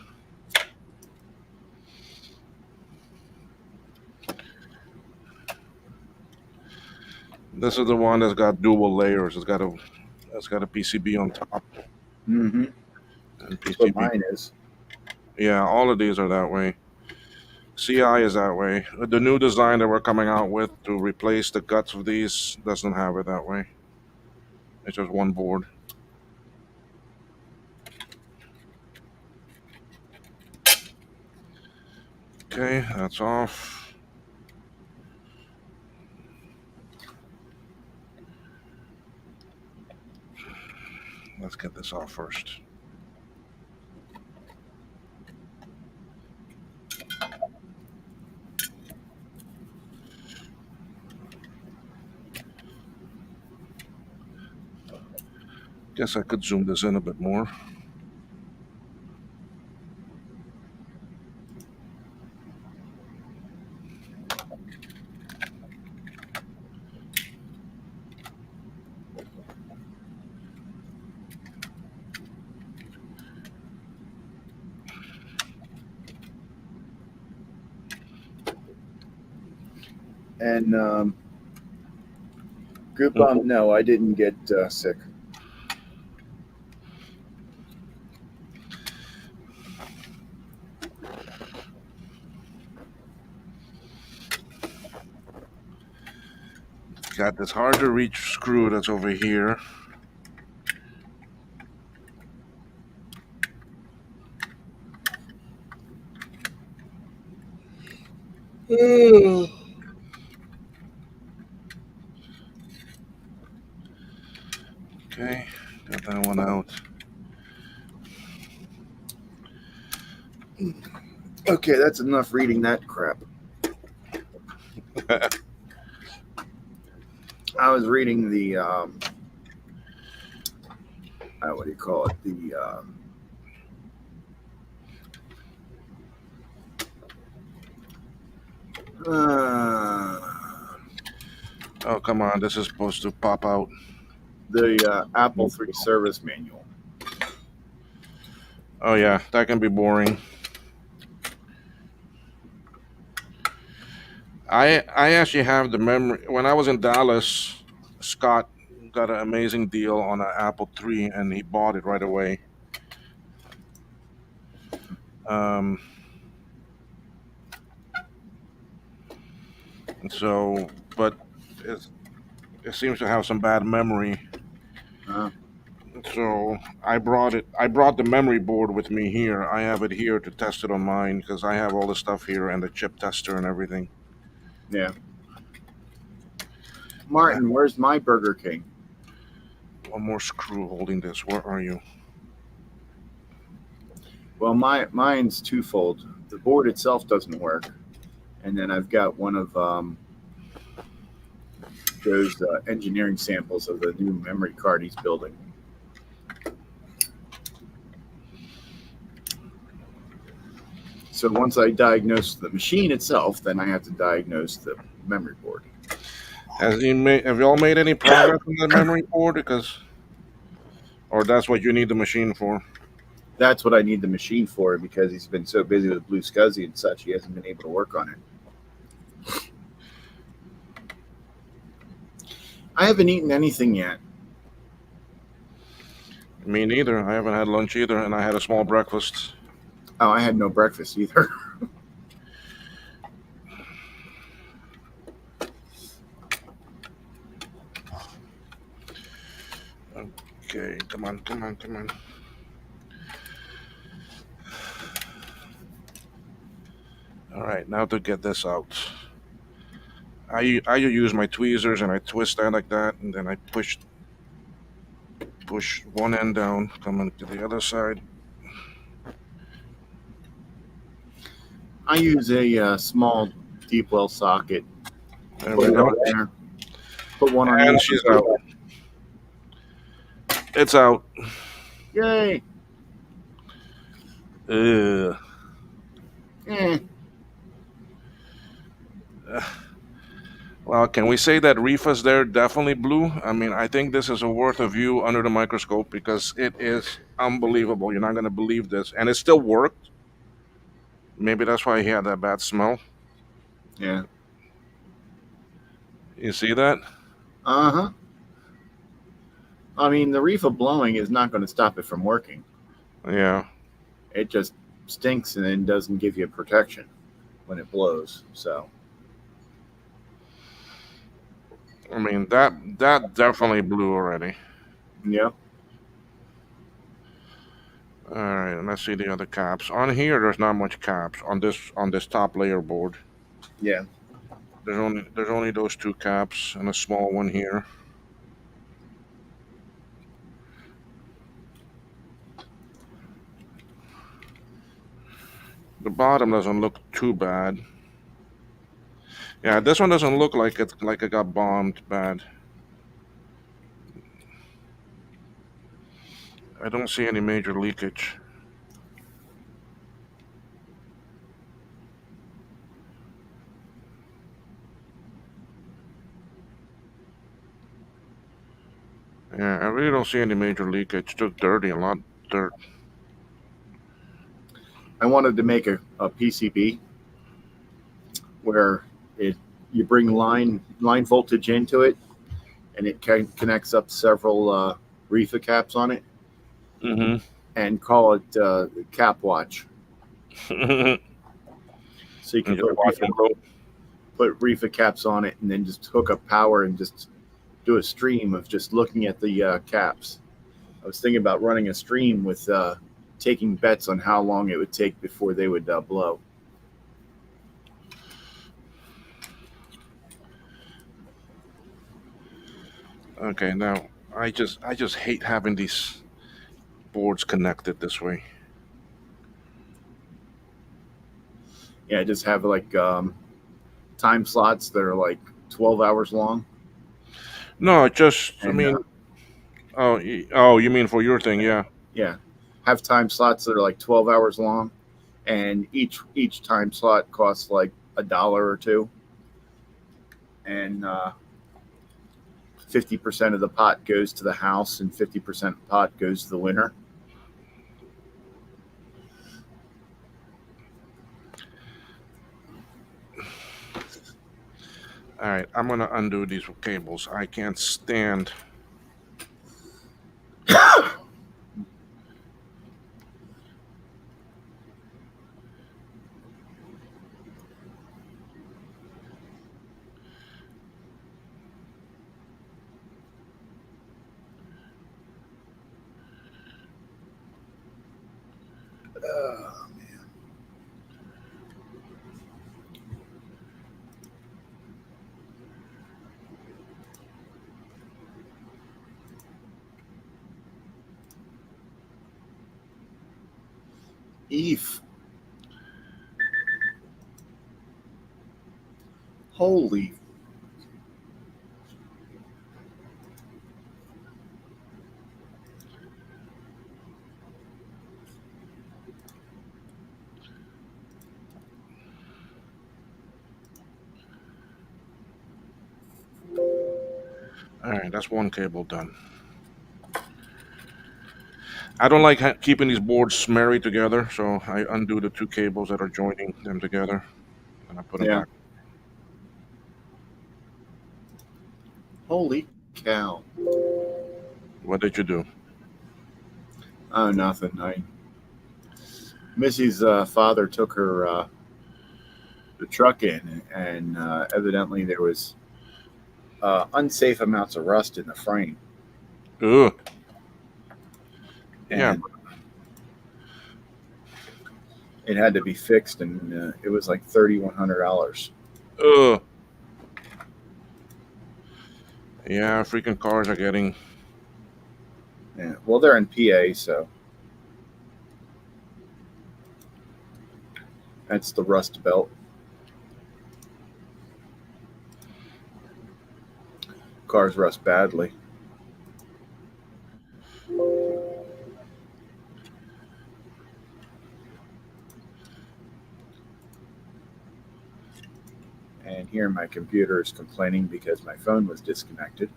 This is the one that's got dual layers. It's got a PCB on top. Mm-hmm. And That's what PCB. mine is. Yeah, all of these are that way. CI is that way. The new design that we're coming out with to replace the guts of these doesn't have it that way. It's just one board. Okay, that's off. Let's get this off first. Guess I could zoom this in a bit more. And Good Bomb, no, I didn't get sick. Got this hard to reach screw that's over here. Okay, got that one out. Okay, that's enough reading that crap. I was reading the what do you call it? Oh, come on. This is supposed to pop out. The Apple III service manual. Oh, yeah. That can be boring. I actually have the memory. When I was in Dallas, Scott got an amazing deal on an Apple III, and he bought it right away. Um, so, but it, it seems to have some bad memory. Uh, So I brought it. I brought the memory board with me here. I have it here to test it on mine because I have all the stuff here and the chip tester and everything. yeah. Martin, where's my Burger King? One more screw holding this. Where are you? Well, mine's twofold. The board itself doesn't work, and then I've got one of Joe's engineering samples of the new memory card he's building. So once I diagnose the machine itself, then I have to diagnose the memory board. Have you all made any progress on the memory board? Or that's what you need the machine for? That's what I need the machine for, because he's been so busy with Blue Scuzzy and such, he hasn't been able to work on it. I haven't eaten anything yet. Me neither. I haven't had lunch either, and I had a small breakfast. Oh, I had no breakfast either. Okay, come on. All right, now to get this out. I use my tweezers and I twist that like that, and then I push one end down, coming to the other side. I use a small deep well socket. There Put we it go. on there. Put one on And each. she's out. It's out. Yay! Ugh. Eh. Well, can we say that Rifa's there definitely blue? I mean, I think this is a worth a view under the microscope because it is unbelievable. You're not going to believe this. And it still worked. Maybe that's why he had that bad smell. Yeah. You see that? Uh-huh. I mean, the reefer blowing is not going to stop it from working. Yeah. It just stinks and then doesn't give you protection when it blows. So, I mean, that definitely blew already. yeah. All right, and let's see the other caps. On here, there's not much caps on this top layer board. Yeah. There's only those two caps and a small one here. The bottom doesn't look too bad. Yeah, this one doesn't look like it got bombed bad. I don't see any major leakage. Yeah, I really don't see any major leakage. Just dirty, a lot of dirt. I wanted to make a PCB where you bring line voltage into it, and it connects up several reefer caps on it, Mm-hmm. and call it cap watch. So you can put reefer caps on it, and then just hook up power and just do a stream of just looking at the caps. I was thinking about running a stream with taking bets on how long it would take before they would blow. Okay, now I just hate having these boards connected this way. Yeah, just have like time slots that are like 12 hours long. No, just I and mean, oh, you mean for your thing? Yeah. yeah, have time slots that are like 12 hours long, and each time slot costs like $1 or $2, and 50% of the pot goes to the house, and 50% of the pot goes to the winner. All right, I'm gonna undo these cables. I can't stand. Eve, holy, All right, that's one cable done. I don't like keeping these boards married together, so I undo the two cables that are joining them together, and I put them yeah, back. holy cow! What did you do? Oh, nothing. Missy's father took her the truck in, and evidently there was unsafe amounts of rust in the frame, Ugh. Yeah. and it had to be fixed, and it was like $3,100. Ugh. Yeah. Freaking cars are getting. Yeah. Well, they're in PA, so that's the rust belt. Cars rust badly. And here my computer is complaining because my phone was disconnected.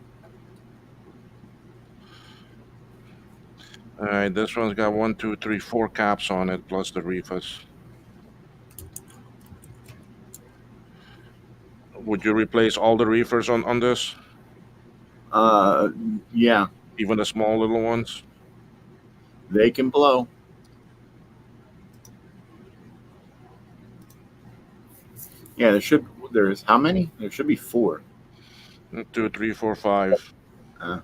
All right. This one's got 1, 2, 3, 4 caps on it plus the reefers. Would you replace all the reefers on this, Uh, yeah, even the small little ones? they can blow. Yeah, there's how many? There should be four. 1, 2, 3, 4, 5. Uh,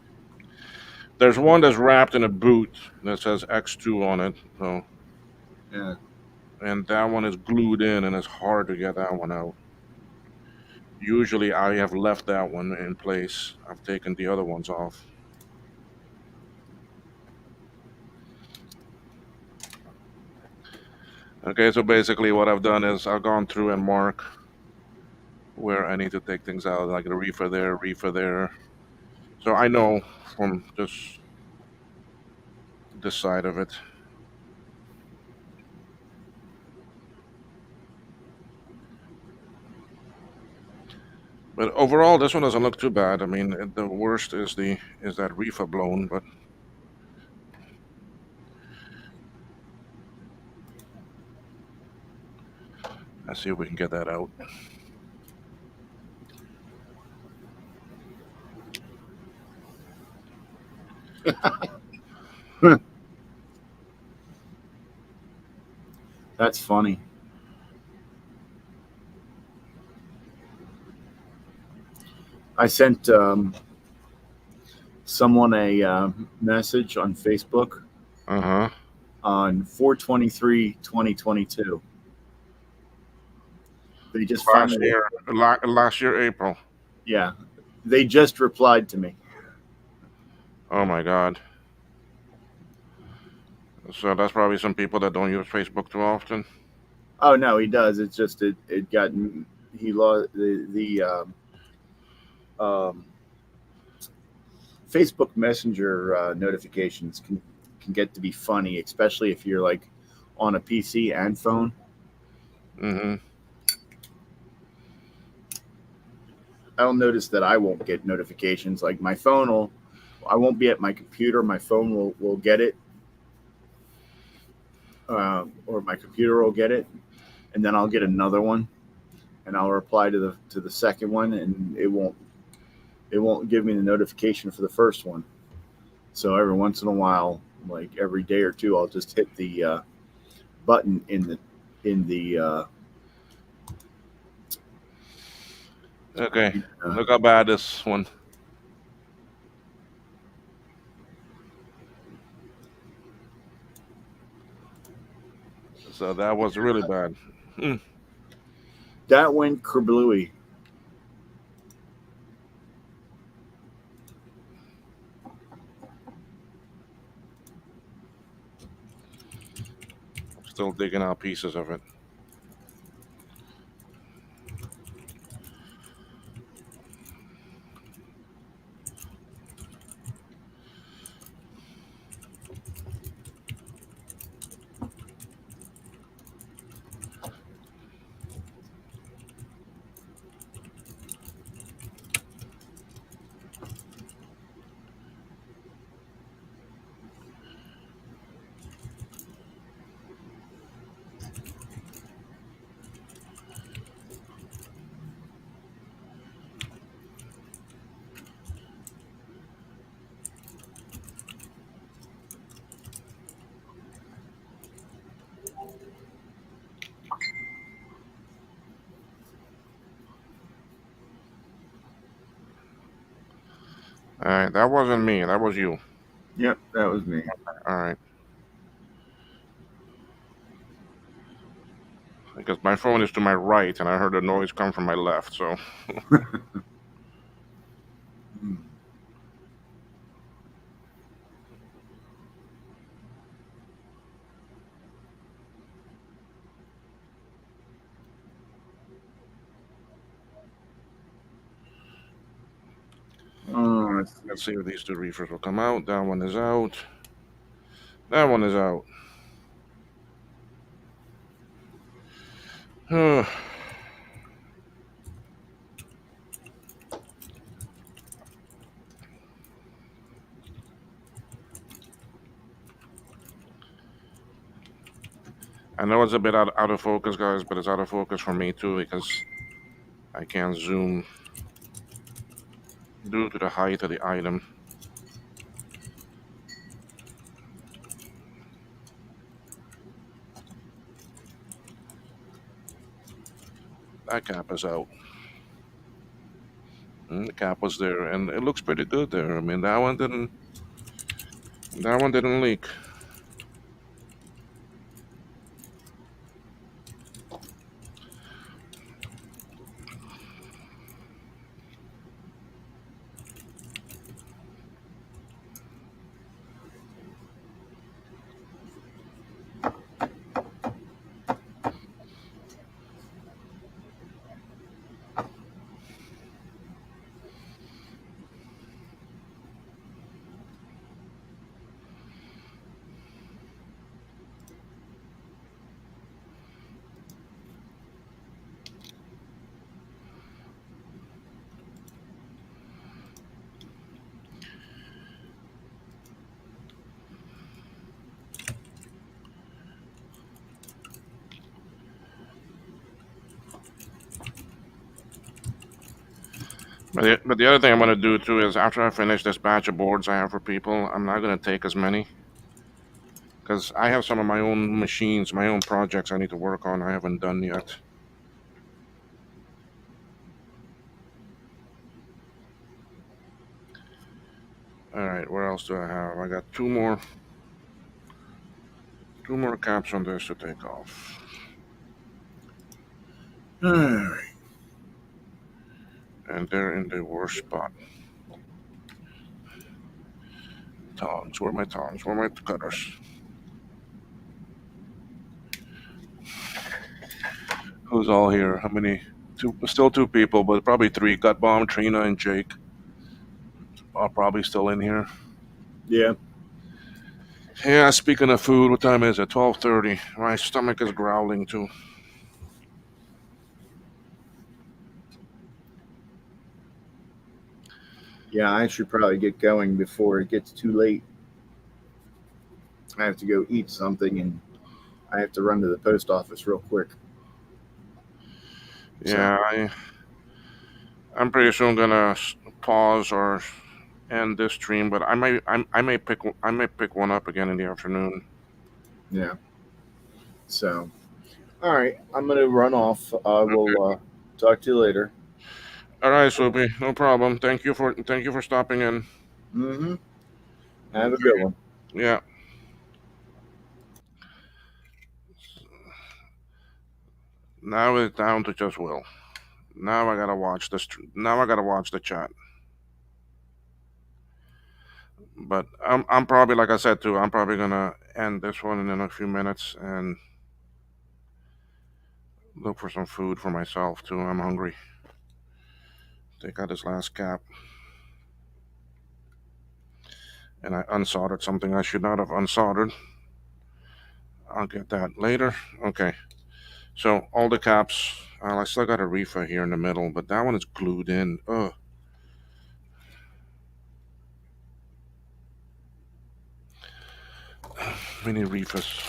There's one that's wrapped in a boot that says X2 on it. So, yeah. and that one is glued in, and it's hard to get that one out. Usually, I have left that one in place. I've taken the other ones off. Okay, so basically, what I've done is I've gone through and mark where I need to take things out, like the reefer there, reefer there. So I know from this side of it. But overall, this one doesn't look too bad. I mean, the worst is that reefer blown, but let's see if we can get that out. That's funny. I sent someone a message on Facebook Uh huh. on 4/23/2022. They just Last finally, year, last year April. yeah, they just replied to me. Oh my God. So that's probably some people that don't use Facebook too often. Oh no, he does. It's just it got he lost the Facebook Messenger notifications can get to be funny, especially if you're like on a PC and phone. Mm-hmm. I'll notice that I won't get notifications. Like my phone will, I won't be at my computer. My phone will get it, or my computer will get it, and then I'll get another one, and I'll reply to the second one, and it won't give me the notification for the first one. So every once in a while, like every day or two, I'll just hit the button in the Okay. uh, Look how bad this one. So that was really bad. Hmm. that went kerblooey. Still digging out pieces of it. All right, that wasn't me. That was you. Yep, that was me. All right. Because my phone is to my right, and I heard a noise come from my left. So Hmm. Oh, let's see if these two reefers will come out. That one is out. That one is out. I know it's a bit out of focus, guys, but it's out of focus for me too because I can't zoom due to the height of the item. That cap is out. The cap was there, and it looks pretty good there. I mean, that one didn't leak. But the other thing I'm going to do too is after I finish this batch of boards I have for people, I'm not going to take as many because I have some of my own machines, my own projects I need to work on. I haven't done yet. All right, where else do I have? I got two more caps on this to take off. all right. And they're in the worst spot. Tongs, where are my tongs? Where are my cutters? Who's all here? How many? Two, still two people, but probably three. Gut Bomb, Trina, and Jake. are probably still in here. Yeah. Yeah, speaking of food, what time is it? 12:30. My stomach is growling too. Yeah, I should probably get going before it gets too late. I have to go eat something and I have to run to the post office real quick. So, Yeah, I'm pretty soon gonna pause or end this stream, but I may pick one up again in the afternoon. yeah. So, all right. I'm going to run off. I will talk to you later. All right, Soupy, no problem. Thank you for stopping in. Mm-hmm. Have a good one. Yeah. Now it's down to just Will. Now I gotta watch this. Now I gotta watch the chat. But I'm probably, like I said too, I'm probably gonna end this one in a few minutes and look for some food for myself too. I'm hungry. Take out this last cap. And I unsoldered something I should not have unsoldered. I'll get that later. Okay. So all the caps. I still got a reefer here in the middle, but that one is glued in. Ugh. Mini reefers.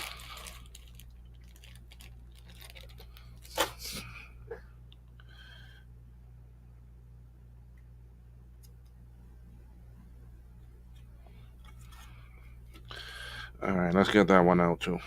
All right, let's get that one out too.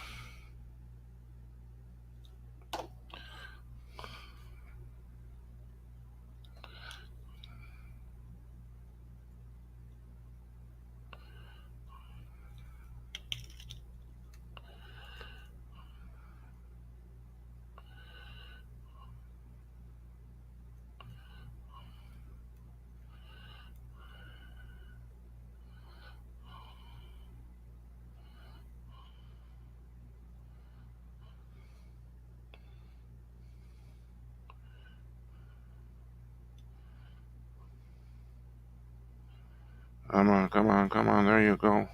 Come on, come on, come on. There you go.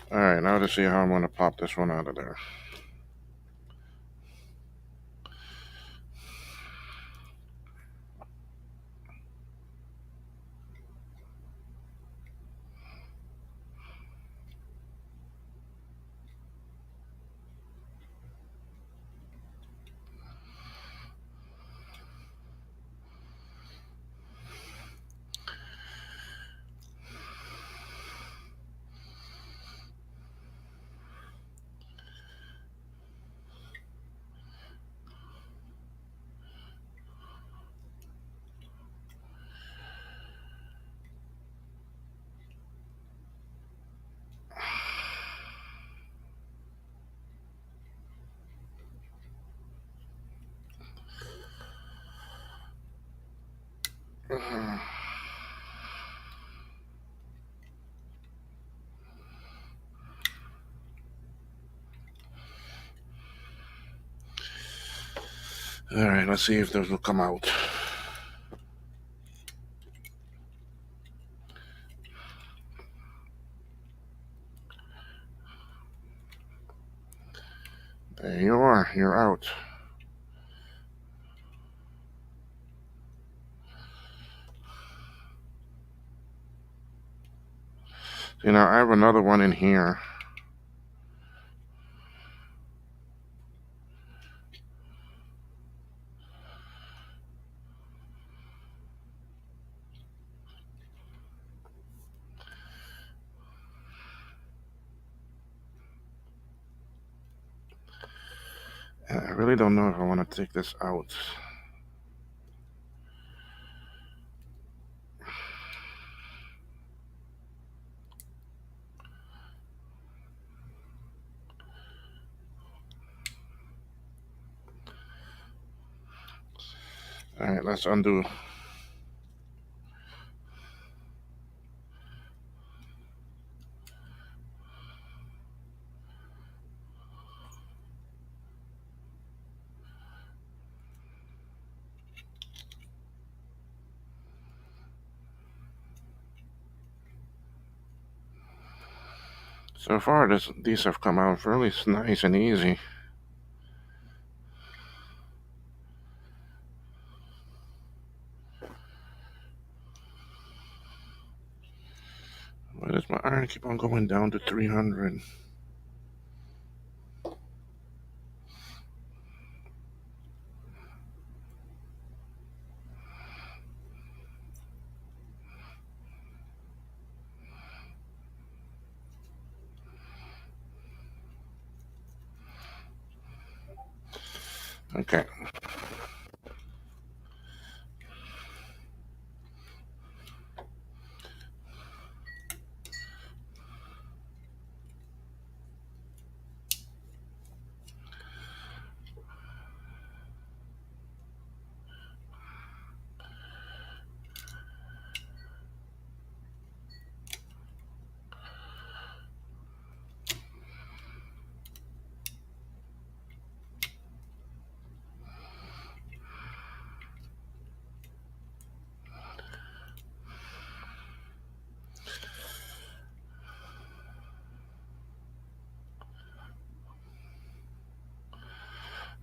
All right, now to see how I'm going to pop this one out of there. All right, let's see if this will come out. There you are. You're out. See, now I have another one in here. And I really don't know if I want to take this out. All right, let's undo. So far, these have come out fairly nice and easy. Why does my iron keep on going down to 300? Okay.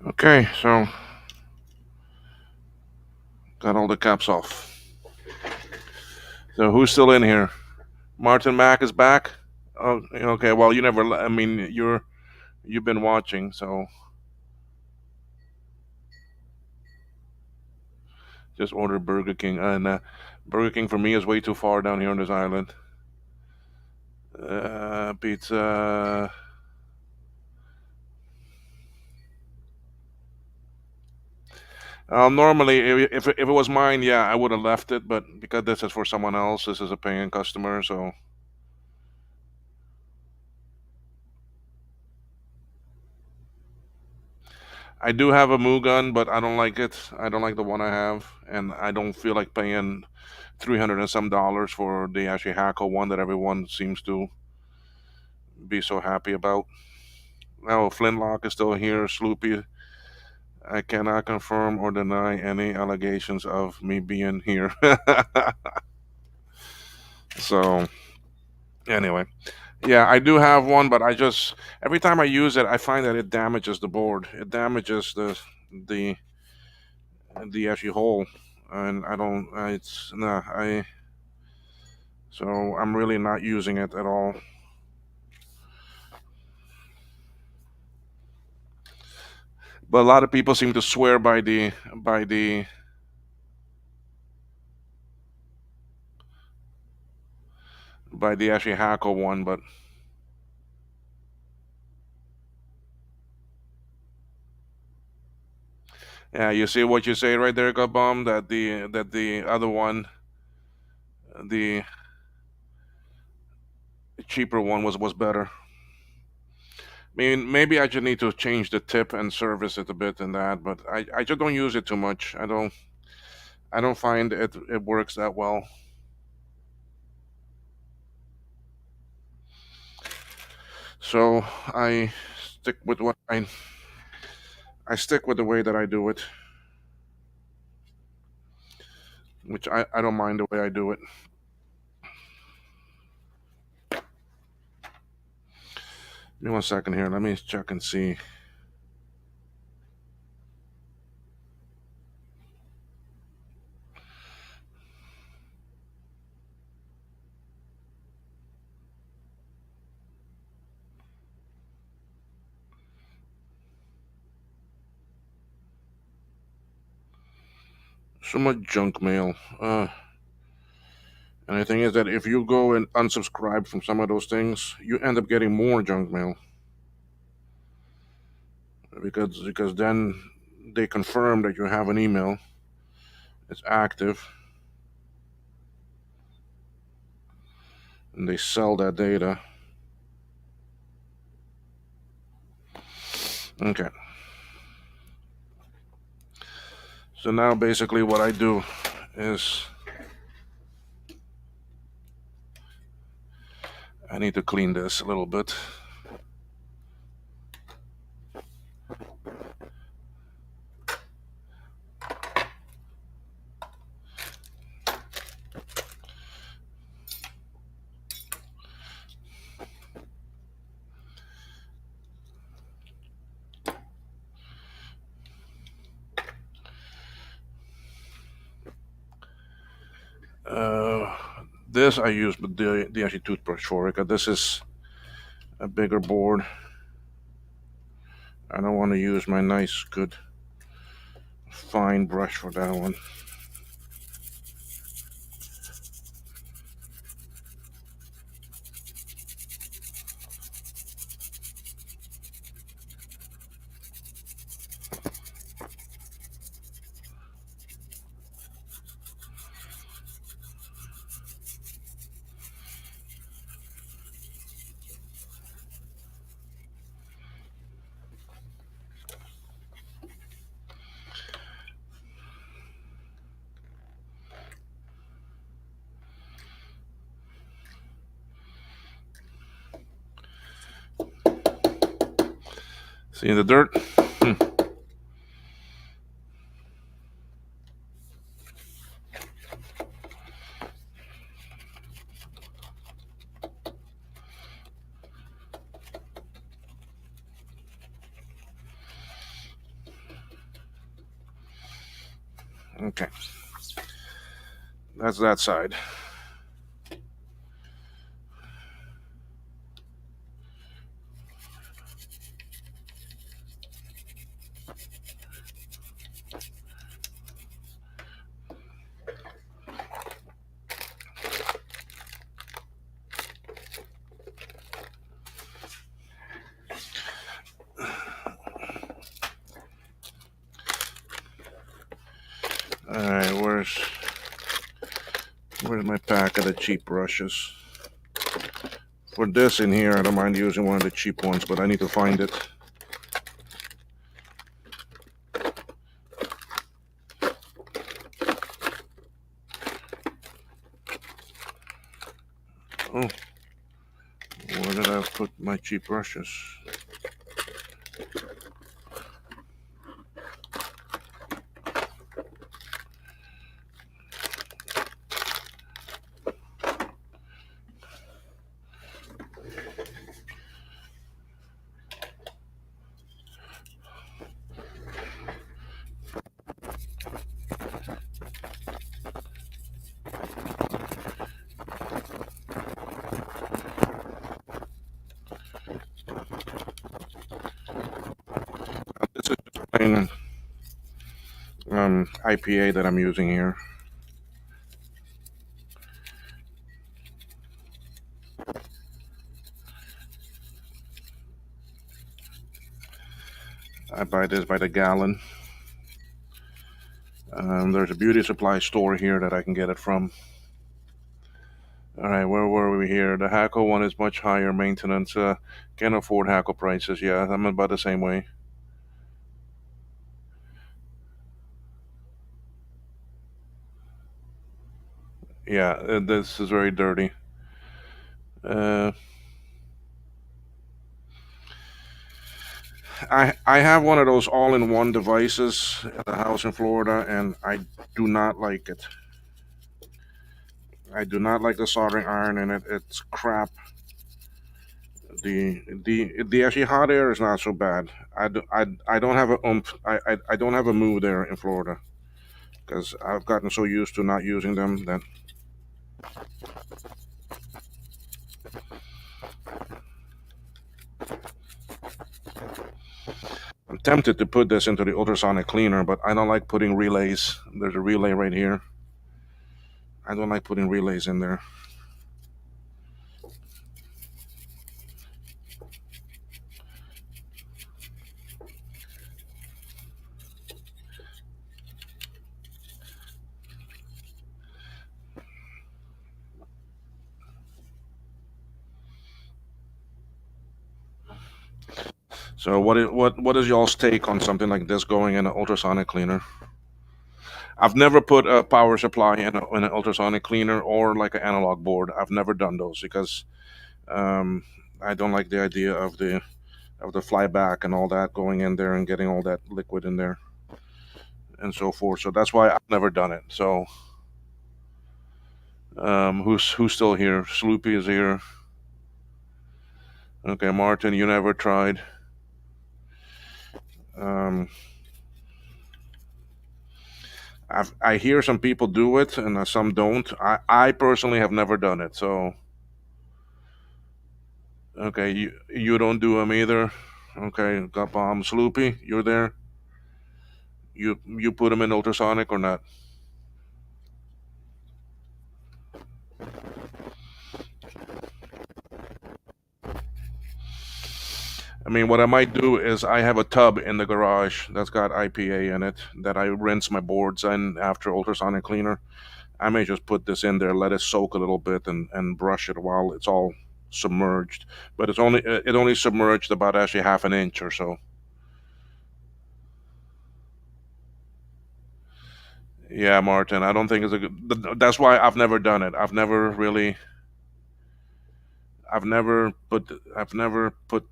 Okay, so got all the caps off. So who's still in here? Martin Mack is back. Oh, okay. Well, you never. I mean, you've been watching, so just order Burger King. And Burger King for me is way too far down here on this island. Pizza. Normally, if it was mine, yeah, I would have left it. But because this is for someone else, this is a paying customer, so I do have a Mugun, but I don't like it. I don't like the one I have, and I don't feel like paying $300 and some for the actually Hackle one that everyone seems to be so happy about. Now Flintlock is still here. Sloopy, I cannot confirm or deny any allegations of me being here. So anyway, yeah, I do have one, but I just every time I use it, I find that it damages the board. It damages the the actual hole, and I don't. It's nah. So I'm really not using it at all. But a lot of people seem to swear by the actually Hackle one, but yeah, you see what you say right there, Gabum, that the other one, the cheaper one was better. I mean, maybe I just need to change the tip and service it a bit in that, but I just don't use it too much. I don't find it works that well. So I stick with what I stick with the way that I do it, which I don't mind the way I do it. Give me 1 second here. Let me check and see. So much junk mail. And the thing is that if you go and unsubscribe from some of those things, you end up getting more junk mail because then they confirm that you have an email, it's active, and they sell that data. Okay. So now basically what I do is I need to clean this a little bit. This I use the IIci toothbrush for it. This is a bigger board. I don't want to use my nice, good, fine brush for that one. See the dirt? Okay. That's that side. Alright, where's my pack of the cheap brushes? For this in here, I don't mind using one of the cheap ones, but I need to find it. Oh, where did I put my cheap brushes? This is plain IPA that I'm using here. I buy this by the gallon. There's a beauty supply store here that I can get it from. All right, where were we here? The Hackle one is much higher maintenance. Can't afford Hackle prices. Yeah, I'm about the same way. Yeah, this is very dirty. I have one of those all-in-one devices at the house in Florida, and I do not like it. I do not like the soldering iron in it. It's crap. The actually hot air is not so bad. I don't have a I don't have a move there in Florida because I've gotten so used to not using them that I'm tempted to put this into the ultrasonic cleaner, but I don't like putting relays. There's a relay right here. I don't like putting relays in there. So what is y'all's take on something like this going in an ultrasonic cleaner? I've never put a power supply in an ultrasonic cleaner or like an analog board. I've never done those because um, I don't like the idea of the flyback and all that going in there and getting all that liquid in there and so forth. So that's why I've never done it. So who's still here? Sloopy is here. Okay, Martin, you never tried. Um, I hear some people do it and some don't. I personally have never done it. So okay, you don't do them either. Okay, got bomb. Sloopy, you're there. You put them in ultrasonic or not? I mean, what I might do is I have a tub in the garage that's got IPA in it that I rinse my boards in after ultrasonic cleaner. I may just put this in there, let it soak a little bit, and brush it while it's all submerged. But it only submerged about actually half an inch or so. Yeah, Martin, I don't think it's a good. That's why I've never done it. I've never put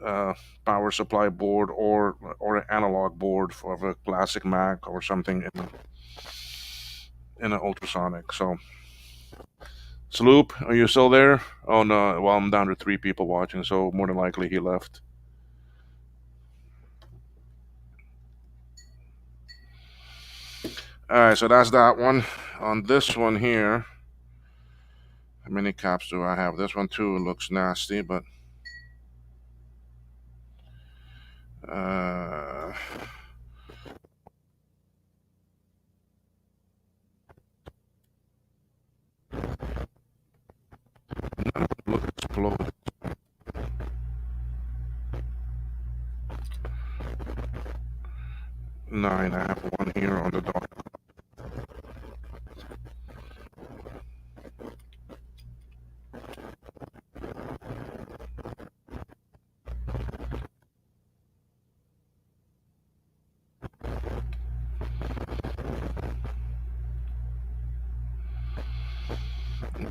uh, power supply board or an analog board for a classic Mac or something in an ultrasonic. So, Sloop, are you still there? Oh no, well I'm down to 3 people watching, so more than likely he left. All right, so that's that one. On this one here, how many caps do I have? This one too looks nasty, but uh, look explode. 9. I have one here on the door.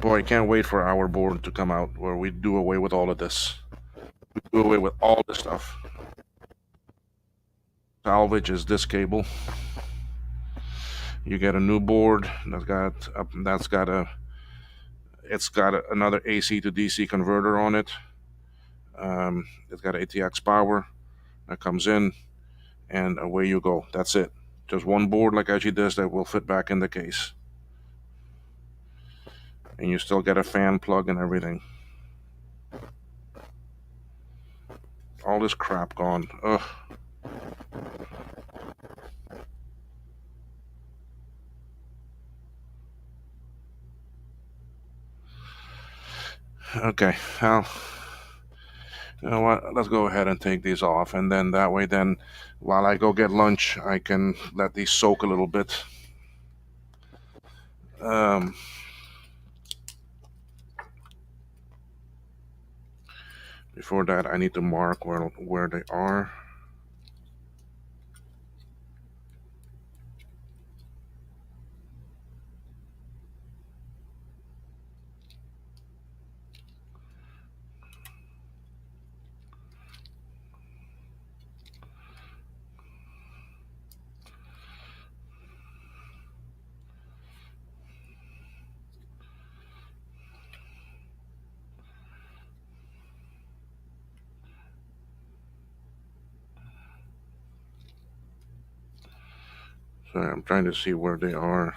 Boy, I can't wait for our board to come out where we do away with all of this. We do away with all this stuff. Salvage is this cable. You get a new board that's got a another AC to DC converter on it. It's got ATX power that comes in, and away you go. That's it. Just one board like IIci this that will fit back in the case, and you still get a fan plug and everything. All this crap gone. Ugh. Okay, well, you know what? Let's go ahead and take these off, and then that way, then while I go get lunch, I can let these soak a little bit. Um, Before that, I need to mark where they are. Sorry, I'm trying to see where they are.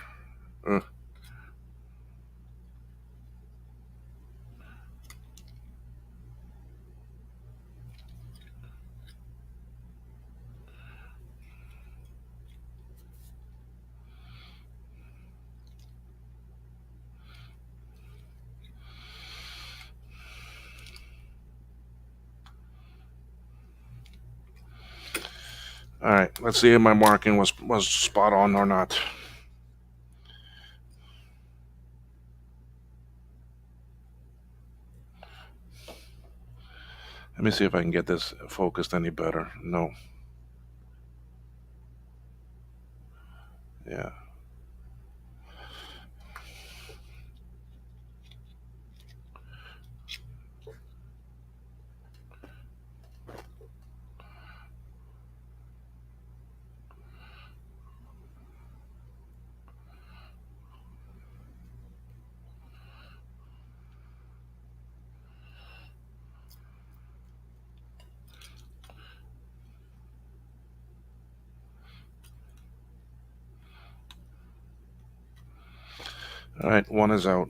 Ugh. All right, let's see if my marking was spot on or not. Let me see if I can get this focused any better. No. Yeah. All right, one is out.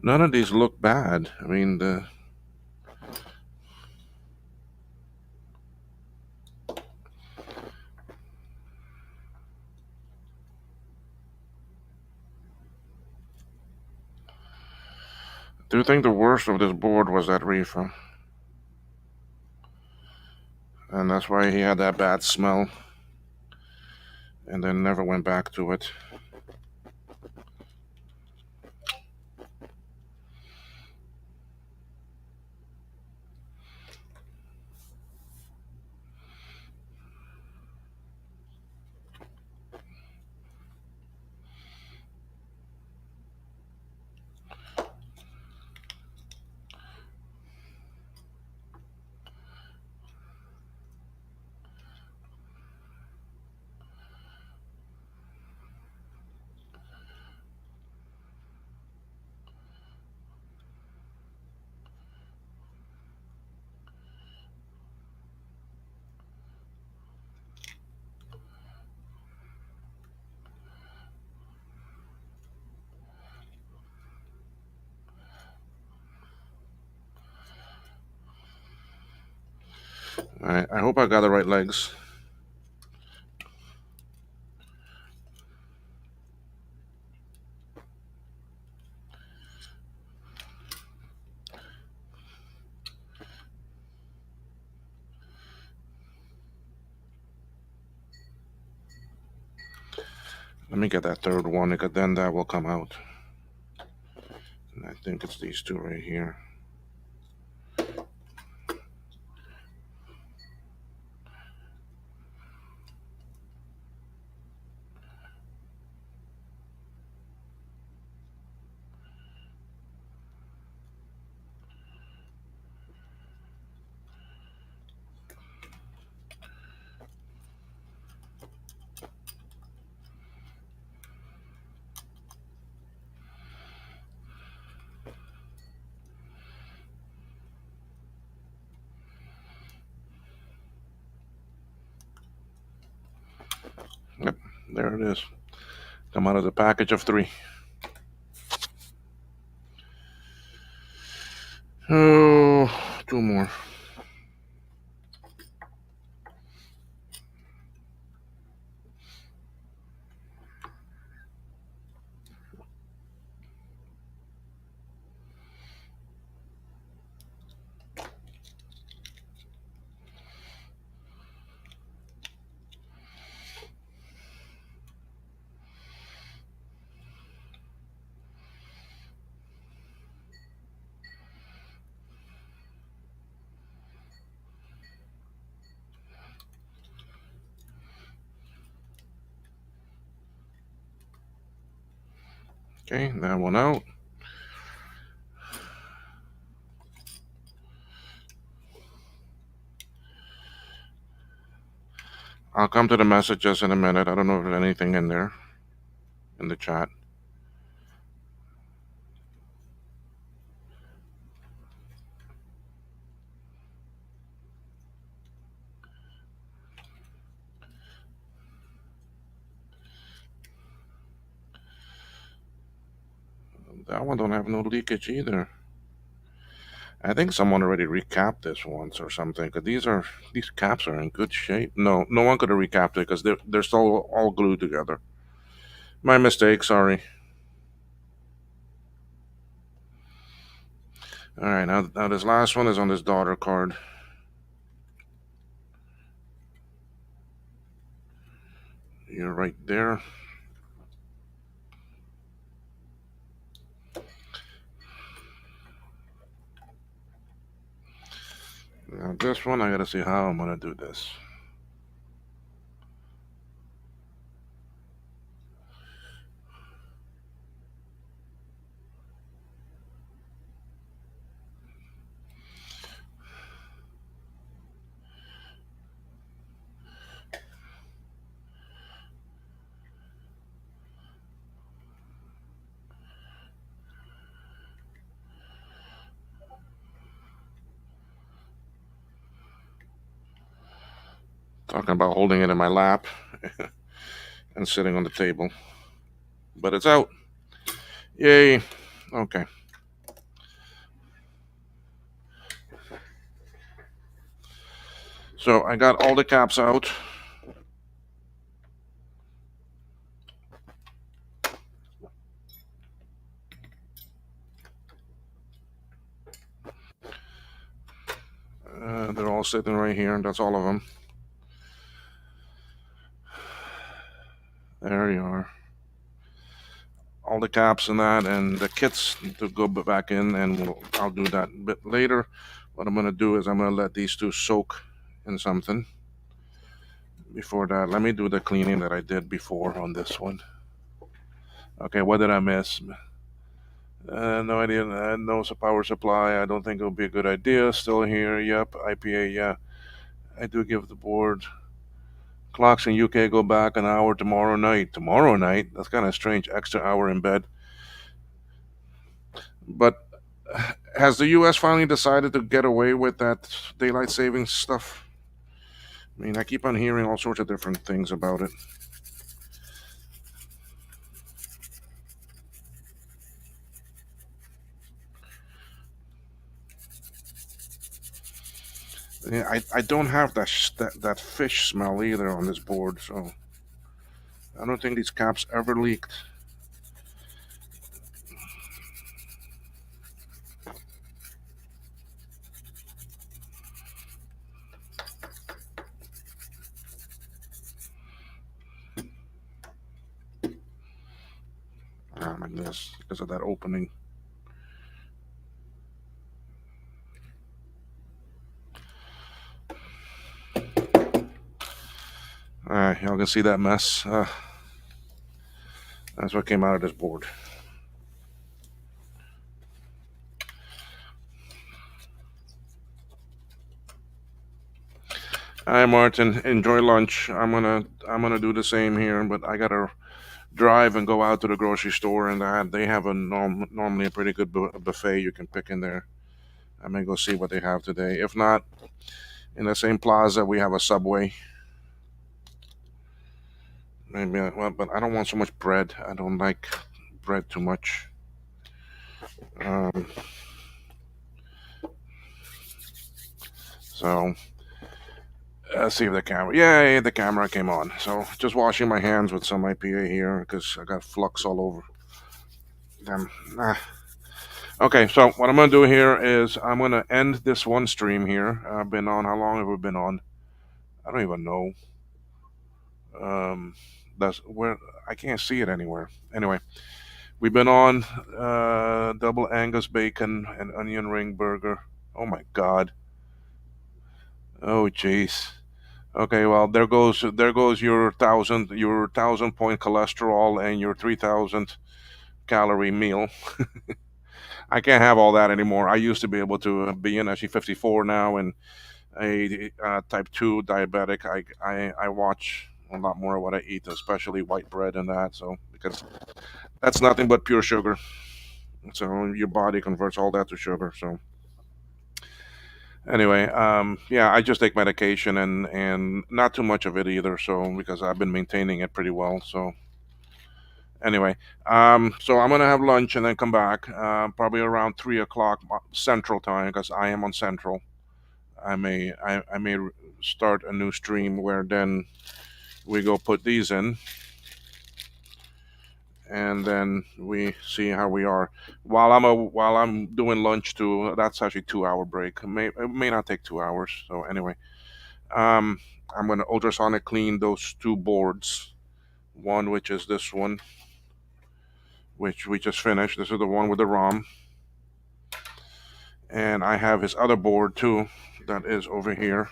None of these look bad. I mean, do you think the worst of this board was that refill? And that's why he had that bad smell and then never went back to it. Alright, I hope I got the right legs. Let me get that third one, because then that will come out. And I think it's these two right here. Yep, there it is. Come out of the package of 3. Oh, 2 more. Okay, that one out. I'll come to the messages in a minute. I don't know if there's anything in there in the chat. That one don't have no leakage either. I think someone already recapped this once or something. Cause these caps are in good shape. No, no one could have recapped it because they're still all glued together. My mistake. Sorry. All right, now this last one is on this daughter card. You're right there. Now this one, I gotta see how I'm gonna do this. Talking about holding it in my lap and sitting on the table. But it's out. Yay. Okay. So I got all the caps out. They're all sitting right here, and that's all of them. There you are. All the caps and that, and the kits to go back in, and I'll do that a bit later. What I'm going to do is I'm going to let these two soak in something. Before that, let me do the cleaning that I did before on this one. Okay, what did I miss? No idea. No power supply. I don't think it would be a good idea. Still here. Yep. IPA. Yeah. I do give the board. Clocks in UK go back an hour tomorrow night. Tomorrow night? That's kind of strange. Extra hour in bed. But has the US finally decided to get away with that daylight savings stuff? I mean, I keep on hearing all sorts of different things about it. Yeah, I don't have that fish smell either on this board, so I don't think these caps ever leaked. Like this because of that opening. Y'all can see that mess. That's what came out of this board. Hi, Martin. Enjoy lunch. I'm gonna do the same here, but I gotta drive and go out to the grocery store, and they have normally a pretty good buffet you can pick in there. I may go see what they have today. If not, in the same plaza we have a Subway. Maybe, well, but I don't want so much bread. I don't like bread too much. So let's see if the camera. Yay, the camera came on. So just washing my hands with some IPA here because I got flux all over them. Okay, so what I'm gonna do here is I'm gonna end this one stream here. I've been on. How long have we been on? I don't even know. That's where I can't see it anywhere. Anyway, we've been on double Angus bacon and onion ring burger. Oh my God. Oh jeez. Okay, well there goes your 1,000 point cholesterol and your 3,000 calorie meal. I can't have all that anymore. I used to be able to be in actually 54 now and a type 2 diabetic. I watch a lot more of what I eat, especially white bread and that. So because that's nothing but pure sugar. So your body converts all that to sugar. So anyway, yeah, I just take medication and not too much of it either. So because I've been maintaining it pretty well. So anyway, so I'm gonna have lunch and then come back probably around 3 o'clock Central Time because I am on Central. I may start a new stream where then we go put these in and then we see how we are while I'm doing lunch too. That's actually 2 hour break. It may not take 2 hours. So anyway, I'm gonna ultrasonic clean those two boards. One which is this one, which we just finished. This is the one with the ROM, and I have his other board too, that is over here.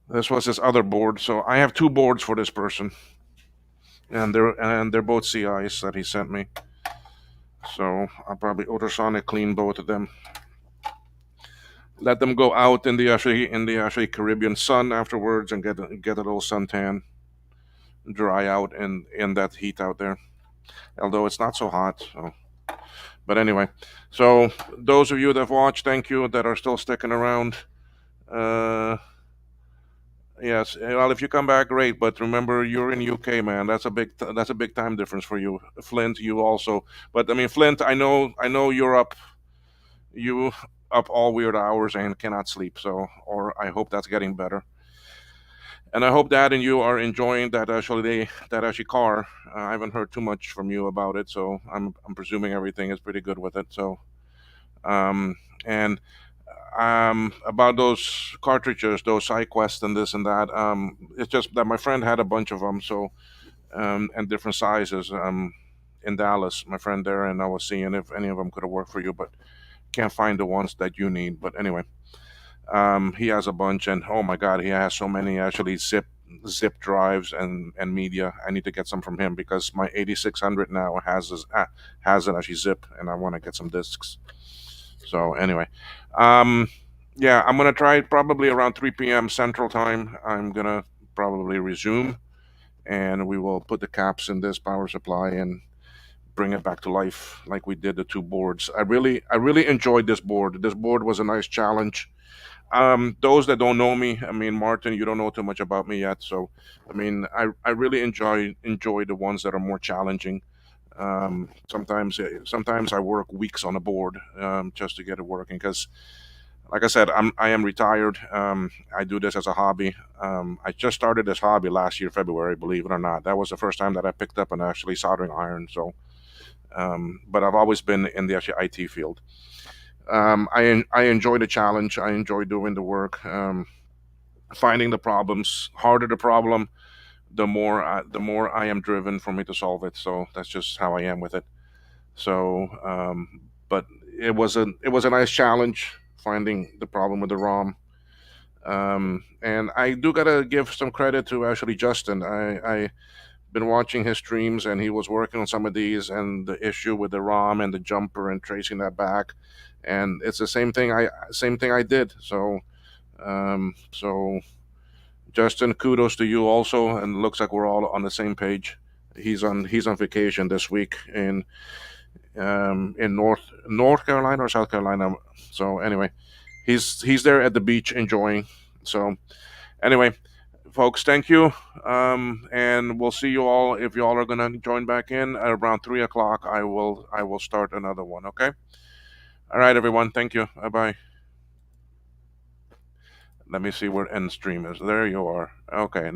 This was his other board. So I have two boards for this person, and they're both CIs that he sent me. So I'll probably ultrasonic clean both of them. Let them go out in the actually Caribbean sun afterwards and get a little suntan, dry out in that heat out there. Although it's not so hot. So. But anyway, so those of you that have watched, thank you, that are still sticking around. Uh, yes, well, if you come back, great. But remember, you're in UK, man. That's a big time difference for you. Flint, you also. But I mean, Flint, I know you up all weird hours and cannot sleep. So, or I hope that's getting better. And I hope Dad and you are enjoying that actually car. I haven't heard too much from you about it, so I'm presuming everything is pretty good with it. So, um, and about those cartridges, those side quests and this and that. It's just that my friend had a bunch of them, so and different sizes. In Dallas, my friend there, and I was seeing if any of them could have worked for you, but can't find the ones that you need. But anyway, he has a bunch, and oh my God, he has so many actually zip drives and media. I need to get some from him because my 8600 now has it actually zip, and I want to get some discs. So anyway, um, yeah, I'm gonna try it probably around 3 p.m. Central Time. I'm gonna probably resume, and we will put the caps in this power supply and bring it back to life like we did the two boards. I really enjoyed this board. This board was a nice challenge. Those that don't know me, I mean, Martin, you don't know too much about me yet, so I mean, I really enjoy the ones that are more challenging. Sometimes I work weeks on a board just to get it working because, like I said, I am retired. I do this as a hobby. I just started this hobby last year, February, believe it or not. That was the first time that I picked up an actually soldering iron. So, but I've always been in the actually IT field. I enjoy the challenge. I enjoy doing the work, finding the problems. Harder the problem, the more I am driven for me to solve it. So that's just how I am with it. So, but it was a nice challenge finding the problem with the ROM. And I do gotta give some credit to actually Justin. I been watching his streams, and he was working on some of these, and the issue with the ROM and the jumper and tracing that back, and it's the same thing I did. So Justin, kudos to you also, and it looks like we're all on the same page. He's on vacation this week in North Carolina or South Carolina. So anyway, he's there at the beach enjoying. So anyway, folks, thank you, and we'll see you all if you all are gonna join back in at around 3 o'clock. I will start another one. Okay. All right, everyone. Thank you. Bye bye. Let me see where end stream is. There you are. Okay.